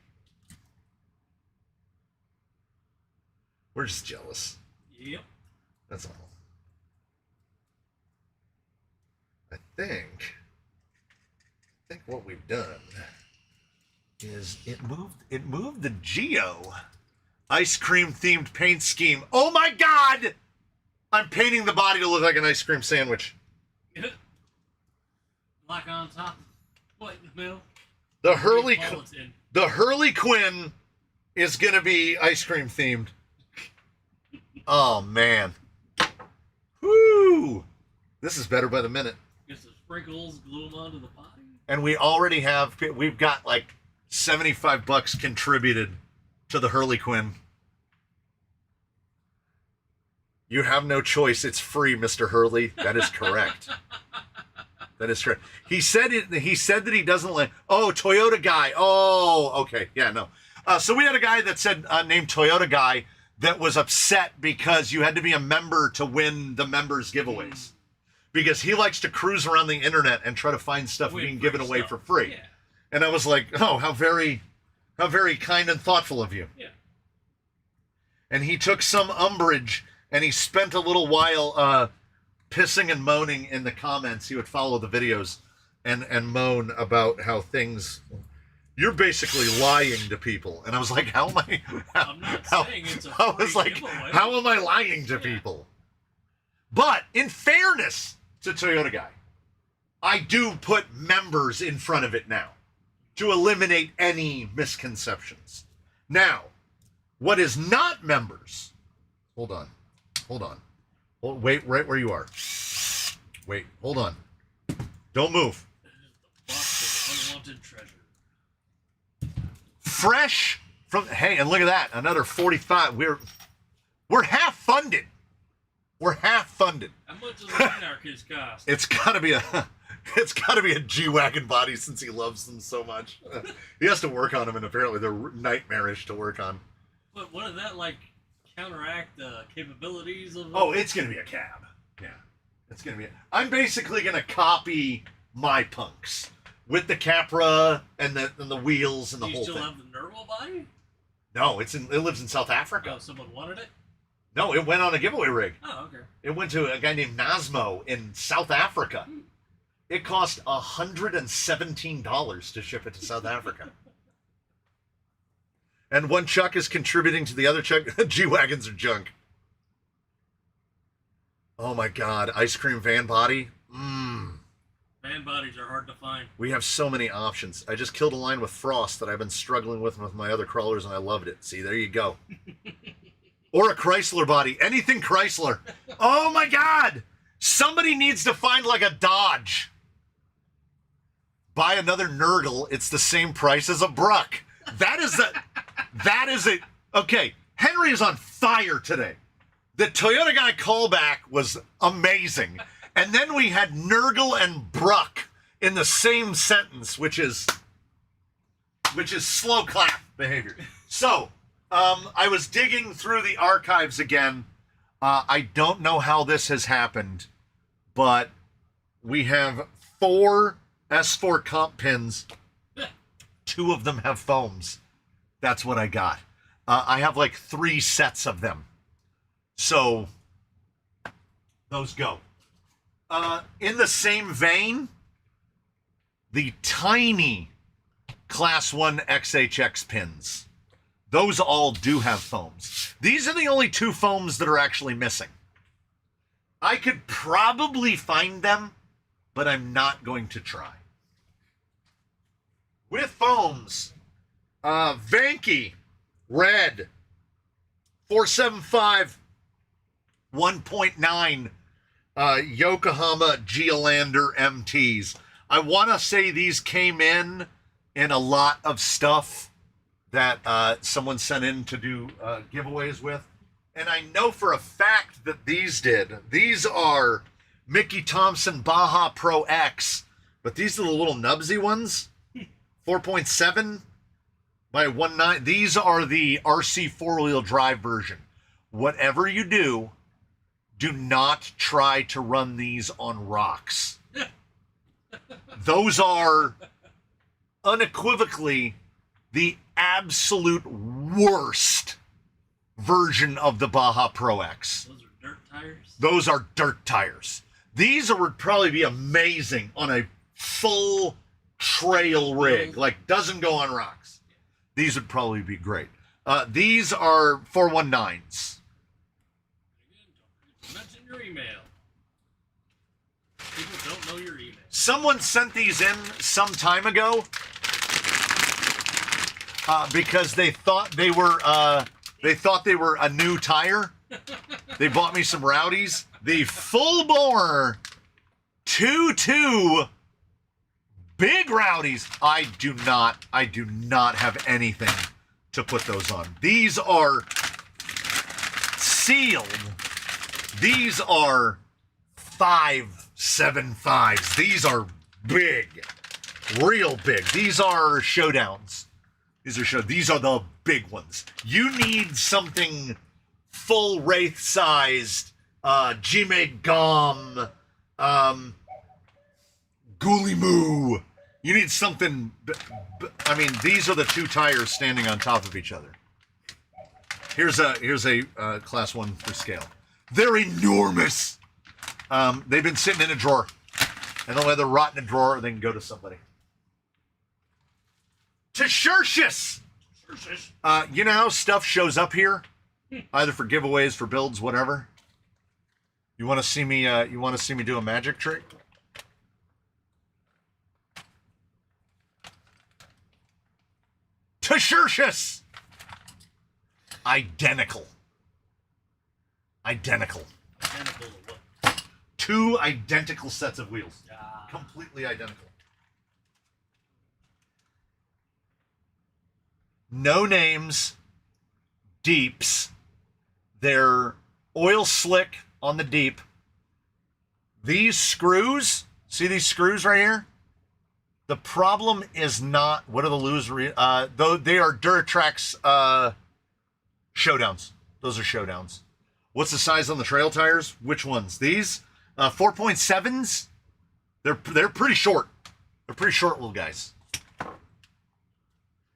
Speaker 1: We're just jealous.
Speaker 3: Yep.
Speaker 1: That's all. I think what we've done is it moved the Geo ice cream themed paint scheme. Oh my God! I'm painting the body to look like an ice cream sandwich.
Speaker 3: Black on top, white in the middle.
Speaker 1: The Hurley Quinn is gonna be ice cream themed. Oh man. Woo! This is better by the minute.
Speaker 3: Get some sprinkles, glue them onto the body.
Speaker 1: And we've got like $75 contributed to the Hurley Quinn. You have no choice. It's free, Mr. Hurley. That is correct. That is correct. He said that he doesn't like. Oh, Toyota guy. Oh, okay. Yeah, no. So we had a guy that said named Toyota guy that was upset because you had to be a member to win the members giveaways. Because he likes to cruise around the internet and try to find stuff being given away for free.
Speaker 3: Yeah.
Speaker 1: And I was like, oh, how very kind and thoughtful of you.
Speaker 3: Yeah.
Speaker 1: And he took some umbrage and he spent a little while pissing and moaning in the comments. He would follow the videos and moan about how things, you're basically lying to people. And I was like, how am I?
Speaker 3: I'm not saying it's a free giveaway.
Speaker 1: How am I lying to people? But in fairness to Toyota Guy, I do put members in front of it now to eliminate any misconceptions. Now, what is not members? Hold on. Wait right where you are. Wait, hold on. Don't move.
Speaker 3: Box of unwanted treasure.
Speaker 1: Fresh from, hey, and look at that, another 45. We're half funded. We're half funded.
Speaker 3: How much does an anarchist cost?
Speaker 1: It's gotta be It's got to be a G-Wagon body since he loves them so much. He has to work on them, and apparently they're nightmarish to work on.
Speaker 3: But wouldn't that like counteract the capabilities of?
Speaker 1: Oh, it's gonna be a cab. Yeah, it's gonna be. I'm basically gonna copy my punks with the Capra and the wheels and the
Speaker 3: Do you
Speaker 1: whole
Speaker 3: still
Speaker 1: thing.
Speaker 3: have the Nerval body?
Speaker 1: No, it lives in South Africa.
Speaker 3: Oh, someone wanted it.
Speaker 1: No, it went on a giveaway rig.
Speaker 3: Oh, okay.
Speaker 1: It went to a guy named Nasmo in South Africa. It cost $117 to ship it to South Africa. And one Chuck is contributing to the other Chuck. G-Wagons are junk. Oh my God. Ice cream van body.
Speaker 3: Van bodies are hard to find.
Speaker 1: We have so many options. I just killed a line with frost that I've been struggling with my other crawlers, and I loved it. See, there you go. Or a Chrysler body. Anything Chrysler. Oh my God. Somebody needs to find like a Dodge. Buy another Nurgle. It's the same price as a Bruck. That is it. Okay. Henry is on fire today. The Toyota guy callback was amazing. And then we had Nurgle and Bruck in the same sentence, which is slow clap behavior. So, I was digging through the archives again. I don't know how this has happened, but we have 4 S4 comp pins. 2 of them have foams. That's what I got. I have like 3 sets of them. So, those go. In the same vein, the tiny Class 1 XHX pins. Those all do have foams. These are the only 2 foams that are actually missing. I could probably find them, but I'm not going to try. With foams, Vanke, red, 475, 1.9, Yokohama Geolander MTs. I want to say these came in a lot of stuff that someone sent in to do giveaways with. And I know for a fact that these did. These are Mickey Thompson Baja Pro X, but these are the little nubsy ones. 4.7 by 1.9. These are the RC 4-wheel drive version. Whatever you do, do not try to run these on rocks. Those are unequivocally the absolute worst version of the Baja Pro X.
Speaker 3: Those are dirt tires?
Speaker 1: Those are dirt tires. These would probably be amazing on a full trail rig, like doesn't go on rocks. These would probably be great. These are 419s.
Speaker 3: Mention your email. People don't know your email.
Speaker 1: Someone sent these in some time ago because they thought they were a new tire. They bought me some Rowdies. The full bore 2.2 big Rowdies. I do not have anything to put those on. These are sealed. These are 5.75s. These are big, real big. These are showdowns. These are the big ones. You need something full wraith-sized, Jime Gom, Ghoulie Moo. You need something. I mean, these are the 2 tires standing on top of each other. Here's a class 1 for scale. They're enormous. They've been sitting in a drawer. And they'll either rot in a drawer or they can go to somebody. To Tertius. You know how stuff shows up here, either for giveaways, for builds, whatever. You want to see me? You want to see me do a magic trick? To Tertius. Identical.
Speaker 3: Identical to what?
Speaker 1: 2 identical sets of wheels.
Speaker 3: Ah.
Speaker 1: Completely identical. No names, deeps. They're oil slick on the deep. These screws See these screws right here? The problem is not, what are the loser? Though they are Duratrax showdowns. Those are showdowns. What's the size on the trail tires? Which ones? These 4.7s. They're pretty short. They're pretty short little guys.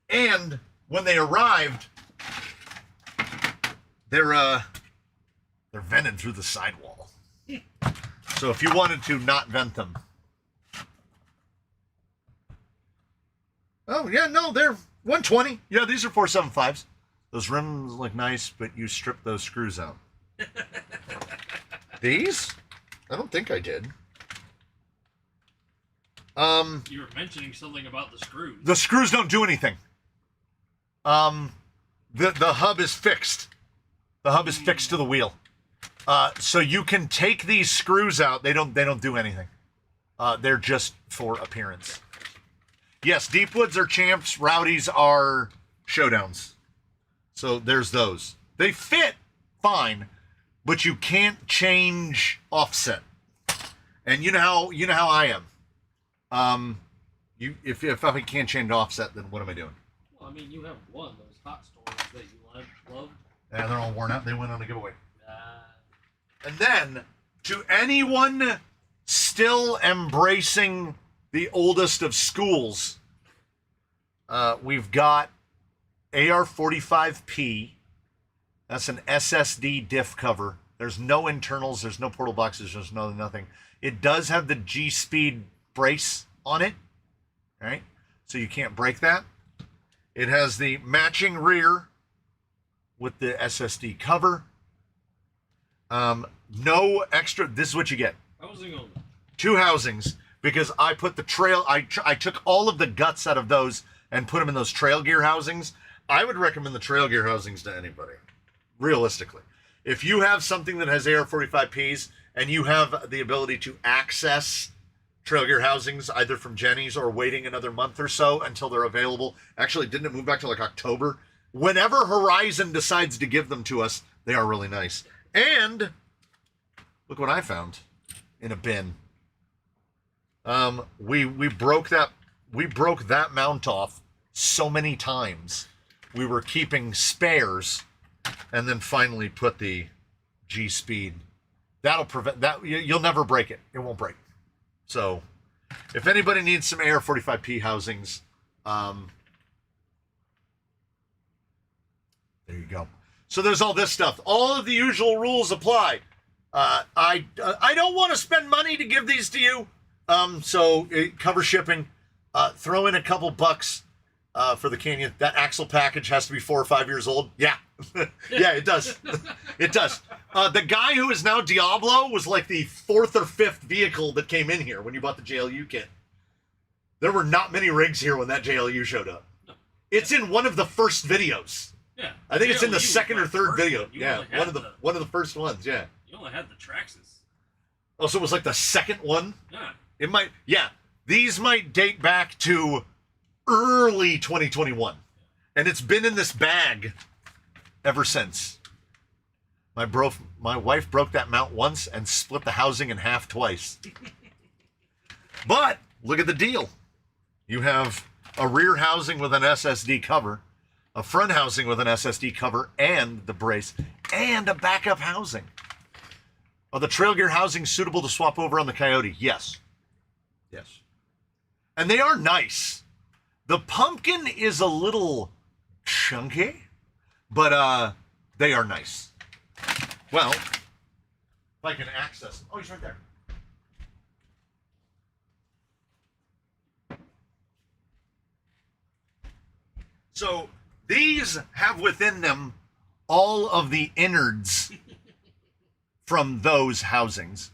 Speaker 1: And when they arrived, they're vented through the sidewall. So if you wanted to not vent them. Oh, yeah, no, they're 120. Yeah, these are 475s. Those rims look nice, but you stripped those screws out. These? I don't think I did.
Speaker 3: You were mentioning something about the screws.
Speaker 1: The screws don't do anything. The hub is fixed. The hub is fixed to the wheel. So you can take these screws out. They don't do anything. They're just for appearance. Yes, Deepwoods are champs. Rowdies are showdowns. So there's those. They fit fine, but you can't change offset. And you know how I am. If I can't change offset, then what am I doing?
Speaker 3: Well, I mean, you have one those hot stores that you loved.
Speaker 1: Yeah, they're all worn out. They went on a giveaway. And then, to anyone still embracing the oldest of schools, we've got AR-45P. That's an SSD diff cover. There's no internals. There's no portal boxes. There's nothing. It does have the G-Speed brace on it. All right? So you can't break that. It has the matching rear with the SSD cover. No extra. This is what you get.
Speaker 3: Housing only. 2
Speaker 1: housings, because I put the trail. I took all of the guts out of those and put them in those trail gear housings. I would recommend the trail gear housings to anybody. Realistically, if you have something that has AR-45Ps and you have the ability to access trail gear housings either from Jenny's or waiting another month or so until they're available. Actually, didn't it move back to like October? Whenever Horizon decides to give them to us, they are really nice. And look what I found in a bin. We broke that mount off so many times. We were keeping spares, and then finally put the G-Speed. That'll prevent that. You'll never break it. It won't break. So, if anybody needs some AR-45P housings, there you go. So there's all this stuff. All of the usual rules apply. I don't want to spend money to give these to you. So cover shipping. Throw in a couple bucks for the Canyon. That axle package has to be 4 or 5 years old. Yeah. Yeah, it does. It does. The guy who is now Diablo was like the 4th or 5th vehicle that came in here when you bought the JLU kit. There were not many rigs here when that JLU showed up. It's in one of the first videos.
Speaker 3: Yeah.
Speaker 1: I think it's in the second or third video.
Speaker 3: Yeah,
Speaker 1: one of the first ones, yeah.
Speaker 3: You only had the Traxxas.
Speaker 1: Oh, so it was like the second one?
Speaker 3: Yeah.
Speaker 1: It might, yeah. These might date back to early 2021. And it's been in this bag ever since. My wife broke that mount once and split the housing in half twice. But look at the deal. You have a rear housing with an SSD cover, a front housing with an SSD cover and the brace, and a backup housing. Are the trail gear housings suitable to swap over on the Coyote? Yes. Yes. And they are nice. The pumpkin is a little chunky, but they are nice. Well, if I can access them. Oh, he's right there. So these have within them all of the innards from those housings.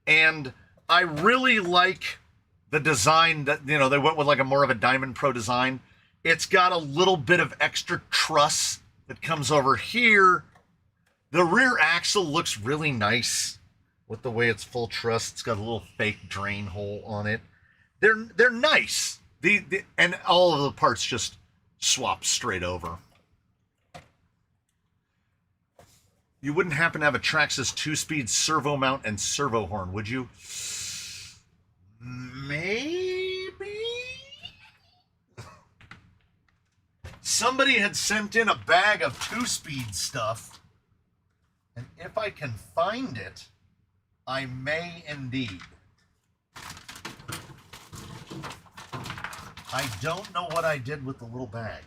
Speaker 1: And I really like the design that, you know, they went with like a more of a Diamond Pro design. It's got a little bit of extra truss that comes over here. The rear axle looks really nice with the way it's full truss. It's got a little fake drain hole on it. They're nice. And all of the parts just swap straight over. You wouldn't happen to have a Traxxas 2-speed servo mount and servo horn, would you? Maybe somebody had sent in a bag of 2-speed stuff, and if I can find it, I may indeed. I don't know what I did with the little bag.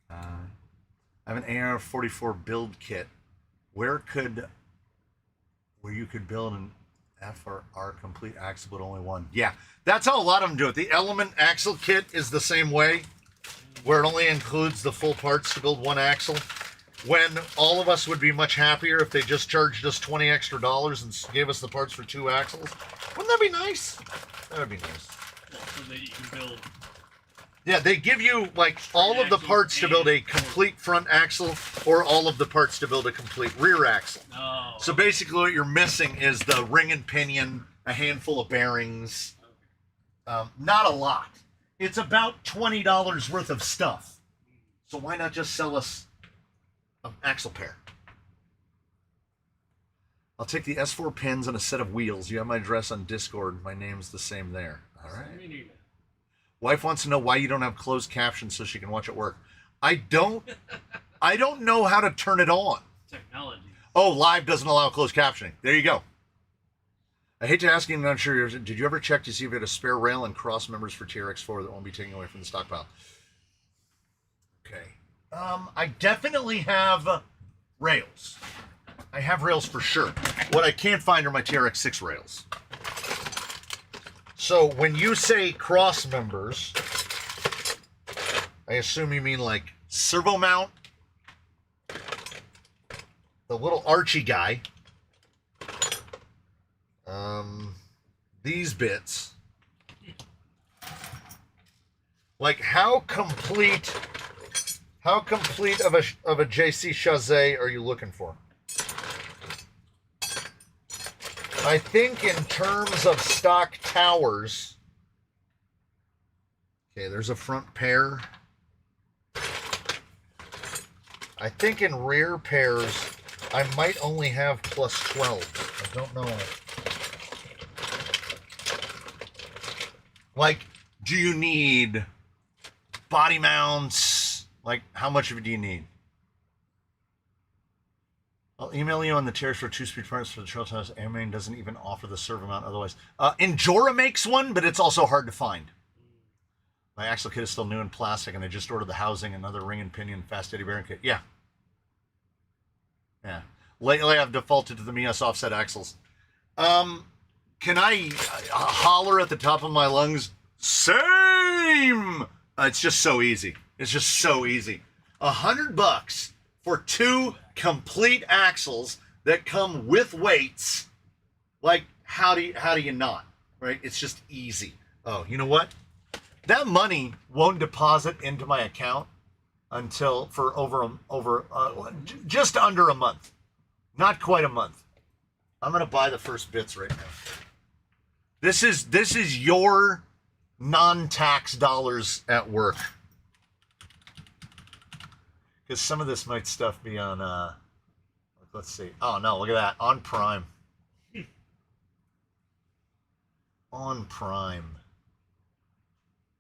Speaker 1: I have an AR-44 build kit. Where you could build an FR complete axle, but only one. Yeah, that's how a lot of them do it. The Element axle kit is the same way, where it only includes the full parts to build one axle. When all of us would be much happier if they just charged us $20 extra and gave us the parts for 2 axles. Wouldn't that be nice? That would be nice.
Speaker 3: Well, so that you can build.
Speaker 1: Yeah, they give you like all of the parts to build a complete front axle or all of the parts to build a complete rear axle.
Speaker 3: Oh.
Speaker 1: So basically what you're missing is the ring and pinion, a handful of bearings. Not a lot. It's about $20 worth of stuff. So why not just sell us an axle pair? I'll take the S4 pins and a set of wheels. You have my address on Discord. My name's the same there. All right. Wife wants to know why you don't have closed captions so she can watch at work. I don't know how to turn it on.
Speaker 3: Technology.
Speaker 1: Oh, live doesn't allow closed captioning. There you go. I hate to ask you, I'm not sure. Did you ever check to see if you had a spare rail and cross members for TRX4 that won't be taken away from the stockpile? Okay. I definitely have rails. I have rails for sure. What I can't find are my TRX6 rails. So when you say cross members, I assume you mean like servo mount, the little Archie guy, these bits. Like how complete of a JC Chazé are you looking for? I think in terms of stock towers, okay, there's a front pair. I think in rear pairs, I might only have plus 12. I don't know. Like, do you need body mounts? Like, how much of it do you need? I'll email you on the tiers for 2-speed parts for the trail tires. Airmain doesn't even offer the servo mount otherwise. Endura makes one, but it's also hard to find. My axle kit is still new in plastic, and I just ordered the housing, another ring and pinion, fast eddy bearing kit. Yeah. Yeah. Lately, I've defaulted to the Mias offset axles. Can I holler at the top of my lungs? Same! It's just so easy. It's just so easy. $100 for 2 complete axles that come with weights. Like, how do you not? Right? It's just easy. Oh, you know what? That money won't deposit into my account until for just under a month. Not quite a month. I'm gonna buy the first bits right now. This is your non-tax dollars at work. Because some of this might stuff be on, let's see. Oh, no, look at that. On Prime. On Prime.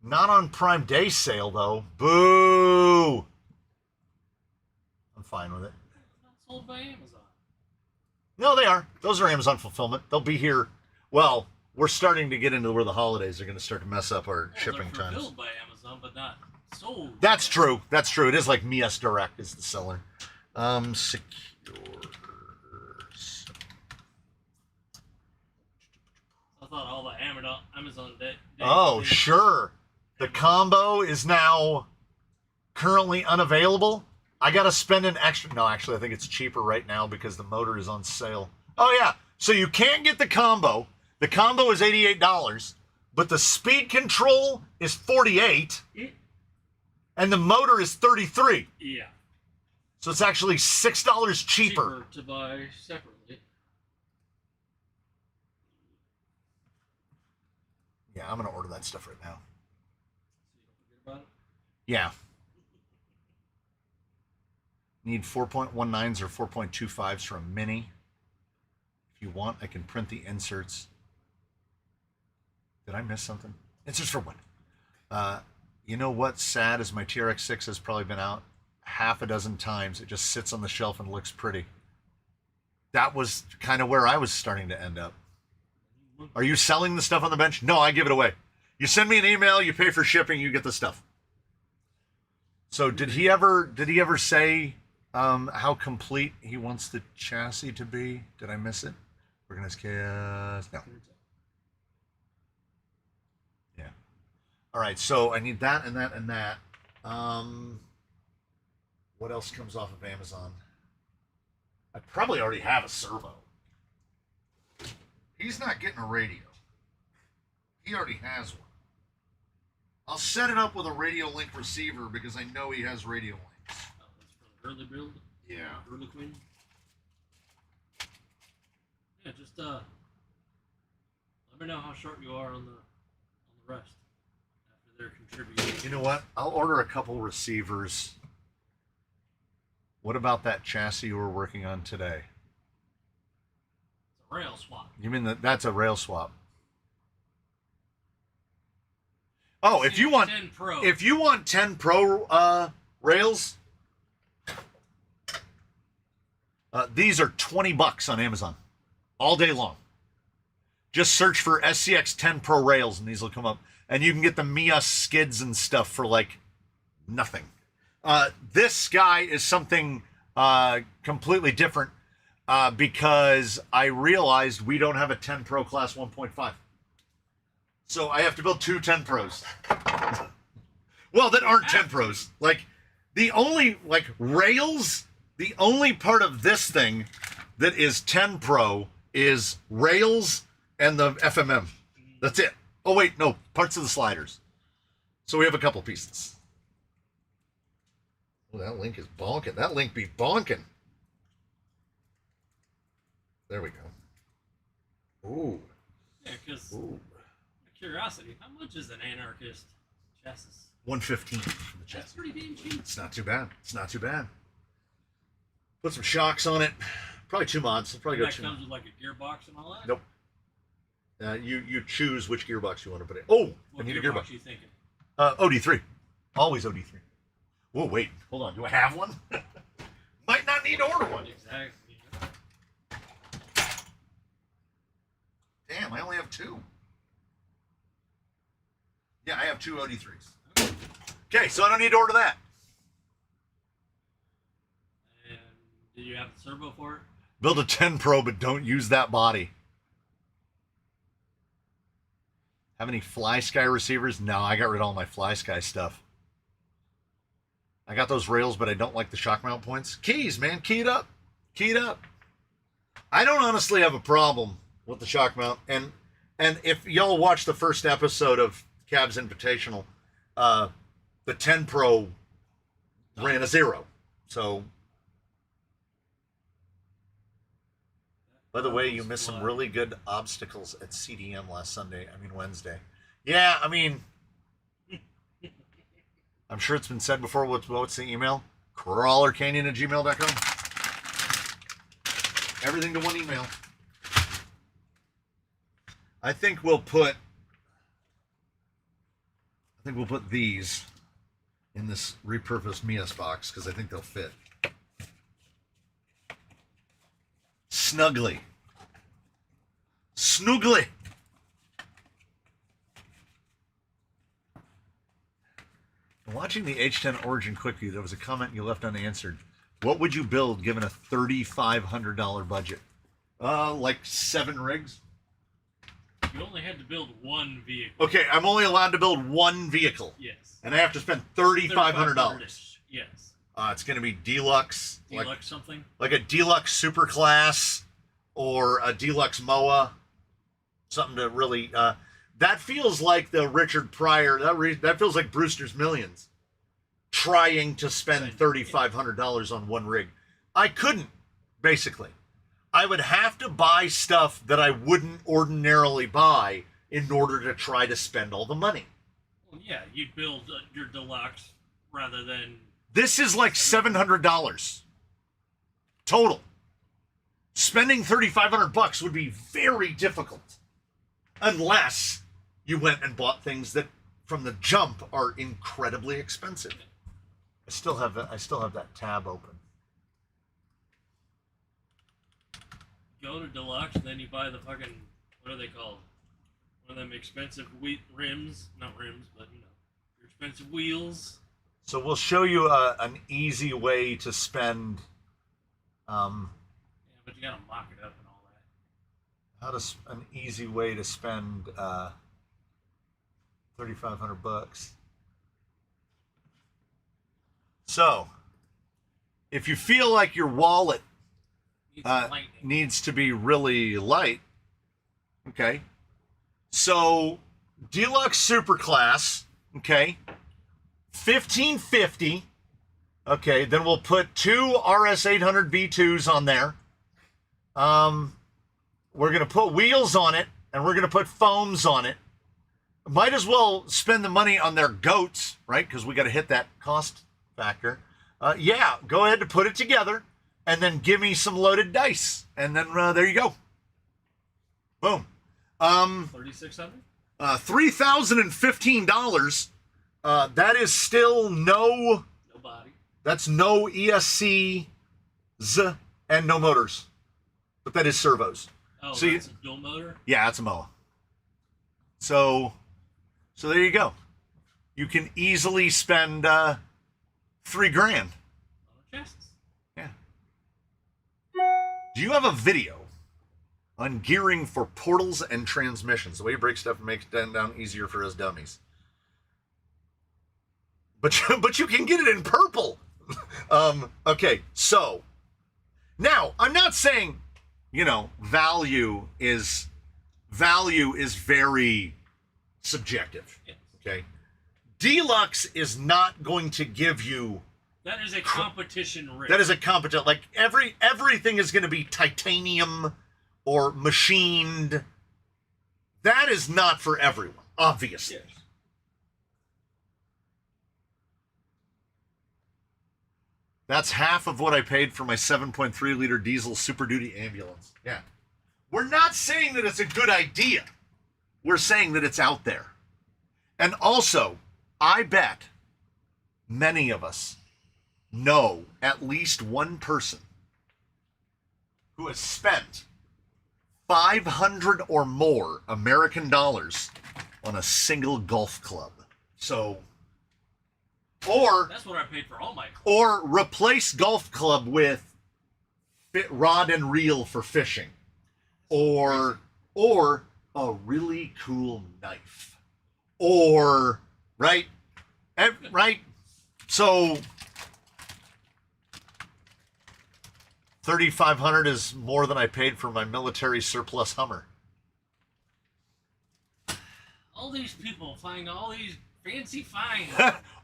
Speaker 1: Not on Prime Day sale, though. Boo! I'm fine with it.
Speaker 3: Not sold by Amazon.
Speaker 1: No, they are. Those are Amazon fulfillment. They'll be here. Well, we're starting to get into where the holidays are going to start to mess up our shipping
Speaker 3: they're
Speaker 1: times.
Speaker 3: fulfilled by Amazon, but not sold.
Speaker 1: That's true. That's true. It is like Mias Direct is the seller. Secures.
Speaker 3: I thought all the Amazon
Speaker 1: Oh, sure. The combo is now currently unavailable. I got to spend an extra. No, actually, I think it's cheaper right now because the motor is on sale. Oh, yeah. So you can't get the combo. The combo is $88, but the speed control is $48, and the motor is $33.
Speaker 3: Yeah.
Speaker 1: So it's actually $6 cheaper.
Speaker 3: To buy separately.
Speaker 1: Yeah, I'm going to order that stuff right now.
Speaker 3: So you don't forget about it?
Speaker 1: Yeah. Need 4.19s or 4.25s for a mini. If you want, I can print the inserts. Did I miss something? Inserts for what? You know what's sad is my TRX6 has probably been out half a dozen times. It just sits on the shelf and looks pretty. That was kind of where I was starting to end up. Are you selling the stuff on the bench? No, I give it away. You send me an email, you pay for shipping, you get the stuff. So did he ever say how complete he wants the chassis to be? Did I miss it? Organized chaos. No. Yeah. All right. So I need that and that and that. What else comes off of Amazon? I probably already have a servo. He's not getting a radio. He already has one. I'll set it up with a radio link receiver because I know he has radio links.
Speaker 3: Oh, that's for the early build?
Speaker 1: Yeah.
Speaker 3: Early Queen? Yeah, just let me know how short you are on the rest after they're contributing.
Speaker 1: You know what? I'll order a couple receivers. What about that chassis you were working on today?
Speaker 3: It's a rail swap.
Speaker 1: You mean that's a rail swap? Oh, if you want
Speaker 3: 10 Pro.
Speaker 1: if you want 10 Pro rails, these are $20 on Amazon all day long. Just search for SCX 10 Pro rails and these will come up. And you can get the Mia skids and stuff for like nothing. This guy is something completely different because I realized we don't have a 10 Pro class 1.5. So I have to build two 10 Pros. Well, that aren't 10 Pros. Like, the only, like, rails, the only part of this thing that is 10 Pro is rails and the FMM. That's it. Oh, wait, no, parts of the sliders. So we have a couple pieces. Oh, that link is bonking. That link be bonking. There we go. Ooh.
Speaker 3: Yeah, because
Speaker 1: Ooh.
Speaker 3: curiosity, how much is an anarchist chassis?
Speaker 1: 115 for the
Speaker 3: That's
Speaker 1: chassis.
Speaker 3: pretty damn cheap.
Speaker 1: It's not too bad. It's not too bad. Put some shocks on it. Probably 2 mods. It'll probably go
Speaker 3: That
Speaker 1: 2
Speaker 3: comes
Speaker 1: mods.
Speaker 3: with like a gearbox and all that?
Speaker 1: Nope. You choose which gearbox you want to put in. Oh,
Speaker 3: What
Speaker 1: I need a
Speaker 3: gearbox
Speaker 1: gearbox.
Speaker 3: you thinking?
Speaker 1: OD3. Always OD3. Whoa, wait. Hold on. Do I have one? Might not need to order one.
Speaker 3: Exactly.
Speaker 1: Damn, I only have 2. Yeah, I have 2 OD3s. Okay, so I don't need to order that.
Speaker 3: And did you have the servo for it?
Speaker 1: Build a 10 Pro, but don't use that body. Have any Fly Sky receivers? No, I got rid of all my Fly Sky stuff. I got those rails, but I don't like the shock mount points. Keys, man, key it up. Key it up. I don't honestly have a problem with the shock mount. And if y'all watch the first episode of Cab's Invitational, the 10 Pro ran a 0. So, by the way, you missed some really good obstacles at CDM last Wednesday. Yeah, I mean, I'm sure it's been said before. What's the email? crawlercanyon@gmail.com. Everything to one email. I think we'll put these in this repurposed Mia's box because I think they'll fit snugly. Snoogly. Watching the H10 Origin Quick View, there was a comment you left unanswered. What would you build given a $3,500 budget? Like 7 rigs.
Speaker 3: You only had to build one vehicle.
Speaker 1: Okay, I'm only allowed to build one vehicle.
Speaker 3: Yes.
Speaker 1: And I have to spend $3,500.
Speaker 3: Yes.
Speaker 1: It's going to be deluxe.
Speaker 3: Deluxe something?
Speaker 1: Like a deluxe super class or a deluxe MOA. Something to really... that feels like the Richard Pryor... That feels like Brewster's Millions. Trying to spend $3,500 on one rig. I couldn't, basically. I would have to buy stuff that I wouldn't ordinarily buy in order to try to spend all the money.
Speaker 3: Well, yeah, you'd build your deluxe rather than...
Speaker 1: This is like $700. total. Spending $3,500 would be very difficult unless you went and bought things that from the jump are incredibly expensive. I still have that tab open.
Speaker 3: Go to deluxe, then you buy the fucking, what are they called? One of them expensive rims, not rims, but you know, your expensive wheels.
Speaker 1: So we'll show you an easy way to spend.
Speaker 3: Yeah, but you gotta mock it up and all that.
Speaker 1: An easy way to spend $3,500. So, if you feel like your wallet needs to be really light, okay. So, Deluxe Super Class, okay, $1,550. Okay, then we'll put 2 RS800 V2s on there. We're going to put wheels on it, and we're going to put foams on it. Might as well spend the money on their goats, right? Because we got to hit that cost factor. Yeah, go ahead and put it together, and then give me some loaded dice. And then there you go. Boom.
Speaker 3: 3,600?
Speaker 1: $3,015. That is still no
Speaker 3: Nobody.
Speaker 1: That's no ESCs and no motors. But that is servos.
Speaker 3: Oh,
Speaker 1: so
Speaker 3: that's a dual motor?
Speaker 1: Yeah, that's a MOA. So there you go. You can easily spend $3,000.
Speaker 3: On a chassis.
Speaker 1: Yeah. Do you have a video on gearing for portals and transmissions? The way you break stuff and makes it down easier for us dummies. But you can get it in purple. Okay, so now I'm not saying, value is very subjective.
Speaker 3: Yes.
Speaker 1: Okay, Deluxe is not going to give you.
Speaker 3: That is a competition rig.
Speaker 1: That is a competition. Like everything is going to be titanium or machined. That is not for everyone, obviously.
Speaker 3: Yes.
Speaker 1: That's half of what I paid for my 7.3 liter diesel Super Duty ambulance. Yeah. We're not saying that it's a good idea. We're saying that it's out there. And also, I bet many of us know at least one person who has spent 500 or more American dollars on a single golf club. So,
Speaker 3: that's what I paid for all my clubs.
Speaker 1: Or replace golf club with rod and reel for fishing. Or a really cool knife. Or, right? Right? So, $3,500 is more than I paid for my military surplus Hummer.
Speaker 3: All these people find all these fancy finds.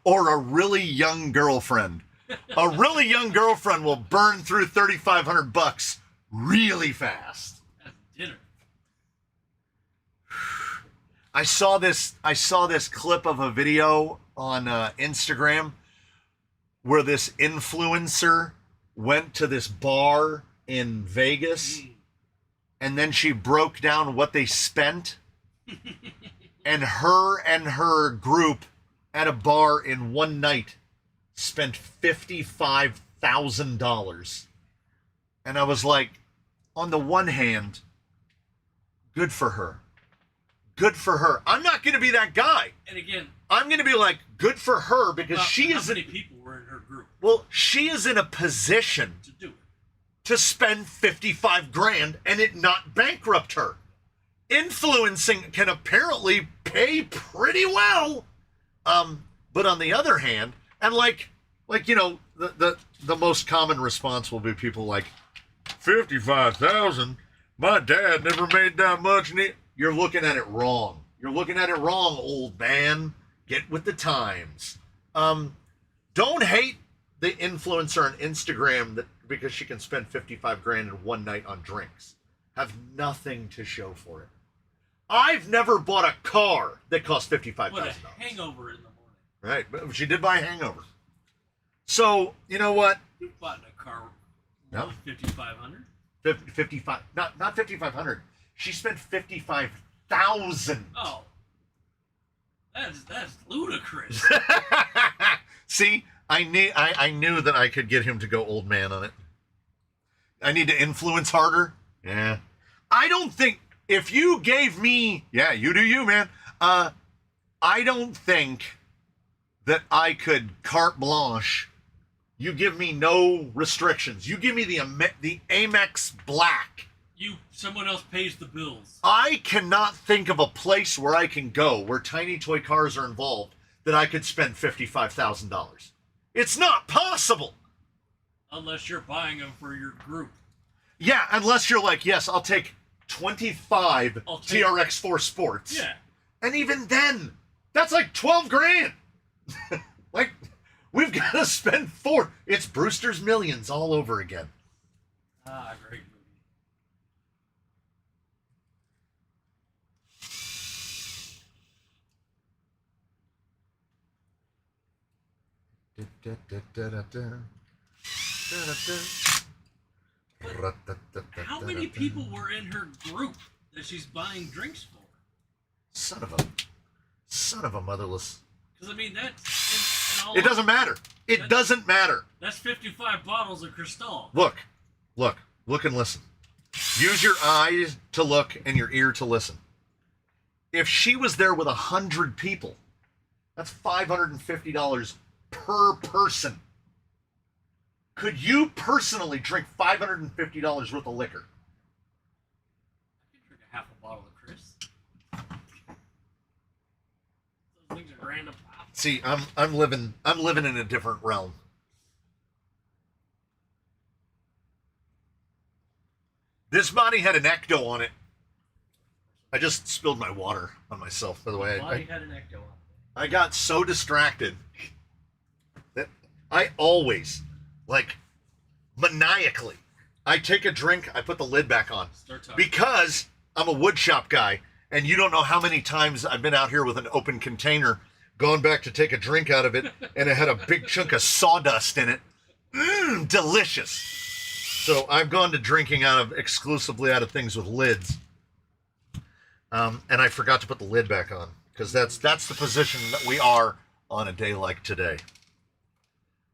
Speaker 1: Or a really young girlfriend. A really young girlfriend will burn through $3,500 really fast.
Speaker 3: That's dinner.
Speaker 1: I saw this clip of a video on Instagram where this influencer went to this bar in Vegas and then she broke down what they spent. And her group at a bar in one night spent $55,000. And I was like, on the one hand, good for her. Good for her. I'm not going to be that guy.
Speaker 3: And again,
Speaker 1: I'm going to be like, good for her because she is.
Speaker 3: How many people were in her group?
Speaker 1: Well, she is in a position
Speaker 3: to do it.
Speaker 1: To spend $55,000 and it not bankrupt her. Influencing can apparently pay pretty well. But on the other hand, and the most common response will be people like, 55,000? My dad never made that much. You're looking at it wrong. You're looking at it wrong, old man. Get with the times. Don't hate the influencer on Instagram because she can spend $55,000 in one night on drinks. Have nothing to show for it. I've never bought a car that cost $55,000.
Speaker 3: What a hangover in the morning.
Speaker 1: Right, but she did buy a hangover. So, you know what?
Speaker 3: You bought a car
Speaker 1: No.
Speaker 3: 5,500.
Speaker 1: 55. Not 5,500. She spent 55,000.
Speaker 3: Oh. That's ludicrous.
Speaker 1: See, I knew that I could get him to go old man on it. I need to influence harder. Yeah. I don't think if you gave me, yeah, you do you, man. I don't think that I could carte blanche. You give me no restrictions. You give me the Amex Black.
Speaker 3: Someone else pays the bills.
Speaker 1: I cannot think of a place where I can go where tiny toy cars are involved that I could spend $55,000. It's not possible.
Speaker 3: Unless you're buying them for your group.
Speaker 1: Yeah, unless you're like, yes, I'll take 25 TRX4 Sports.
Speaker 3: Yeah.
Speaker 1: And even then, that's like 12 grand. Like, we've got to spend four. It's Brewster's Millions all over again.
Speaker 3: Ah, great movie. How many people were in her group that she's buying drinks for?
Speaker 1: Son of a motherless.
Speaker 3: Because, I mean, that's... in all
Speaker 1: It doesn't matter. It doesn't matter.
Speaker 3: That's 55 bottles of Cristal.
Speaker 1: Look and listen. Use your eyes to look and your ear to listen. If she was there with 100 people, that's $550 per person. Could you personally drink $550 worth of liquor?
Speaker 3: I can drink a half a bottle of Chris. Those things are grand a pop.
Speaker 1: See, I'm living in a different realm. This body had an ecto on it. I just spilled my water on myself, by the way.
Speaker 3: Body had an ecto on it.
Speaker 1: I got so distracted that I always, like, maniacally, I take a drink, I put the lid back on. Because I'm a wood shop guy, and you don't know how many times I've been out here with an open container, gone back to take a drink out of it, and it had a big chunk of sawdust in it. Delicious. So I've gone to drinking exclusively out of things with lids. And I forgot to put the lid back on, because that's the position that we are on a day like today,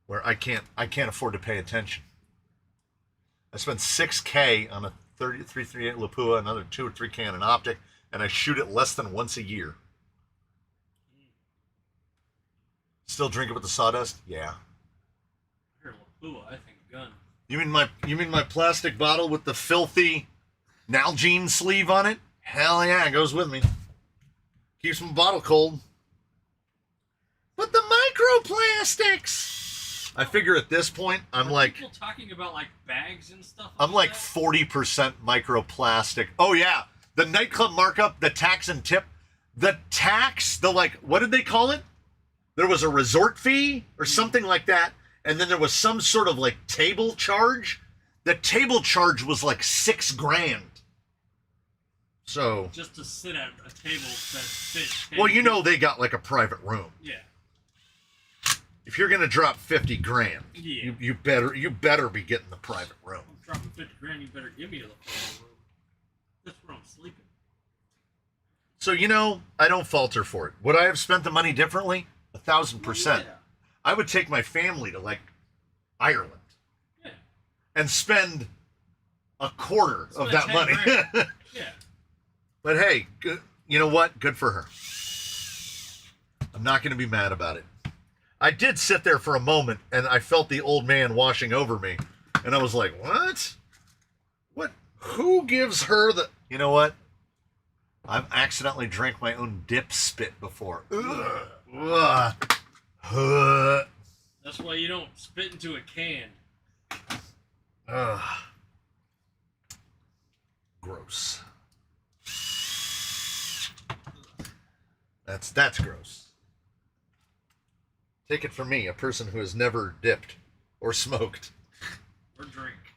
Speaker 1: where I can't afford to pay attention. I spent $6K on a 338 Lapua, another 2 or 3K on an optic, and I shoot it less than once a year. Still drinking with the sawdust? Yeah.
Speaker 3: I heard Lapua, I think gun.
Speaker 1: You mean my plastic bottle with the filthy Nalgene sleeve on it? Hell yeah, it goes with me. Keeps my bottle cold. But the microplastics! I figure at this point, I'm like...
Speaker 3: people talking about, like, bags and stuff
Speaker 1: I'm like
Speaker 3: that?
Speaker 1: 40% microplastic. Oh, yeah. The nightclub markup, the tax and tip. The tax, what did they call it? There was a resort fee or something like that. And then there was some sort of, like, table charge. The table charge was like $6,000. So...
Speaker 3: just to sit at a table that fits.
Speaker 1: Well, you know they got, like, a private room.
Speaker 3: Yeah.
Speaker 1: If you're gonna drop $50,000,
Speaker 3: Yeah.
Speaker 1: you better be getting the private room.
Speaker 3: I'm dropping $50,000. You better give me the full room. That's where I'm sleeping.
Speaker 1: So I don't falter for it. Would I have spent the money differently? 1,000%.
Speaker 3: Yeah.
Speaker 1: I would take my family to like Ireland
Speaker 3: Yeah.
Speaker 1: and spend a quarter of
Speaker 3: Spend
Speaker 1: that
Speaker 3: 10
Speaker 1: money.
Speaker 3: grand. Yeah.
Speaker 1: But hey, good, you know what? Good for her. I'm not going to be mad about it. I did sit there for a moment, and I felt the old man washing over me, and I was like, "What? What? Who gives her the?" You know what? I've accidentally drank my own dip spit before. Ugh. Ugh. Ugh.
Speaker 3: That's why you don't spit into a can.
Speaker 1: Ugh. Gross. That's gross. Take it from me, a person who has never dipped or smoked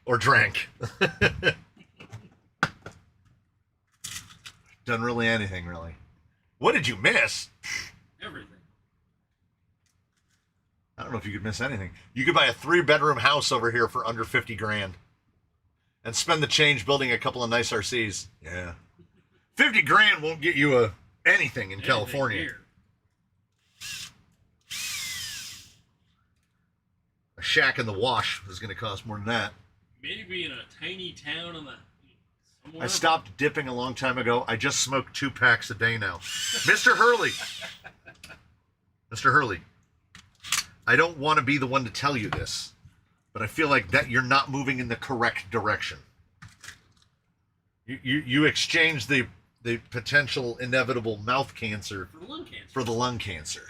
Speaker 3: Or drink.
Speaker 1: Done really anything, really. What did you miss?
Speaker 3: Everything.
Speaker 1: I don't know if you could miss anything. You could buy a 3-bedroom house over here for under $50,000. and spend the change building a couple of nice RCs. Yeah. 50 grand won't get you anything in California.
Speaker 3: Here.
Speaker 1: A shack in the wash is going to cost more than that.
Speaker 3: Maybe in a tiny town on the.
Speaker 1: I stopped dipping a long time ago. I just smoke 2 packs a day now. Mr. Hurley. Mr. Hurley. I don't want to be the one to tell you this, but I feel like that you're not moving in the correct direction. You exchange the potential inevitable mouth cancer
Speaker 3: for the lung cancer.
Speaker 1: For the lung cancer.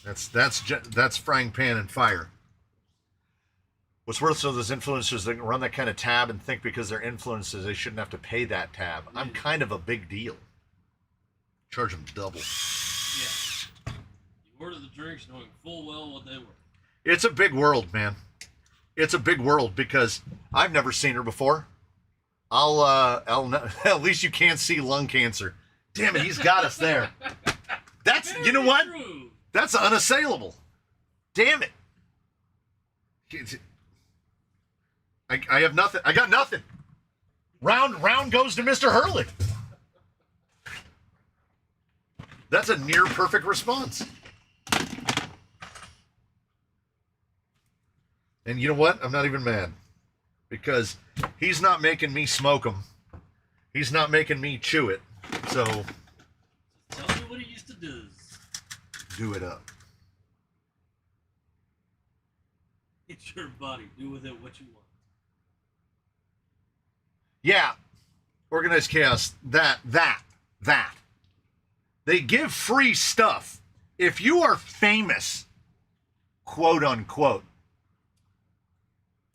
Speaker 1: That's frying pan and fire. What's worse are those influencers that run that kind of tab and think because they're influencers they shouldn't have to pay that tab. I'm kind of a big deal. Charge them double.
Speaker 3: Yeah. You order the drinks knowing full well what they were.
Speaker 1: It's a big world, man. It's a big world because I've never seen her before. At least you can't see lung cancer. Damn it, he's got us there. That's, you know what?
Speaker 3: True.
Speaker 1: That's unassailable. Damn it. I have nothing. I got nothing. Round goes to Mr. Hurley. That's a near perfect response. And you know what? I'm not even mad. Because he's not making me smoke them. He's not making me chew it. So
Speaker 3: tell me what he used to do.
Speaker 1: Do it up.
Speaker 3: It's your body. Do with it what you want.
Speaker 1: Yeah. Organized chaos. That. They give free stuff. If you are famous, quote unquote,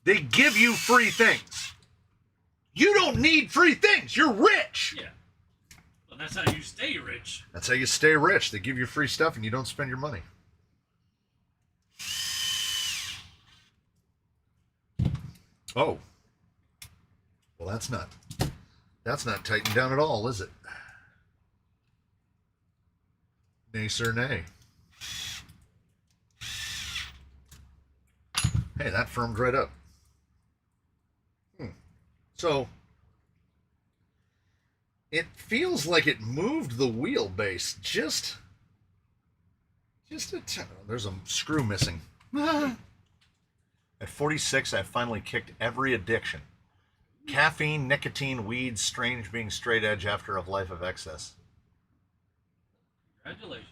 Speaker 1: they give you free things. You don't need free things. You're rich.
Speaker 3: Yeah. Well, that's how you stay rich.
Speaker 1: That's how you stay rich. They give you free stuff and you don't spend your money. Oh. Well, that's not tightened down at all, is it? Nay, sir, nay. Hey, that firmed right up. So, it feels like it moved the wheelbase just a there's a screw missing. At 46, I finally kicked every addiction. Caffeine, nicotine, weed, strange being straight edge after a life of excess.
Speaker 3: Congratulations.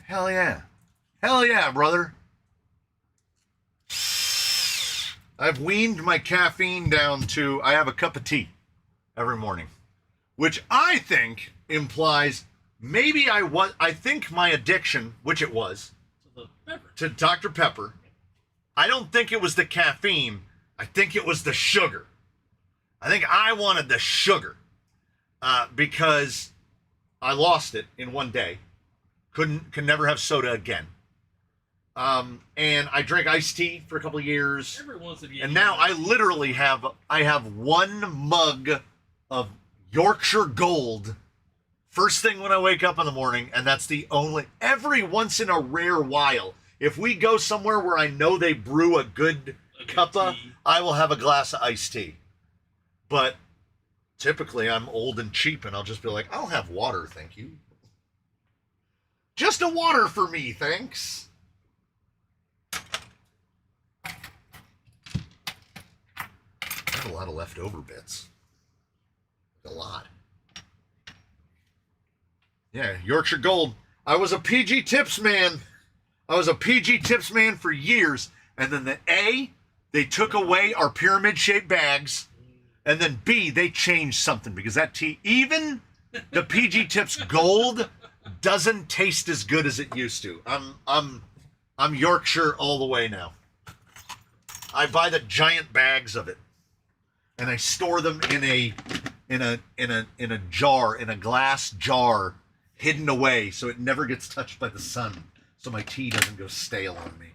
Speaker 1: Hell yeah. Hell yeah, brother. I've weaned my caffeine down to I have a cup of tea every morning, which I think implies maybe I think my addiction, which it was, to Dr. Pepper, I don't think it was the caffeine. I think it was the sugar. I think I wanted the sugar because I lost it in one day. Could never have soda again. And I drank iced tea for a couple of years.
Speaker 3: Every once in a
Speaker 1: and now I literally have one mug of Yorkshire Gold first thing when I wake up in the morning, and that's the only, every once in a rare while, if we go somewhere where I know they brew a good cuppa, I will have a glass of iced tea. But typically I'm old and cheap and I'll just be like, I'll have water, thank you. Just a water for me, thanks. I have a lot of leftover bits. A lot. Yeah, Yorkshire Gold. I was a PG Tips man. I was a PG Tips man for years. And then they took away our pyramid-shaped bags. And then B, they changed something because that tea, even the PG Tips Gold doesn't taste as good as it used to. I'm Yorkshire all the way now. I buy the giant bags of it. And I store them in a jar, in a glass jar, hidden away so it never gets touched by the sun, so my tea doesn't go stale on me.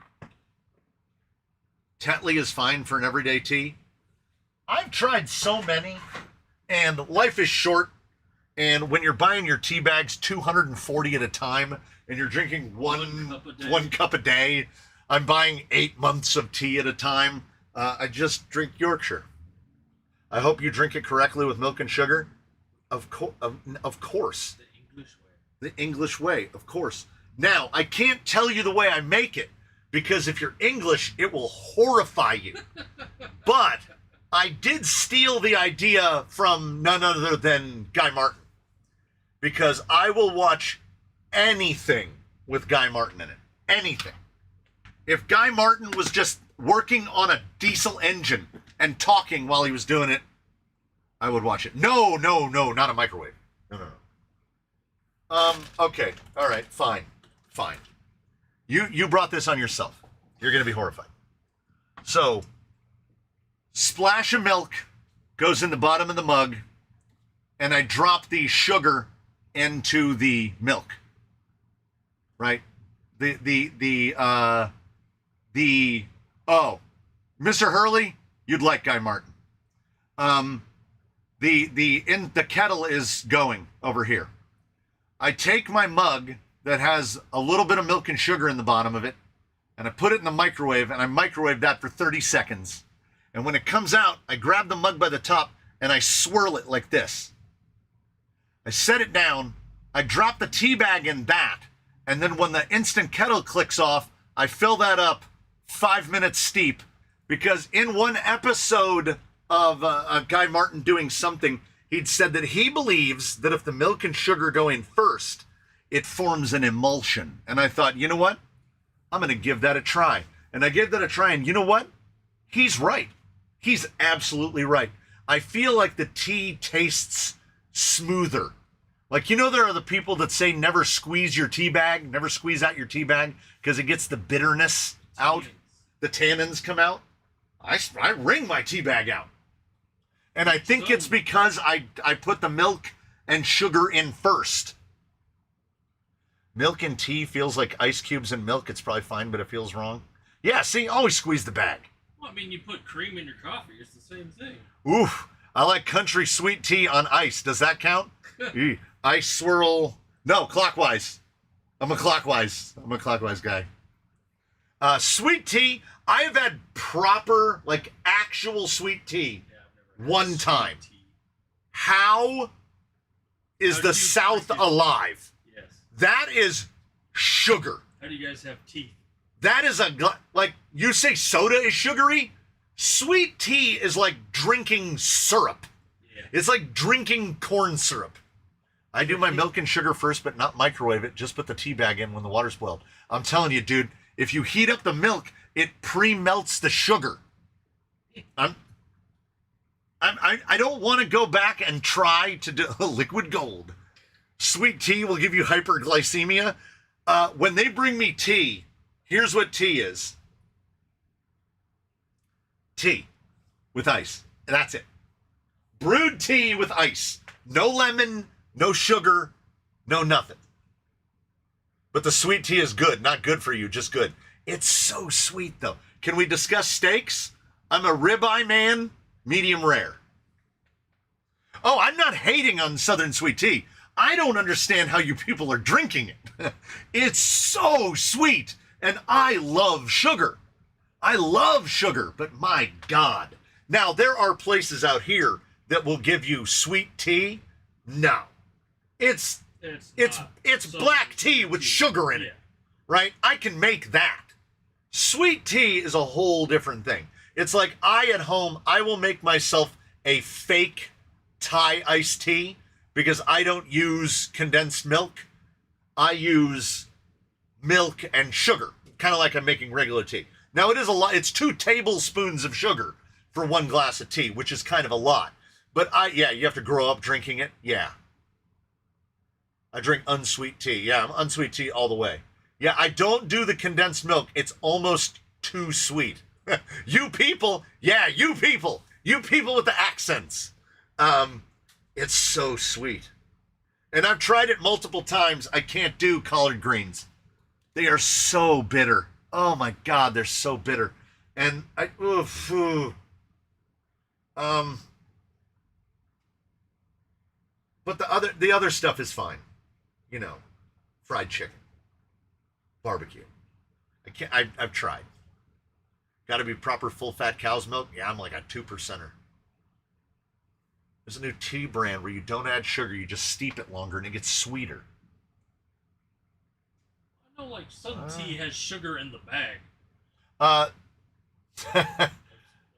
Speaker 1: Tetley is fine for an everyday tea. I've tried so many, and life is short, And when you're buying your tea bags 240 at a time, and you're drinking one cup a day, I'm buying 8 months of tea at a time. I just drink Yorkshire. I hope you drink it correctly with milk and sugar. Of course.
Speaker 3: The English way.
Speaker 1: The English way, of course. Now, I can't tell you the way I make it, because if you're English, it will horrify you. But I did steal the idea from none other than Guy Martin, because I will watch anything with Guy Martin in it. Anything. If Guy Martin was just working on a diesel engine and talking while he was doing it, I would watch it. No, not a microwave. No. Okay. All right. Fine. You brought this on yourself. You're going to be horrified. So, splash of milk goes in the bottom of the mug, and I drop the sugar into the milk. Right? Mr. Hurley, you'd like Guy Martin. The kettle is going over here. I take my mug that has a little bit of milk and sugar in the bottom of it, and I put it in the microwave, and I microwave that for 30 seconds. And when it comes out, I grab the mug by the top, and I swirl it like this. I set it down, I drop the tea bag in that, and then when the instant kettle clicks off, I fill that up 5 minutes steep, because in one episode of Guy Martin doing something, he'd said that he believes that if the milk and sugar go in first, it forms an emulsion. And I thought, you know what? I'm going to give that a try. And I gave that a try, and you know what? He's right. He's absolutely right. I feel like the tea tastes smoother. Like, you know, there are the people that say never squeeze your tea bag, never squeeze out your tea bag because it gets the bitterness out. The tannins come out. I wring my tea bag out. And I think it's because I put the milk and sugar in first. Milk and tea feels like ice cubes and milk. It's probably fine, but it feels wrong. Yeah, see, always squeeze the bag.
Speaker 3: Well, I mean, you put cream in your coffee. It's the same thing.
Speaker 1: Oof. I like country sweet tea on ice. Does that count? Ice swirl. No, clockwise. I'm a clockwise guy. Sweet tea. I have had proper, like, actual sweet tea one time. How is the South alive?
Speaker 3: Yes.
Speaker 1: That is sugar.
Speaker 3: How do you guys have teeth?
Speaker 1: That is like, you say soda is sugary? Sweet tea is like drinking syrup.
Speaker 3: Yeah.
Speaker 1: It's like drinking corn syrup. I do my milk and sugar first, but not microwave it. Just put the tea bag in when the water's boiled. I'm telling you, dude, if you heat up the milk, it pre-melts the sugar. I don't want to go back and try to do liquid gold. Sweet tea will give you hyperglycemia. When they bring me tea, here's what tea is. Tea with ice. That's it. Brewed tea with ice. No lemon, no sugar, no nothing. But the sweet tea is good. Not good for you, just good. It's so sweet, though. Can we discuss steaks? I'm a ribeye man, medium rare. Oh, I'm not hating on Southern sweet tea. I don't understand how you people are drinking it. It's so sweet, and I love sugar. I love sugar, but my God. Now, there are places out here that will give you sweet tea. No. It's black tea with sugar in it, right? I can make that. Sweet tea is a whole different thing. It's like at home, I will make myself a fake Thai iced tea because I don't use condensed milk. I use milk and sugar, kind of like I'm making regular tea. Now, it is a lot. It's 2 tablespoons of sugar for 1 glass of tea, which is kind of a lot. But you have to grow up drinking it. Yeah. I drink unsweet tea. Yeah, I'm unsweet tea all the way. Yeah, I don't do the condensed milk. It's almost too sweet. You people with the accents. It's so sweet. And I've tried it multiple times. I can't do collard greens. They are so bitter. Oh my God, they're so bitter. And But the other stuff is fine. You know, fried chicken, barbecue. I've tried. Got to be proper full-fat cow's milk? Yeah, I'm like a 2%er. There's a new tea brand where you don't add sugar, you just steep it longer and it gets sweeter.
Speaker 3: I know, like, some tea has sugar in the bag.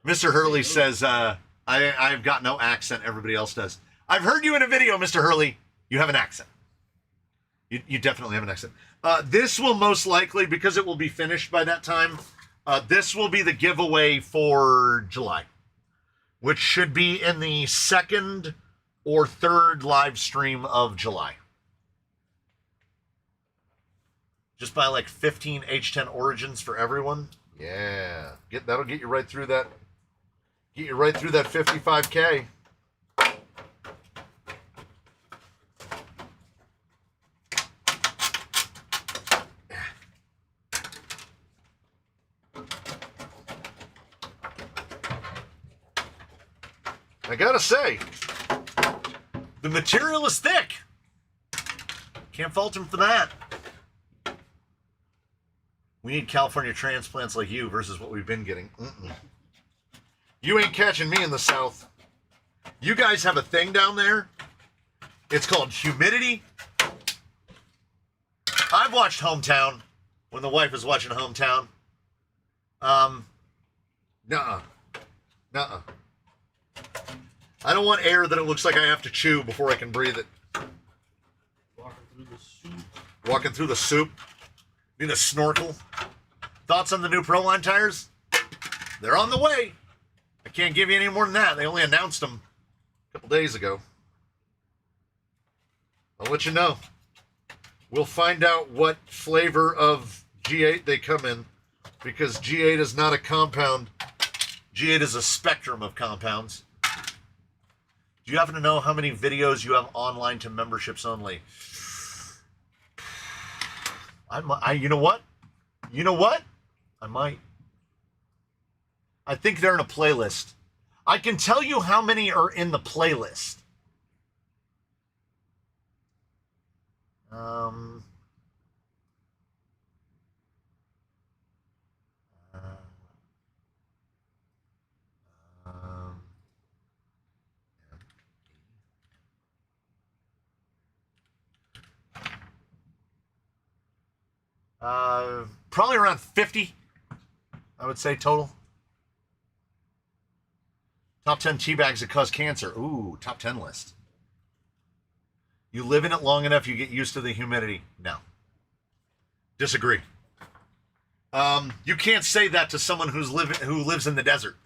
Speaker 1: Mr. Hurley says, I've got no accent, everybody else does. I've heard you in a video, Mr. Hurley. You have an accent. You definitely have an accent. This will most likely, because it will be finished by that time, this will be the giveaway for July, which should be in the second or third live stream of July. Just buy like 15 H10 Origins for everyone. Yeah, that'll get you right through that. Get you right through that 55K. I gotta say, the material is thick. Can't fault him for that. We need California transplants like you versus what we've been getting. You ain't catching me in the South. You guys have a thing down there. It's called humidity. I've watched Hometown when the wife is watching Hometown. Nuh-uh. Nuh-uh. I don't want air that it looks like I have to chew before I can breathe it.
Speaker 3: Walking through the soup.
Speaker 1: Walking through the soup. Need a snorkel. Thoughts on the new Proline tires? They're on the way. I can't give you any more than that. They only announced them a couple days ago. I'll let you know. We'll find out what flavor of G8 they come in, because G8 is not a compound. G8 is a spectrum of compounds. Do you happen to know how many videos you have online to memberships only? You know what? You know what? I might. I think they're in a playlist. I can tell you how many are in the playlist. Probably around 50, I would say, total. Top 10 tea bags that cause cancer. Ooh, top 10 list. You live in it long enough, you get used to the humidity. No. Disagree. You can't say that to someone who lives in the desert,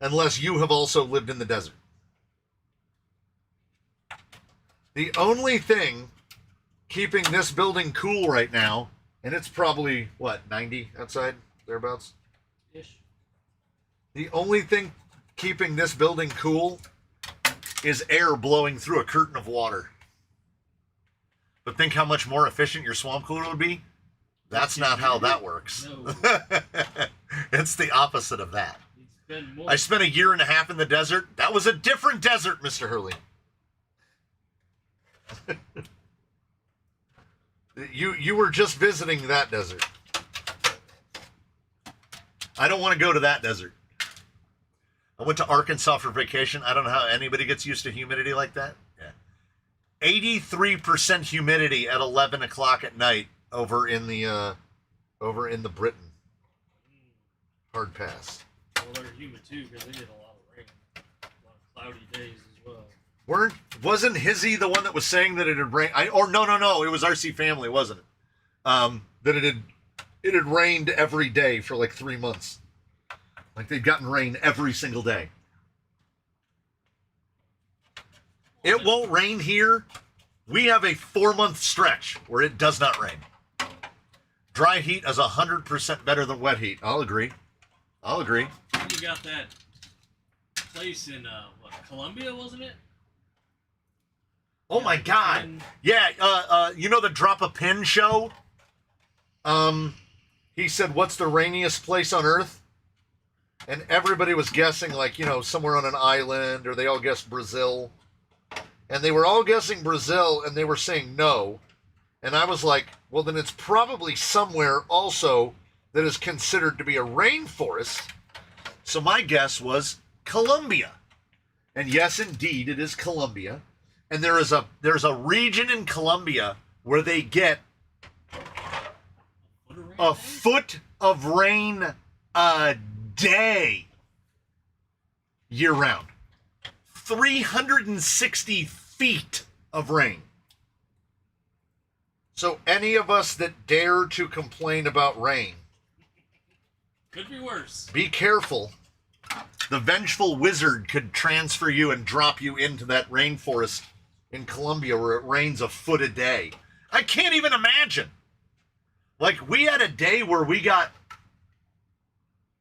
Speaker 1: unless you have also lived in the desert. The only thing keeping this building cool right now, and it's probably, what, 90 outside, thereabouts?
Speaker 3: Ish.
Speaker 1: The only thing keeping this building cool is air blowing through a curtain of water. But think how much more efficient your swamp cooler would be? That's not how that works.
Speaker 3: No.
Speaker 1: It's the opposite of that.
Speaker 3: Spend more.
Speaker 1: I spent a year and a half in the desert. That was a different desert, Mr. Hurley. You were just visiting that desert. I don't want to go to that desert. I went to Arkansas for vacation. I don't know how anybody gets used to humidity like that. Yeah. 83% humidity at 11 o'clock at night over in the Britain. Hard pass.
Speaker 3: Well, they're humid too, because they get a lot of rain. A lot of cloudy days as well.
Speaker 1: Wasn't Hizzy the one that was saying that it had rained? No, it was RC Family, wasn't it? That it had rained every day for like 3 months. Like they'd gotten rain every single day. It won't rain here. We have a 4-month stretch where it does not rain. Dry heat is 100% better than wet heat. I'll agree.
Speaker 3: You got that place in Colombia, wasn't it?
Speaker 1: Oh my God! Yeah, you know the Drop a Pin show? He said, "What's the rainiest place on Earth?" And everybody was guessing, like, somewhere on an island, or they all guessed Brazil. and they were all guessing Brazil, and they were saying no. And I was like, well, then it's probably somewhere also that is considered to be a rainforest. So my guess was Colombia. And yes, indeed, it is Colombia. And there's a region in Colombia where they get a foot of rain a day year round. 360 feet of rain. So any of us that dare to complain about rain,
Speaker 3: Could be worse.
Speaker 1: be careful. The vengeful wizard could transfer you and drop you into that rainforest in Colombia where it rains a foot a day. I can't even imagine. Like, we had a day where we got,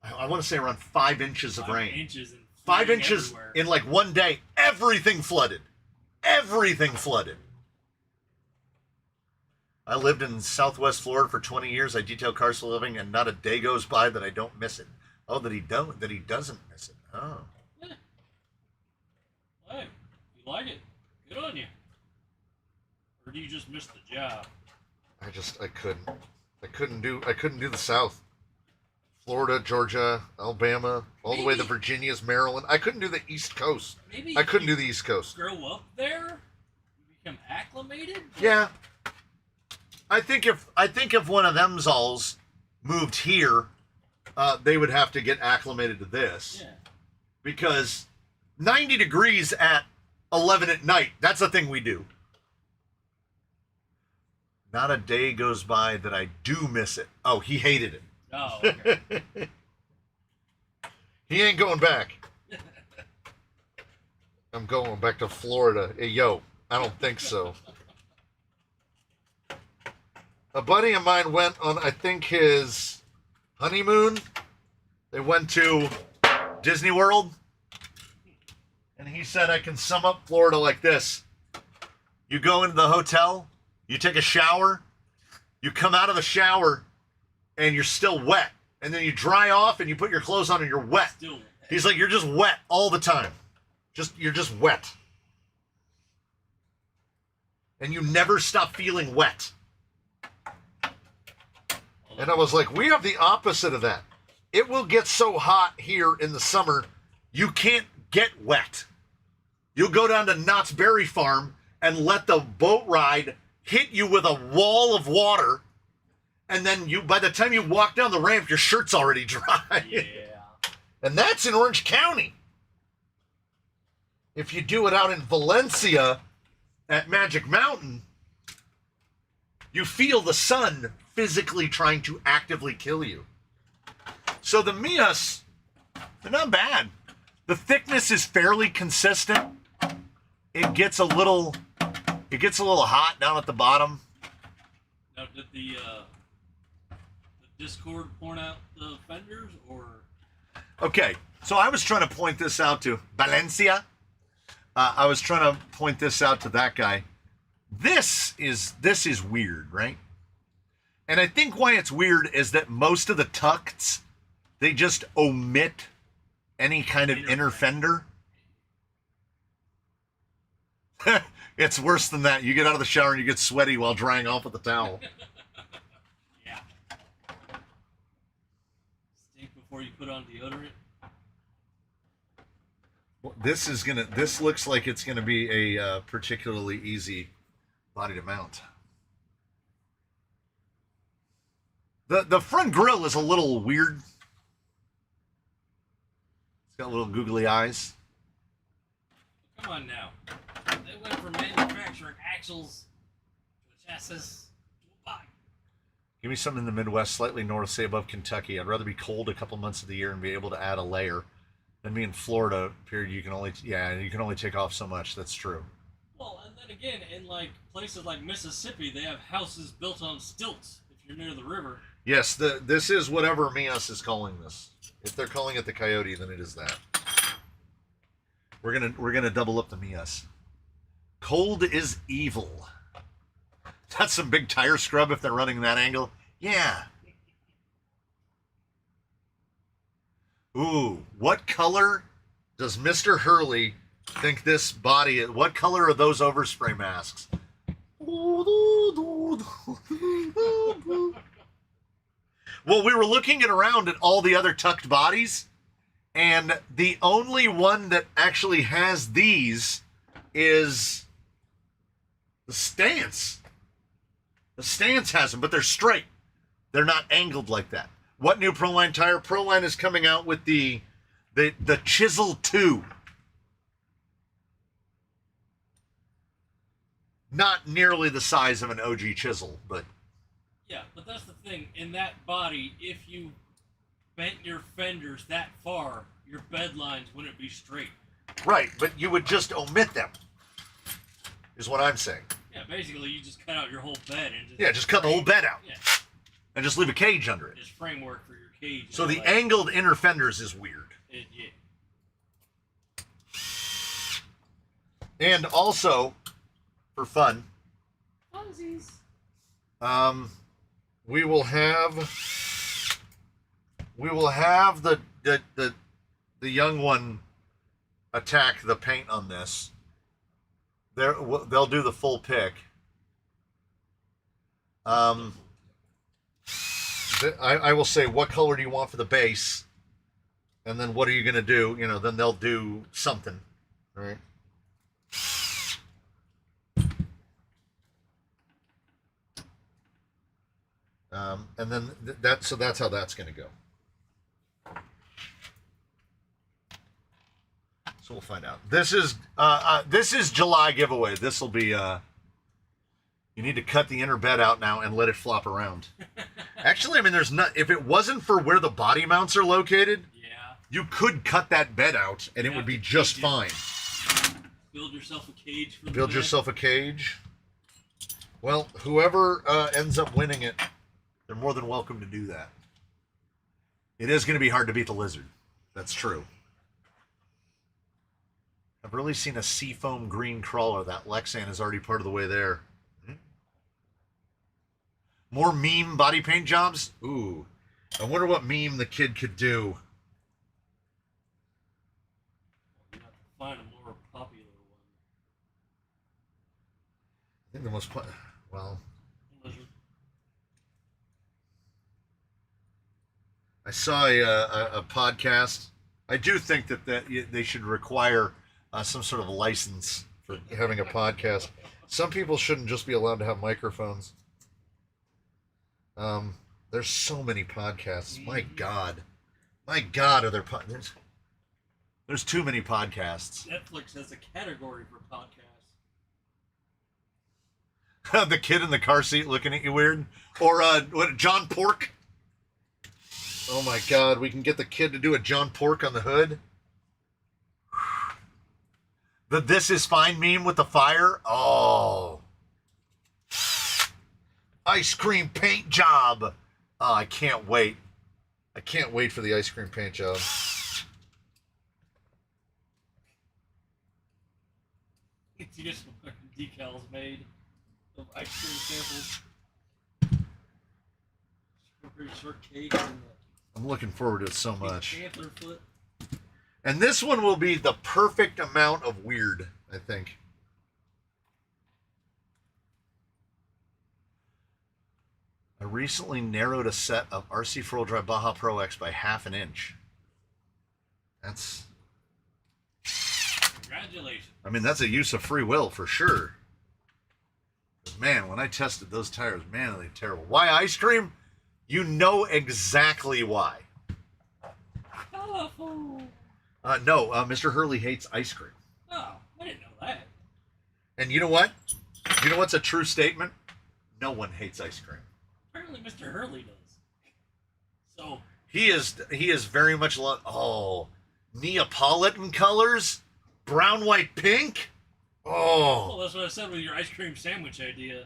Speaker 1: I want to say around 5 inches of rain.
Speaker 3: 5 inches and
Speaker 1: 5 inches
Speaker 3: everywhere.
Speaker 1: in like one day. Everything flooded. Everything flooded. I lived in Southwest Florida for 20 years. I detail cars for a living, and not a day goes by that I don't miss it. Oh, that he doesn't miss it. Oh.
Speaker 3: Hey, you like it? Good on you. Or do you just miss the job? I couldn't do the South. Florida, Georgia, Alabama, all the way to Maybe-
Speaker 1: Virginia's, Maryland. I couldn't do the East Coast.
Speaker 3: Maybe
Speaker 1: I couldn't
Speaker 3: you
Speaker 1: do the East Coast.
Speaker 3: grow up there, you become acclimated.
Speaker 1: Yeah. I think if one of them alls moved here, they would have to get acclimated to this.
Speaker 3: Yeah.
Speaker 1: Because 90 degrees at 11 at night, that's a thing we do. Not a day goes by that I do miss it. Oh, he hated it.
Speaker 3: Oh, okay.
Speaker 1: He ain't going back. I'm going back to Florida. Hey, yo, I don't think so. A buddy of mine went on, I think, his honeymoon. They went to Disney World. And he said, I can sum up Florida like this. You go into the hotel, you take a shower, you come out of the shower, and you're still wet. And then you dry off and you put your clothes on and you're wet.
Speaker 3: Still.
Speaker 1: He's like, you're just wet all the time. You're just wet. And you never stop feeling wet. And I was like, we have the opposite of that. It will get so hot here in the summer, you can't get wet. You'll go down to Knott's Berry Farm and let the boat ride hit you with a wall of water. And then by the time you walk down the ramp, your shirt's already dry.
Speaker 3: Yeah.
Speaker 1: And that's in Orange County. If you do it out in Valencia at Magic Mountain, you feel the sun physically trying to actively kill you. So the Mias, they're not bad. The thickness is fairly consistent. It gets a little hot down at the bottom.
Speaker 3: Now, did the Discord point out the fenders, or?
Speaker 1: Okay, so I was trying to point this out to Valencia. I was trying to point this out to that guy. This is weird, right? And I think why it's weird is that most of the tucts, they just omit any kind of inner fender. It's worse than that. You get out of the shower and you get sweaty while drying off with the towel.
Speaker 3: Yeah. Stink before you put on deodorant.
Speaker 1: This looks like it's gonna be a particularly easy body to mount. The front grille is a little weird. It's got little googly eyes.
Speaker 3: Come on now. They went from manufacturing axles to a chassis to a body.
Speaker 1: Give me something in the Midwest, slightly north, say above Kentucky. I'd rather be cold a couple months of the year and be able to add a layer than be in Florida. Period. You can only take off so much. That's true.
Speaker 3: Well, and then again, in like places like Mississippi, they have houses built on stilts. If you're near the river.
Speaker 1: Yes, this is whatever Mias is calling this. If they're calling it the Coyote, then it is that. We're gonna double up the Mias. Cold is evil. That's some big tire scrub if they're running that angle. Yeah. Ooh, what color does Mr. Hurley think this body, what color are those overspray masks? Well, we were looking around at all the other tucked bodies, and the only one that actually has these is the Stance. The Stance has them, but they're straight. They're not angled like that. What new Proline tire? Proline is coming out with the Chisel 2. Not nearly the size of an OG Chisel, but...
Speaker 3: Yeah, but that's the thing. In that body, if you bent your fenders that far, your bed lines wouldn't be straight.
Speaker 1: Right, but you would just omit them, is what I'm saying.
Speaker 3: Yeah, basically you just cut out your whole bed and just...
Speaker 1: Yeah, just cut the whole bed out.
Speaker 3: Yeah.
Speaker 1: And just leave a cage under it.
Speaker 3: Just framework for your cage.
Speaker 1: So the angled inner fenders is weird.
Speaker 3: Yeah.
Speaker 1: And also, for fun,
Speaker 3: Funsies.
Speaker 1: we will have the young one attack the paint on this. They'll do the full pick. I will say, what color do you want for the base? And then what are you going to do? You know, then they'll do something. All right. And then that's how that's going to go. So we'll find out. This is July giveaway. This will be you need to cut the inner bed out now and let it flop around. Actually, I mean, there's not. If it wasn't for where the body mounts are located,
Speaker 3: Yeah.
Speaker 1: you could cut that bed out and it would be just fine.
Speaker 3: Build yourself a cage for the
Speaker 1: Build
Speaker 3: bed.
Speaker 1: yourself a cage. Well, whoever ends up winning it, they're more than welcome to do that. It is going to be hard to beat the lizard. That's true. I've really seen a seafoam green crawler. That Lexan is already part of the way there. More meme body paint jobs? Ooh. I wonder what meme the kid could do.
Speaker 3: You have to find a more popular one.
Speaker 1: I think the most... Well...
Speaker 3: Lizard.
Speaker 1: I saw a podcast. I do think that they should require some sort of a license for having a podcast. Some people shouldn't just be allowed to have microphones. There's so many podcasts. My God, are there there's too many podcasts.
Speaker 3: Netflix has a category for podcasts.
Speaker 1: The kid in the car seat looking at you weird, or what? John Pork. Oh my God, we can get the kid to do a John Pork on the hood. The "This Is Fine" meme with the fire. Oh. Ice cream paint job. Oh, I can't wait. I can't wait for the ice cream paint job.
Speaker 3: You get some fucking decals made of ice cream samples. Strawberry shortcake and
Speaker 1: I'm looking forward to it so
Speaker 3: the
Speaker 1: much.
Speaker 3: antler foot.
Speaker 1: And this one will be the perfect amount of weird, I think. I recently narrowed a set of RC 4-wheel drive Baja Pro X by 1/2 inch. That's...
Speaker 3: Congratulations.
Speaker 1: I mean, that's a use of free will for sure. Man, when I tested those tires, man, they're terrible. Why ice cream? You know exactly why.
Speaker 3: Colorful.
Speaker 1: No, Mr. Hurley hates ice cream.
Speaker 3: Oh, I didn't know that.
Speaker 1: And you know what? You know what's a true statement? No one hates ice cream.
Speaker 3: Apparently Mr. Hurley does. So
Speaker 1: He is very much Neapolitan colors, brown, white, pink.
Speaker 3: well,
Speaker 1: Oh,
Speaker 3: that's what I said with your ice cream sandwich idea.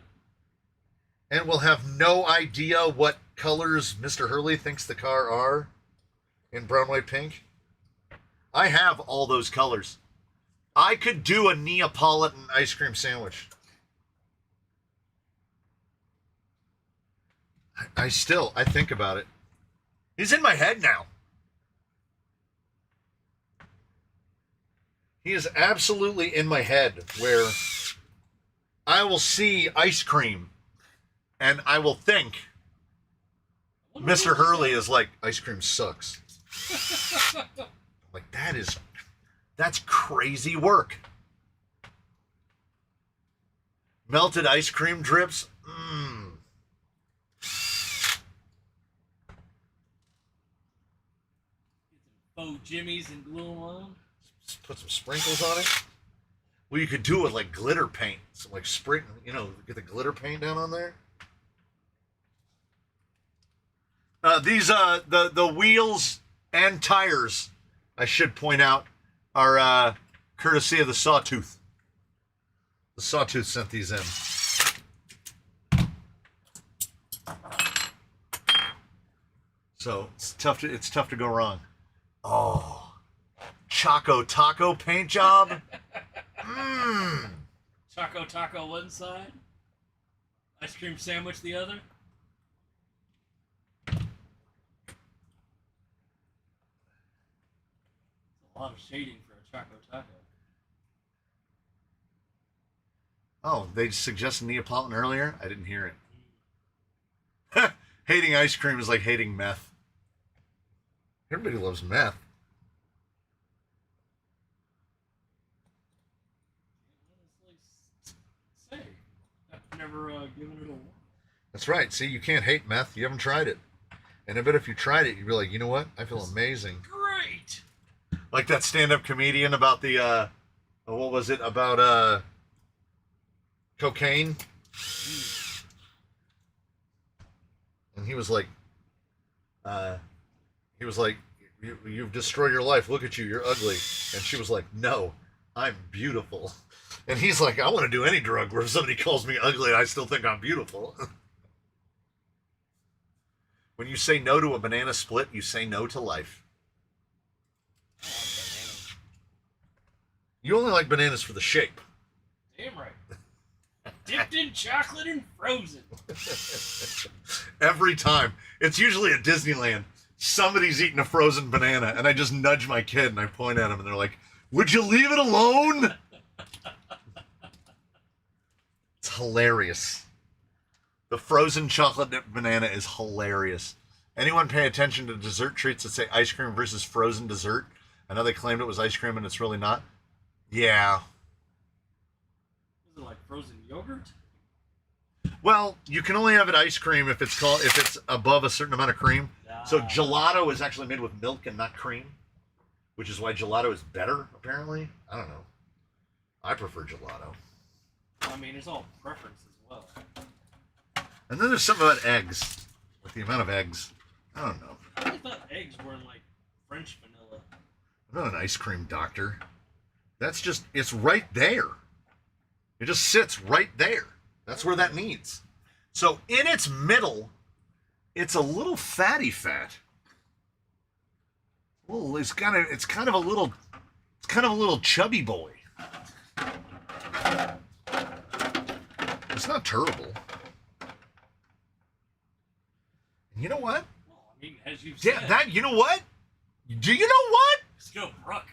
Speaker 1: and we'll have no idea what colors Mr. Hurley thinks the car are in brown, white, pink. I have all those colors. I could do a Neapolitan ice cream sandwich. I think about it. He's in my head now. He is absolutely in my head where I will see ice cream and I will think Mr. Hurley is like, ice cream sucks. Like, that's crazy work. Melted ice cream drips.
Speaker 3: Faux jimmies and glue them on.
Speaker 1: Just put some sprinkles on it. Well, you could do it with like glitter paint. So like get the glitter paint down on there. These the wheels and tires, I should point out, are courtesy of the Sawtooth. The Sawtooth sent these in. So it's tough to go wrong. Oh, Choco Taco paint job.
Speaker 3: Choco taco one side, ice cream sandwich the other. A lot of shading for a Choco Taco.
Speaker 1: Oh, they suggested Neapolitan earlier? I didn't hear it. Hating ice cream is like hating meth. Everybody loves meth.
Speaker 3: Say, I've never given it a whirl.
Speaker 1: That's right. See, you can't hate meth. You haven't tried it. And I bet if you tried it, you'd be like, you know what? I feel amazing.
Speaker 3: Great!
Speaker 1: Like that stand-up comedian about the, what was it? About, cocaine. And he was like, you've destroyed your life. Look at you. You're ugly. And she was like, no, I'm beautiful. And he's like, I want to do any drug where if somebody calls me ugly, I still think I'm beautiful. When you say no to a banana split, you say no to life.
Speaker 3: I like bananas.
Speaker 1: You only like bananas for the shape.
Speaker 3: Damn right. Dipped in chocolate and frozen.
Speaker 1: Every time. It's usually at Disneyland. Somebody's eating a frozen banana, and I just nudge my kid, and I point at them, and they're like, would you leave it alone? It's hilarious. The frozen chocolate dipped banana is hilarious. Anyone pay attention to dessert treats that say ice cream versus frozen dessert? I know they claimed it was ice cream, and it's really not. Yeah.
Speaker 3: Is it like frozen yogurt?
Speaker 1: Well, you can only have it ice cream if it's above a certain amount of cream. So gelato is actually made with milk and not cream, which is why gelato is better, apparently. I don't know. I prefer gelato.
Speaker 3: I mean, it's all preference as well.
Speaker 1: And then there's something about eggs, with the amount of eggs. I don't know.
Speaker 3: I thought eggs were in like French vanilla.
Speaker 1: I'm not an ice cream doctor. It's right there. It just sits right there. That's where that needs. So in its middle, it's a little fatty fat. Well, it's kind of a little chubby boy. It's not terrible. You know what?
Speaker 3: Well, I mean, as you've said.
Speaker 1: Yeah, you know what? Do you know what?
Speaker 3: It's no Bruck.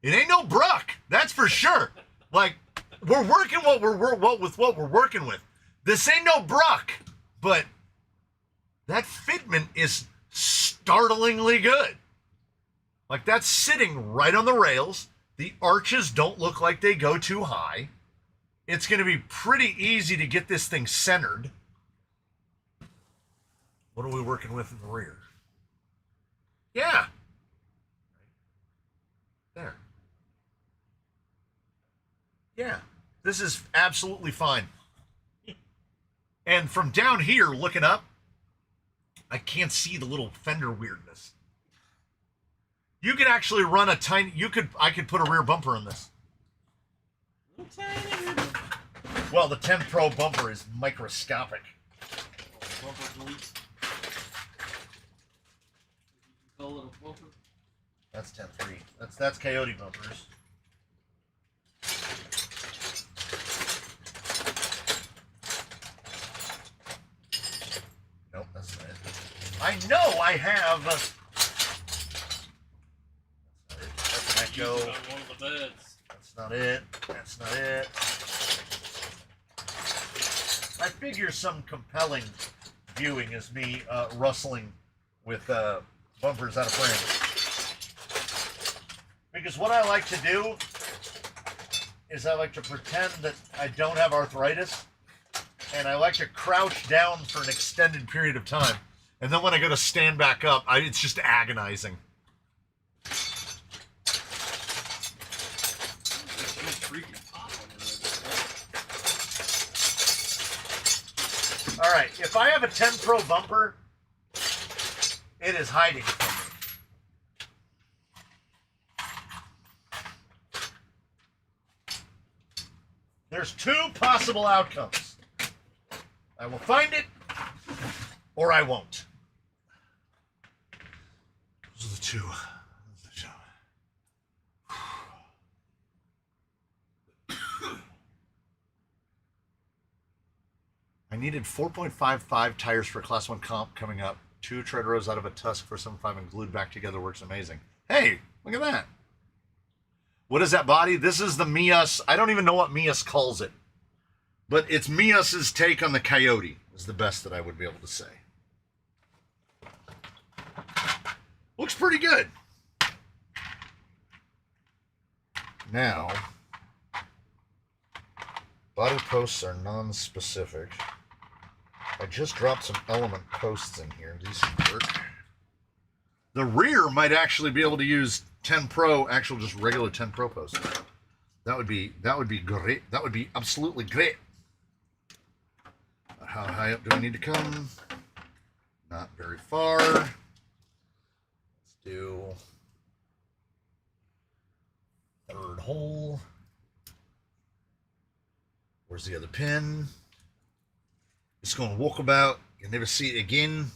Speaker 1: It ain't no Bruck. That's for sure. Like, we're working with what we're working with. This ain't no Bruck, but that fitment is startlingly good. Like, that's sitting right on the rails. The arches don't look like they go too high. It's going to be pretty easy to get this thing centered. What are we working with in the rear? Yeah. There. Yeah. This is absolutely fine. And from down here, looking up, I can't see the little fender weirdness. You could actually run I could put a rear bumper in this. Well, the 10 Pro bumper is microscopic.
Speaker 3: Bumper delete. Call it a bumper.
Speaker 1: That's 10.3. That's Coyote bumpers. Nope, that's not it. I know I have. That's not it. That's an go.
Speaker 3: On one of the beds.
Speaker 1: That's not it. That's not it. I figure some compelling viewing is me rustling with bumpers out of frame. Because what I like to do is I like to pretend that I don't have arthritis, and I like to crouch down for an extended period of time. And then when I go to stand back up, it's just agonizing. All right, if I have a 10 Pro bumper, it is hiding from me. There's two possible outcomes. I will find it, or I won't. Those are the two. I needed 4.55 tires for Class 1 comp coming up. 2 tread rows out of a Tusk for 7.5 and glued back together works amazing. Hey, look at that. What is that body? This is the Mias. I don't even know what Mias calls it. But it's Mias's take on the Coyote is the best that I would be able to say. Looks pretty good. Now, body posts are non-specific. I just dropped some element posts in here. These work. The rear might actually be able to use 10 Pro, actual just regular 10 Pro posts. That would be great. That would be absolutely great. How high up do I need to come? Not very far. Let's do third hole. Where's the other pin? It's going to walkabout. You'll never see it again.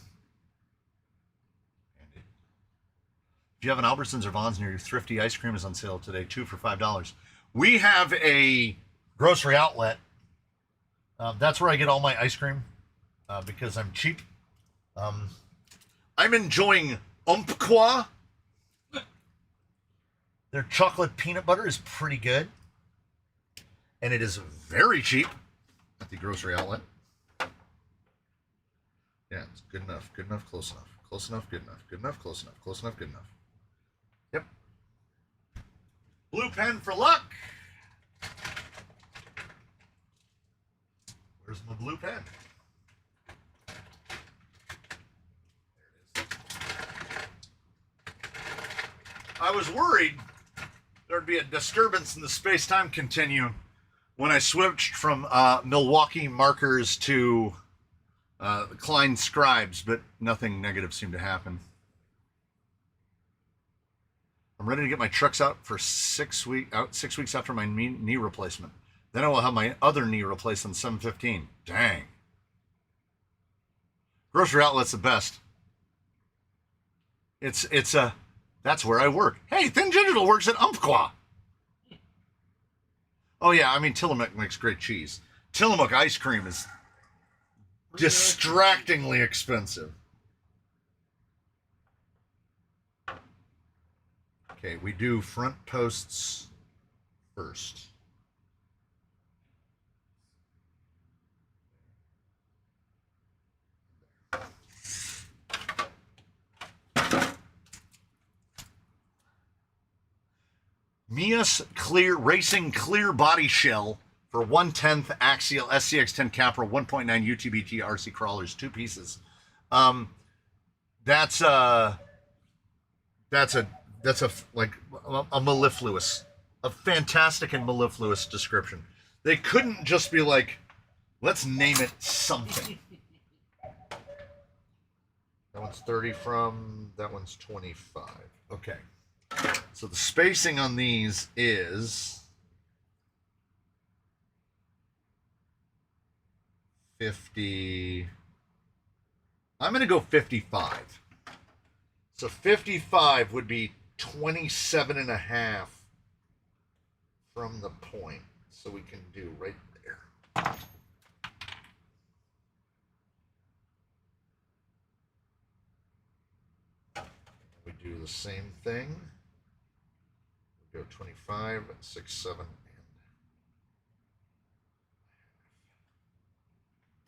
Speaker 1: If you have an Albertsons or Vons near you, Thrifty ice cream is on sale today, 2 for $5. We have a grocery outlet. That's where I get all my ice cream because I'm cheap. I'm enjoying Umpqua. Their chocolate peanut butter is pretty good. And it is very cheap at the grocery outlet. Yeah, it's good enough, close enough. Close enough, good enough. Good enough, close enough. Close enough, good enough. Yep. Blue pen for luck. Where's my blue pen? There it is. I was worried there'd be a disturbance in the space-time continuum when I switched from Milwaukee markers to Klein scribes, but nothing negative seemed to happen. I'm ready to get my trucks out for 6 weeks after my knee replacement. Then I will have my other knee replaced on 7/15. Dang. Grocery outlet's the best. That's where I work. Hey, Thin Digital works at Umpqua. Oh yeah, I mean Tillamook makes great cheese. Tillamook ice cream is distractingly expensive. Okay, we do front posts first. Mias Clear Racing Clear Body Shell for 1/10 axial SCX10 Capra 1.9 UTBT RC crawlers, 2 pieces. That's a like a mellifluous, a fantastic and mellifluous description. They couldn't just be like, let's name it something. That one's 30 from, that one's 25. Okay. So the spacing on these is 50. I'm going to go 55. So 55 would be 27.5 from the point. So we can do right there. We do the same thing. Go 25, 6, 7,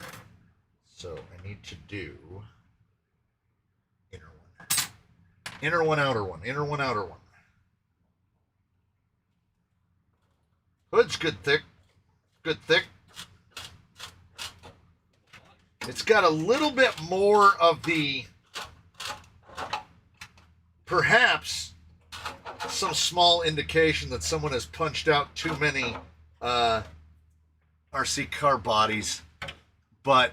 Speaker 1: and so I need to do inner one, outer one, inner one, outer one. Hood's good thick, good thick. It's got a little bit more of the, perhaps, some small indication that someone has punched out too many RC car bodies, but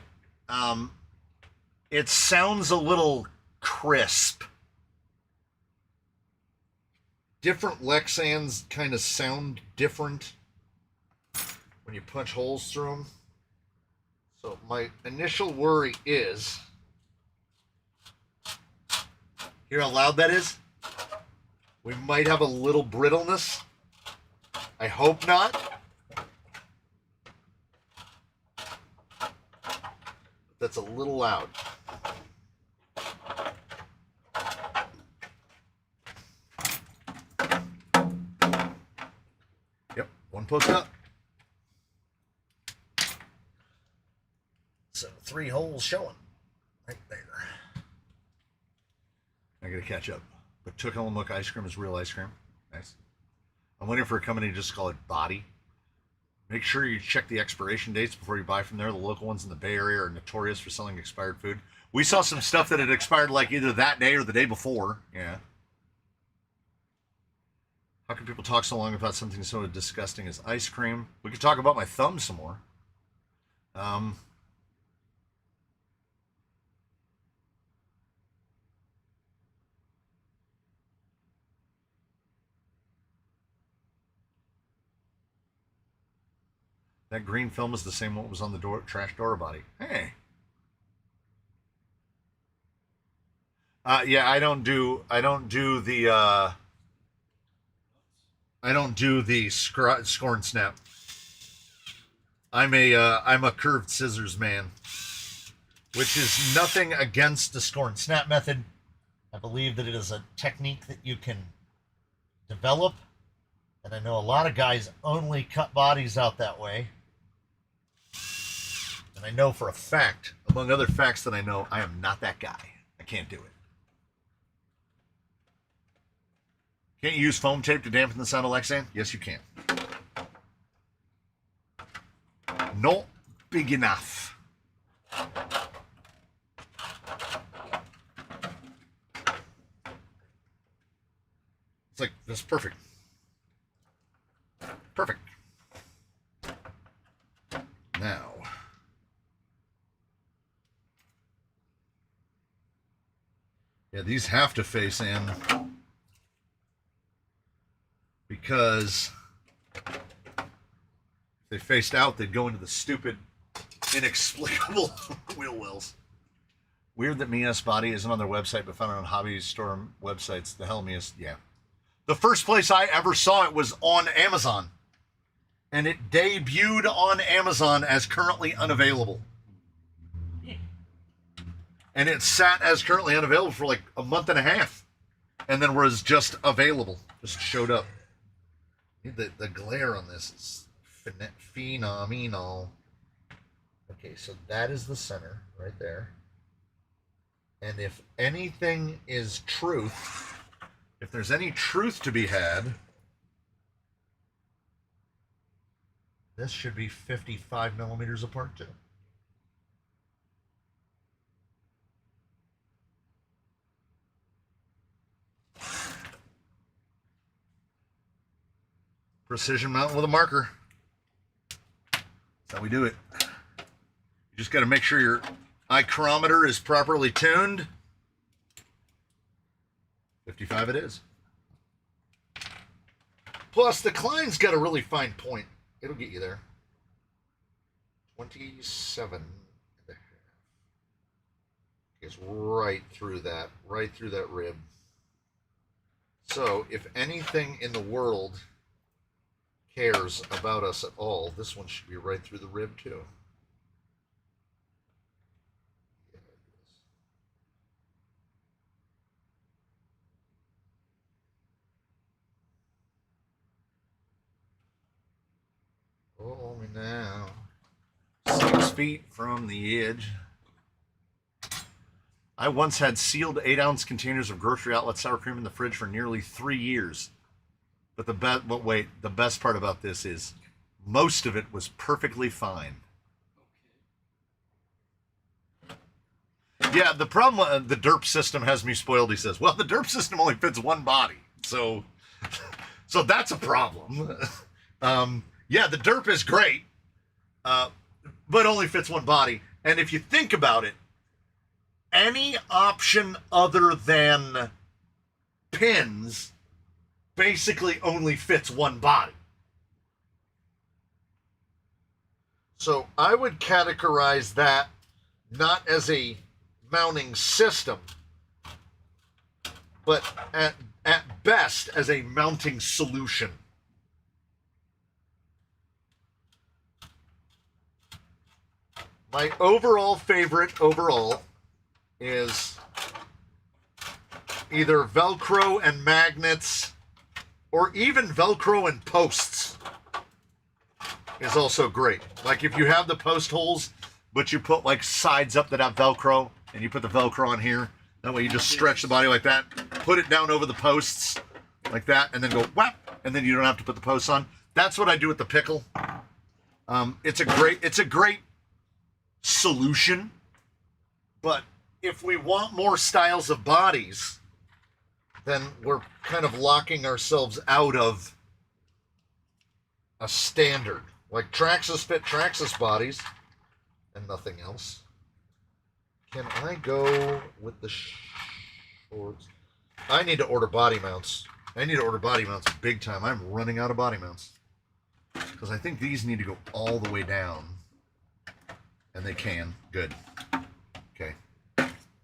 Speaker 1: it sounds a little crisp. Different Lexans kind of sound different when you punch holes through them. So my initial worry is, hear how loud that is? We might have a little brittleness. I hope not. That's a little loud. Yep, one poke up. So 3 holes showing right there. I gotta catch up. But Took Home Look ice cream is real ice cream. Nice. I'm waiting for a company to just call it Body. Make sure you check the expiration dates before you buy from there. The local ones in the Bay Area are notorious for selling expired food. We saw some stuff that had expired like either that day or the day before. Yeah. How can people talk so long about something so disgusting as ice cream? We could talk about my thumb some more. That green film is the same one that was on the trash door body. Hey. Yeah, I don't do the score and snap. I'm a curved scissors man, which is nothing against the score and snap method. I believe that it is a technique that you can develop, and I know a lot of guys only cut bodies out that way. And I know for a fact, among other facts that I know, I am not that guy. I can't do it. Can't you use foam tape to dampen the sound of Lexan? Yes, you can. Not big enough. It's like, that's perfect. Perfect. Now. Yeah, these have to face in. Because if they faced out, they'd go into the stupid, inexplicable wheel wells. Weird that Mia's body isn't on their website, but found it on hobby store websites. The hell, Mia's, yeah. The first place I ever saw it was on Amazon. And it debuted on Amazon as currently unavailable. And it sat as currently unavailable for like a month and a half. And then was just available. Just showed up. The glare on this is phenomenal. Okay, so that is the center right there. And if anything is truth, if there's any truth to be had, this should be 55 millimeters apart too. Precision mount with a marker. That's how we do it. You just got to make sure your ichrometer is properly tuned. 55 it is. Plus, the Klein's got a really fine point. It'll get you there. 27 and a half. It's right through that rib. So, if anything in the world cares about us at all, this one should be right through the rib too. feet from the edge. I once had sealed 8-ounce containers of grocery outlet sour cream in the fridge for nearly 3 years. But the best part about this is most of it was perfectly fine. Yeah, the problem, the derp system has me spoiled, he says. Well, the derp system only fits one body, so that's a problem. Yeah, the derp is great, but only fits one body. And if you think about it, any option other than pins basically only fits one body. So I would categorize that not as a mounting system, but at best as a mounting solution. My overall favorite is either Velcro and magnets, or even Velcro and posts is also great. Like if you have the post holes, but you put like sides up that have Velcro, and you put the Velcro on here, that way you just stretch the body like that, put it down over the posts like that, and then go whap, and then you don't have to put the posts on. That's what I do with the pickle. It's a great solution, but if we want more styles of bodies, then we're kind of locking ourselves out of a standard. Like Traxxas fit Traxxas bodies and nothing else. Can I go with the shorts? I need to order body mounts. I need to order body mounts big time. I'm running out of body mounts. Because I think these need to go all the way down. And they can. Good. Okay.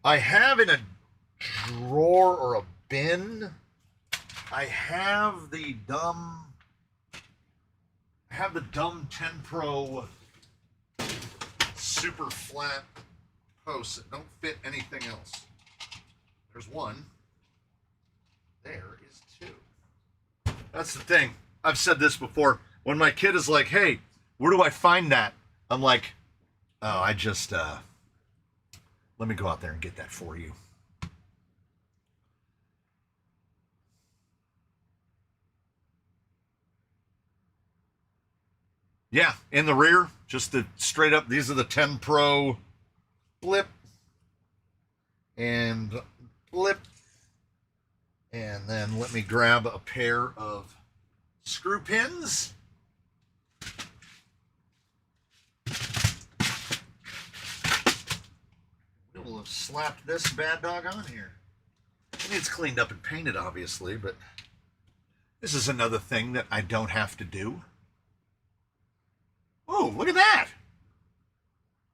Speaker 1: I have in a drawer or a bin, I have the dumb 10 Pro super flat posts that don't fit anything else. There's one. There is two. That's the thing. I've said this before. When my kid is like, hey, where do I find that? I'm like, oh, I just, let me go out there and get that for you. Yeah, in the rear, just the straight up, these are the 10 Pro blip and blip. And then let me grab a pair of screw pins. We'll have slapped this bad dog on here. It needs cleaned up and painted, obviously, but this is another thing that I don't have to do. Oh, look at that!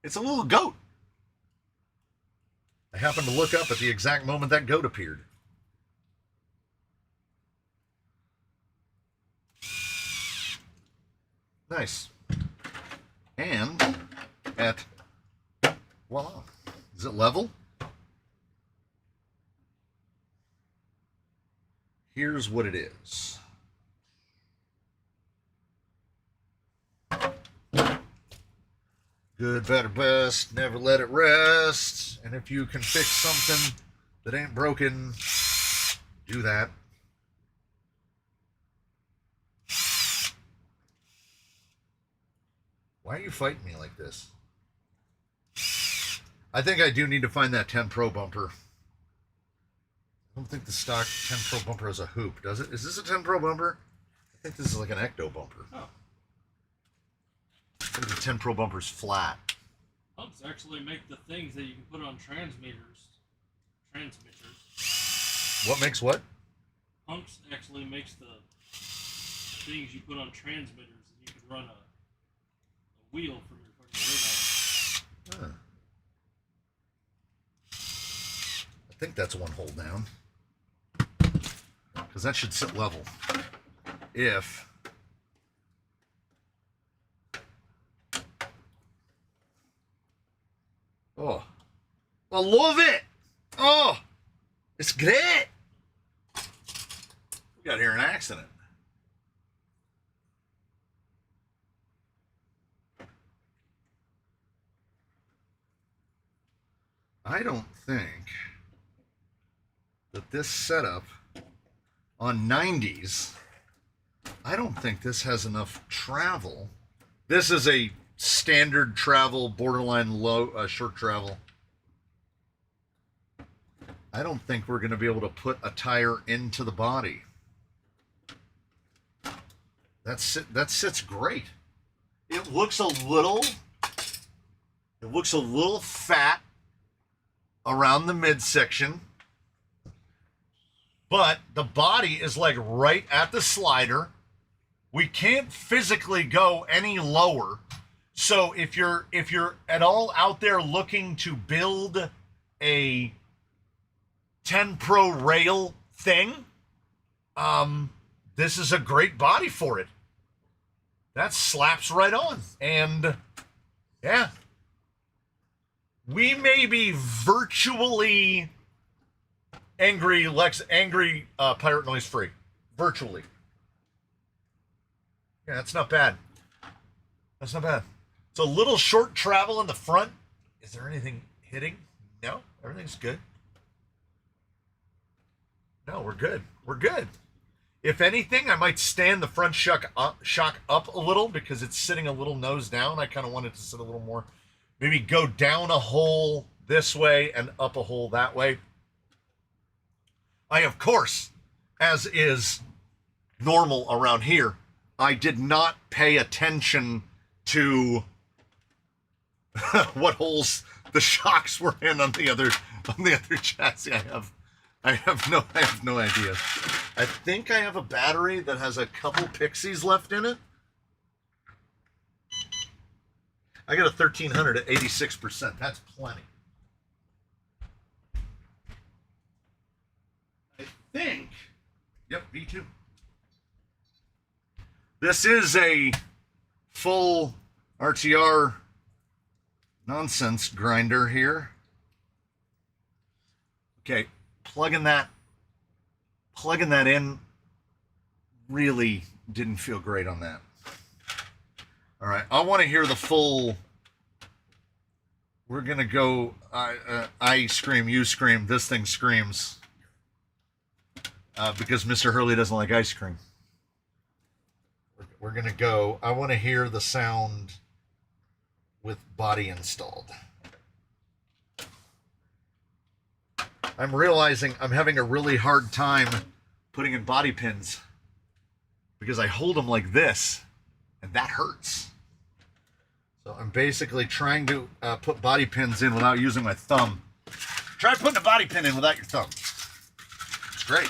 Speaker 1: It's a little goat. I happened to look up at the exact moment that goat appeared. Nice. And at, voila. Is it level? Here's what it is. Good, better, best, never let it rest. And if you can fix something that ain't broken, do that. Why are you fighting me like this? I think I do need to find that 10 Pro bumper. I don't think the stock 10 Pro bumper has a hoop, does it? Is this a 10 Pro bumper? I think this is like an Ecto bumper.
Speaker 3: Oh.
Speaker 1: I think the 10 Pro bumper's flat.
Speaker 3: Pumps actually make the things that you can put on transmitters.
Speaker 1: What makes what?
Speaker 3: Pumps actually makes the things you put on transmitters, and you can run a wheel from your fucking rig on.
Speaker 1: Huh. I think that's one hole down. Because that should sit level. If... Oh. I love it! Oh! It's great! We got here an accident. I don't think that this setup on 90s, I don't think this has enough travel. This is a standard travel, borderline low, short travel. I don't think we're going to be able to put a tire into the body. That sits great. It looks a little fat around the midsection, but the body is like right at the slider. We can't physically go any lower. So if you're at all out there looking to build a 10 Pro rail thing, this is a great body for it. That slaps right on. And yeah, we may be virtually angry pirate noise free. Virtually. Yeah, that's not bad. That's not bad. It's a little short travel in the front. Is there anything hitting? No, everything's good. No, we're good. We're good. If anything, I might stand the front shock up a little because it's sitting a little nose down. I kind of want it to sit a little more. Maybe go down a hole this way and up a hole that way. I, of course, as is normal around here, I did not pay attention to what holes the shocks were in on the other chassis. I have no idea. I think I have a battery that has a couple pixies left in it. I got a 1300 at 86%. That's plenty. I think. Yep, V2. This is a full RTR nonsense grinder here. Okay, plugging that in really didn't feel great on that. All right, I want to hear the full. We're gonna go. I scream, you scream. This thing screams because Mr. Hurley doesn't like ice cream. We're gonna go. I want to hear the sound with body installed. I'm realizing I'm having a really hard time putting in body pins because I hold them like this, and that hurts. So I'm basically trying to put body pins in without using my thumb. Try putting a body pin in without your thumb. It's great.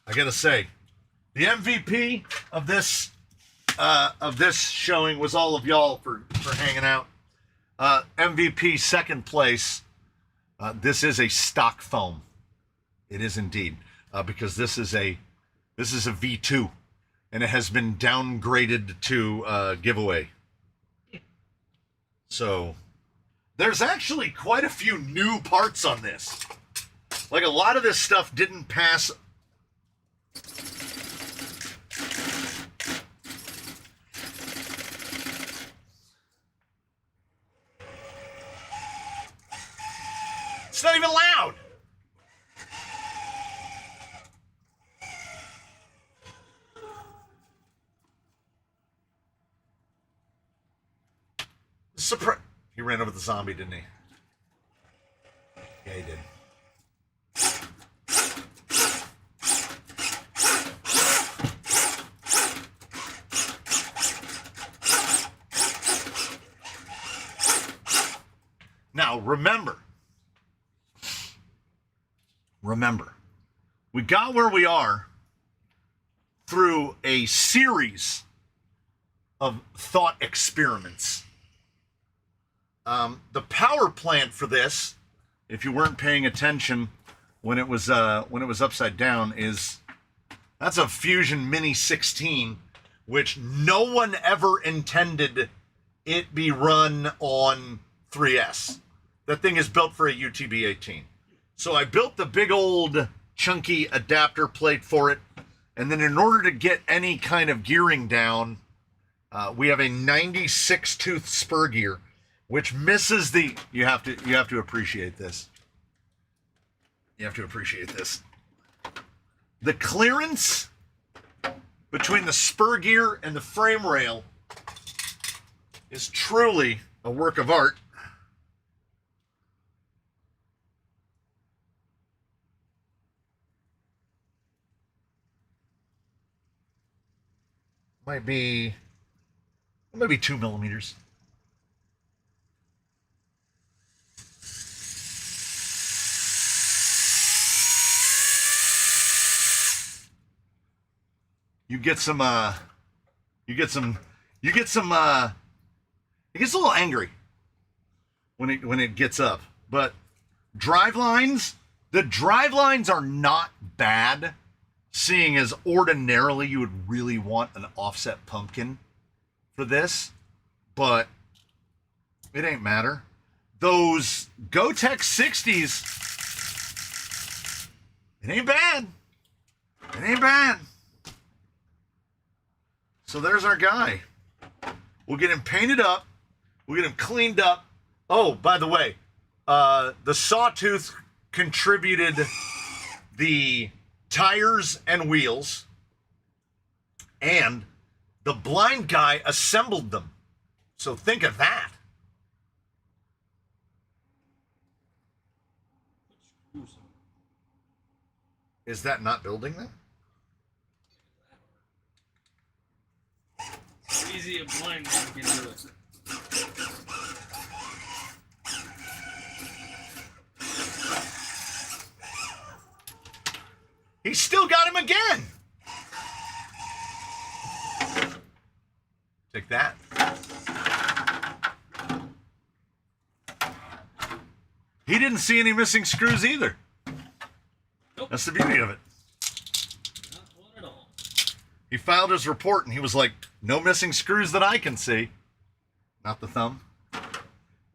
Speaker 1: I gotta say, the MVP of this showing was all of y'all for hanging out. MVP second place. This is a stock foam. It is indeed, because this is a V2, and it has been downgraded to giveaway. So there's actually quite a few new parts on this. Like a lot of this stuff didn't pass. It's not even loud. He ran over the zombie, didn't he? Yeah, he did. Now, remember, we got where we are through a series of thought experiments. The power plant for this, if you weren't paying attention when it was upside down, that's a Fusion Mini 16, which no one ever intended it be run on 3S. That thing is built for a UTB 18. So I built the big old chunky adapter plate for it, and then in order to get any kind of gearing down, we have a 96 tooth spur gear. which misses the. You have to appreciate this. You have to appreciate this. The clearance between the spur gear and the frame rail is truly a work of art. Might be 2 millimeters. It gets a little angry when it gets up. But the drive lines are not bad, seeing as ordinarily you would really want an offset pumpkin for this, but it ain't matter. Those Gotex 60s, it ain't bad. It ain't bad. So there's our guy. We'll get him painted up. We'll get him cleaned up. Oh, by the way, the Sawtooth contributed the tires and wheels, and the blind guy assembled them. So think of that. Is that not building them?
Speaker 3: Easy a blind man can do it.
Speaker 1: He still got him again. Take that. He didn't see any missing screws either.
Speaker 3: Nope.
Speaker 1: That's the beauty of it.
Speaker 3: Not one at all.
Speaker 1: He filed his report and he was like, no missing screws that I can see. Not the thumb.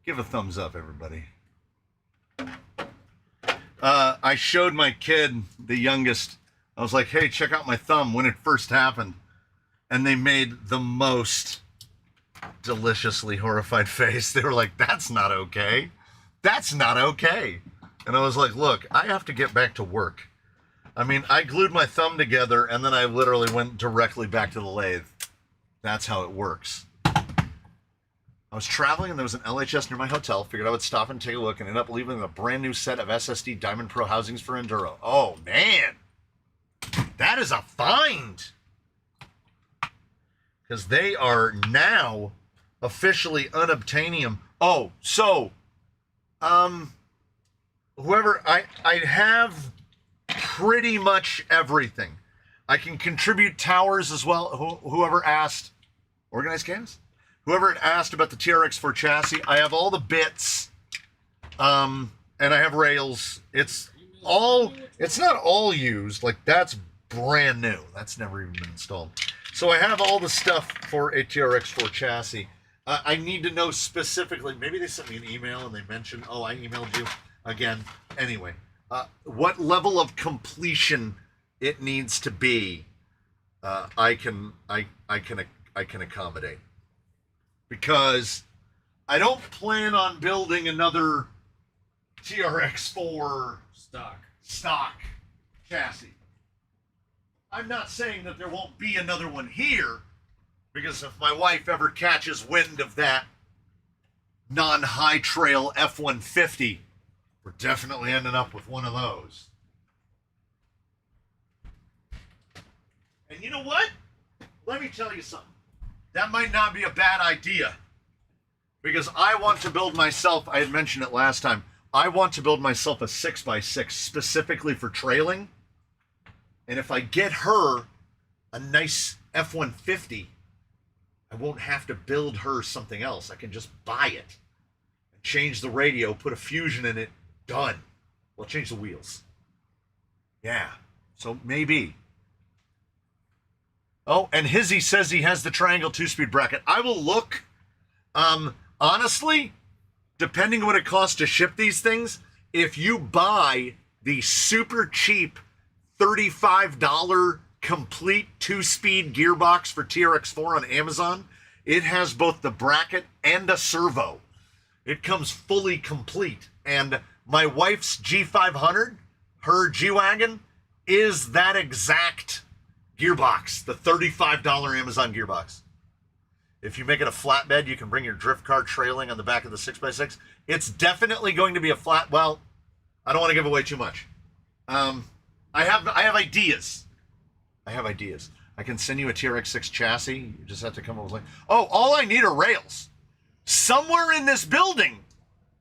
Speaker 1: Give a thumbs up, everybody. I showed my kid, the youngest, I was like, hey, check out my thumb when it first happened. And they made the most deliciously horrified face. They were like, that's not okay. That's not okay. And I was like, look, I have to get back to work. I mean, I glued my thumb together and then I literally went directly back to the lathe. That's how it works. I was traveling and there was an LHS near my hotel. Figured I would stop and take a look and ended up leaving a brand new set of SSD Diamond Pro housings for Enduro. Oh, man. That is a find. Because they are now officially unobtainium. Oh, so, whoever, I have pretty much everything. I can contribute towers as well. Whoever asked, organized chaos? Whoever had asked about the TRX4 chassis, I have all the bits, and I have rails. It's not all used. Like, that's brand new. That's never even been installed. So I have all the stuff for a TRX4 chassis. I need to know specifically, maybe they sent me an email and they mentioned, oh, I emailed you again. Anyway, what level of completion it needs to be, I can accommodate. Because I don't plan on building another TRX4 stock chassis. I'm not saying that there won't be another one here, because if my wife ever catches wind of that non-high trail F-150, we're definitely ending up with one of those. And you know what? Let me tell you something. That might not be a bad idea, because I want to build myself, I had mentioned it last time, I want to build myself a 6x6 specifically for trailing. And if I get her a nice F-150, I won't have to build her something else. I can just buy it, change the radio, put a fusion in it, done. Well, change the wheels. Yeah, so maybe. Oh, and Hizzy says he has the triangle 2-speed bracket. I will look. Honestly, depending on what it costs to ship these things, if you buy the super cheap $35 complete 2-speed gearbox for TRX4 on Amazon, it has both the bracket and a servo. It comes fully complete. And my wife's G500, her G-Wagon, is that exact gearbox, the $35 Amazon gearbox. If you make it a flatbed, you can bring your drift car trailing on the back of the 6x6. It's definitely going to be a flat. Well, I don't want to give away too much. I have ideas. I have ideas. I can send you a TRX6 chassis. You just have to come up with like, oh, all I need are rails. Somewhere in this building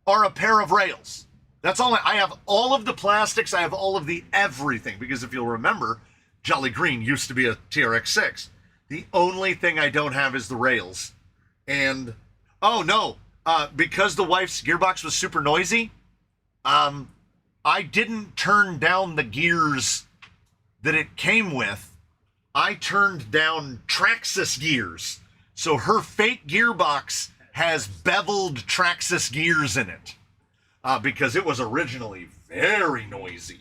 Speaker 1: are a pair of rails. That's all. I have all of the plastics. I have all of the everything. Because if you'll remember, Jolly Green used to be a TRX6. The only thing I don't have is the rails. And, oh no, because the wife's gearbox was super noisy, I didn't turn down the gears that it came with. I turned down Traxxas gears. So her fake gearbox has beveled Traxxas gears in it. Because it was originally very noisy.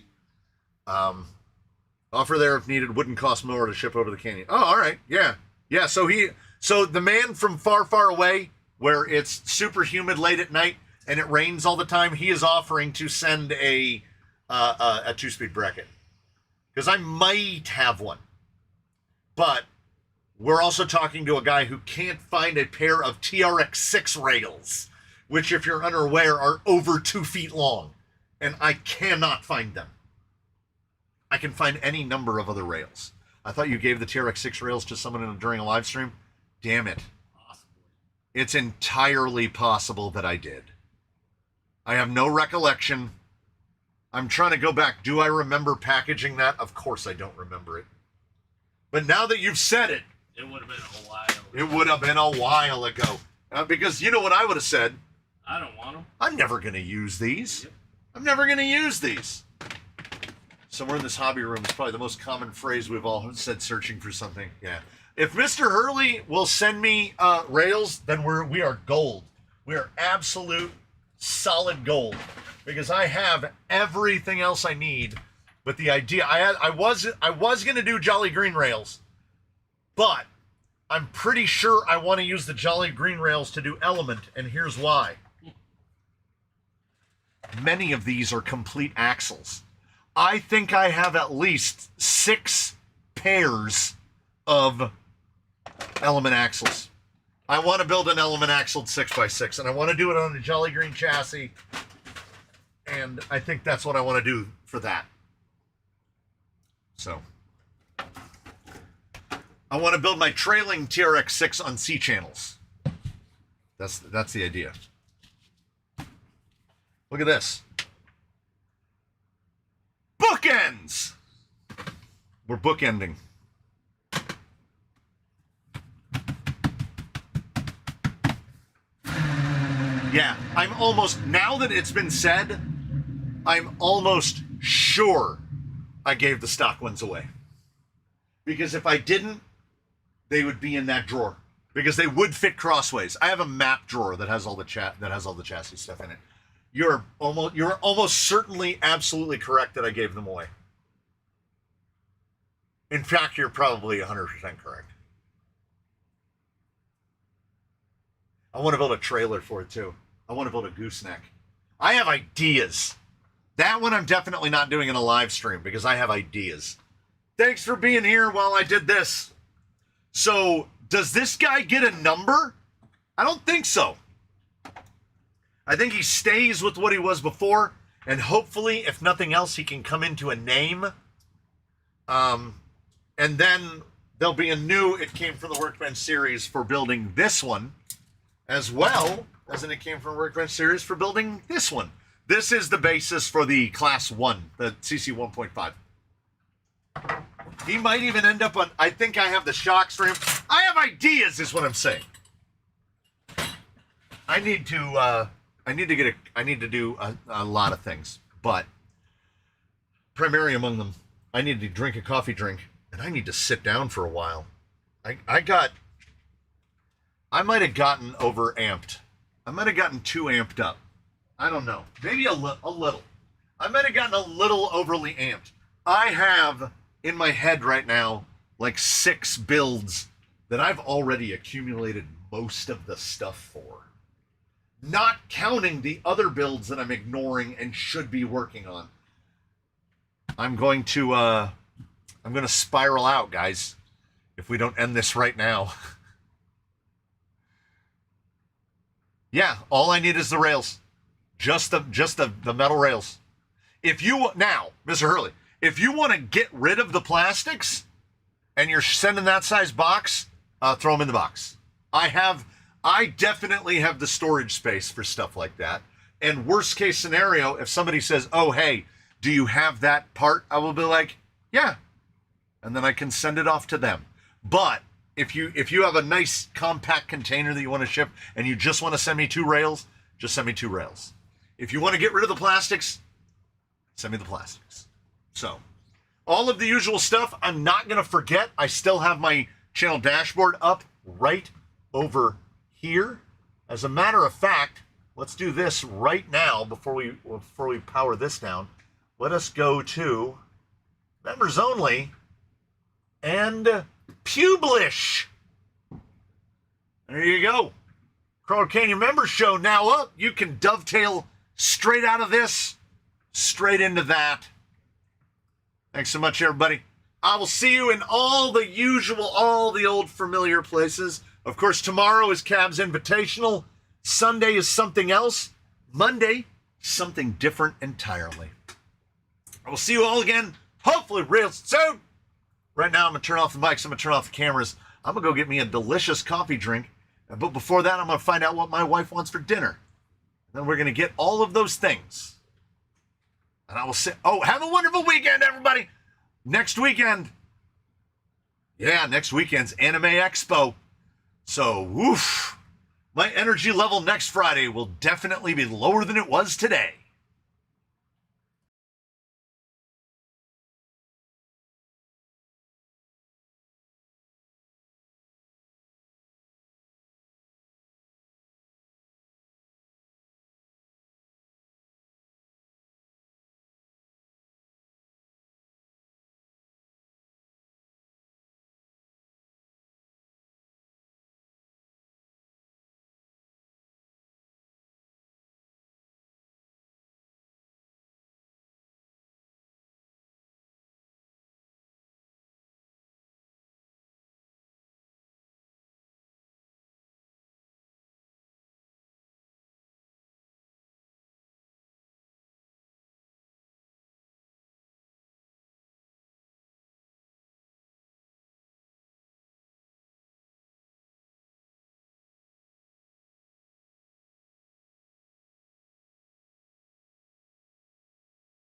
Speaker 1: Offer there if needed, wouldn't cost more to ship over the canyon. Oh, all right. Yeah. Yeah. So the man from far, far away, where it's super humid late at night and it rains all the time, he is offering to send a 2-speed bracket. Because I might have one. But we're also talking to a guy who can't find a pair of TRX6 rails, which, if you're unaware, are over 2 feet long. And I cannot find them. I can find any number of other rails. I thought you gave the TRX6 rails to someone during a live stream. Damn it.
Speaker 3: Possibly.
Speaker 1: It's entirely possible that I did. I have no recollection. I'm trying to go back. Do I remember packaging that? Of course I don't remember it. But now that you've said it,
Speaker 3: It would have been a while.
Speaker 1: it would have been a while ago. Because you know what I would have said?
Speaker 3: I don't want them.
Speaker 1: I'm never going to use these.
Speaker 3: Yep.
Speaker 1: I'm never going to use these. Somewhere in this hobby room is probably the most common phrase we've all said searching for something. Yeah. If Mr. Hurley will send me rails, then we are gold. We are absolute solid gold. Because I have everything else I need. But the idea, I was going to do Jolly Green rails. But I'm pretty sure I want to use the Jolly Green rails to do Element. And here's why. Many of these are complete axles. I think I have at least 6 pairs of Element axles. I want to build an Element axled 6x6, and I want to do it on the Jolly Green chassis, and I think that's what I want to do for that. So, I want to build my trailing TRX6 on C channels. That's the idea. Look at this. Bookends! We're bookending. Yeah, I'm almost, now that it's been said, I'm almost sure I gave the stock ones away. Because if I didn't, they would be in that drawer. Because they would fit crossways. I have a map drawer that has all the chassis stuff in it. You're almost certainly absolutely correct that I gave them away. In fact, you're probably 100% correct. I want to build a trailer for it too. I want to build a gooseneck. I have ideas. That one I'm definitely not doing in a live stream because I have ideas. Thanks for being here while I did this. So, does this guy get a number? I don't think so. I think he stays with what he was before, and hopefully, if nothing else, he can come into a name. And then there'll be a new It Came from the Workbench series for building this one, as well as an It Came from the Workbench series for building this one. This is the basis for the Class 1, the CC 1.5. He might even end up on, I think I have the shock stream. I have ideas, is what I'm saying. I need to do a lot of things, but primarily among them, I need to drink a coffee drink, and I need to sit down for a while. I might have gotten overamped. I might have gotten too amped up. I don't know. Maybe a little. I might have gotten a little overly amped. I have in my head right now like 6 builds that I've already accumulated most of the stuff for. not counting the other builds that I'm ignoring and should be working on. I'm going to spiral out, guys, if we don't end this right now. Yeah, all I need is the rails. Just the metal rails. If you now, Mr. Hurley, if you want to get rid of the plastics and you're sending that size box, throw them in the box. I definitely have the storage space for stuff like that. And worst case scenario, if somebody says, "Oh, hey, do you have that part?" I will be like, "Yeah." And then I can send it off to them. But if you have a nice compact container that you want to ship and you just want to send me 2 rails, just send me 2 rails. If you want to get rid of the plastics, send me the plastics. So, all of the usual stuff. I'm not going to forget. I still have my channel dashboard up right over here. As a matter of fact, let's do this right now before we power this down. Let us go to members only and Publish. There you go. Crawler Canyon members show now up. You can dovetail straight out of this, straight into that. Thanks so much, everybody. I will see you in all the usual, all the old familiar places. Of course, tomorrow is Cab's Invitational. Sunday is something else. Monday, something different entirely. I will see you all again, hopefully real soon. Right now, I'm going to turn off the mics. I'm going to turn off the cameras. I'm going to go get me a delicious coffee drink. But before that, I'm going to find out what my wife wants for dinner. And then we're going to get all of those things. And I will say, oh, have a wonderful weekend, everybody. Next weekend. Yeah, next weekend's Anime Expo. So, woof. My energy level next Friday will definitely be lower than it was today.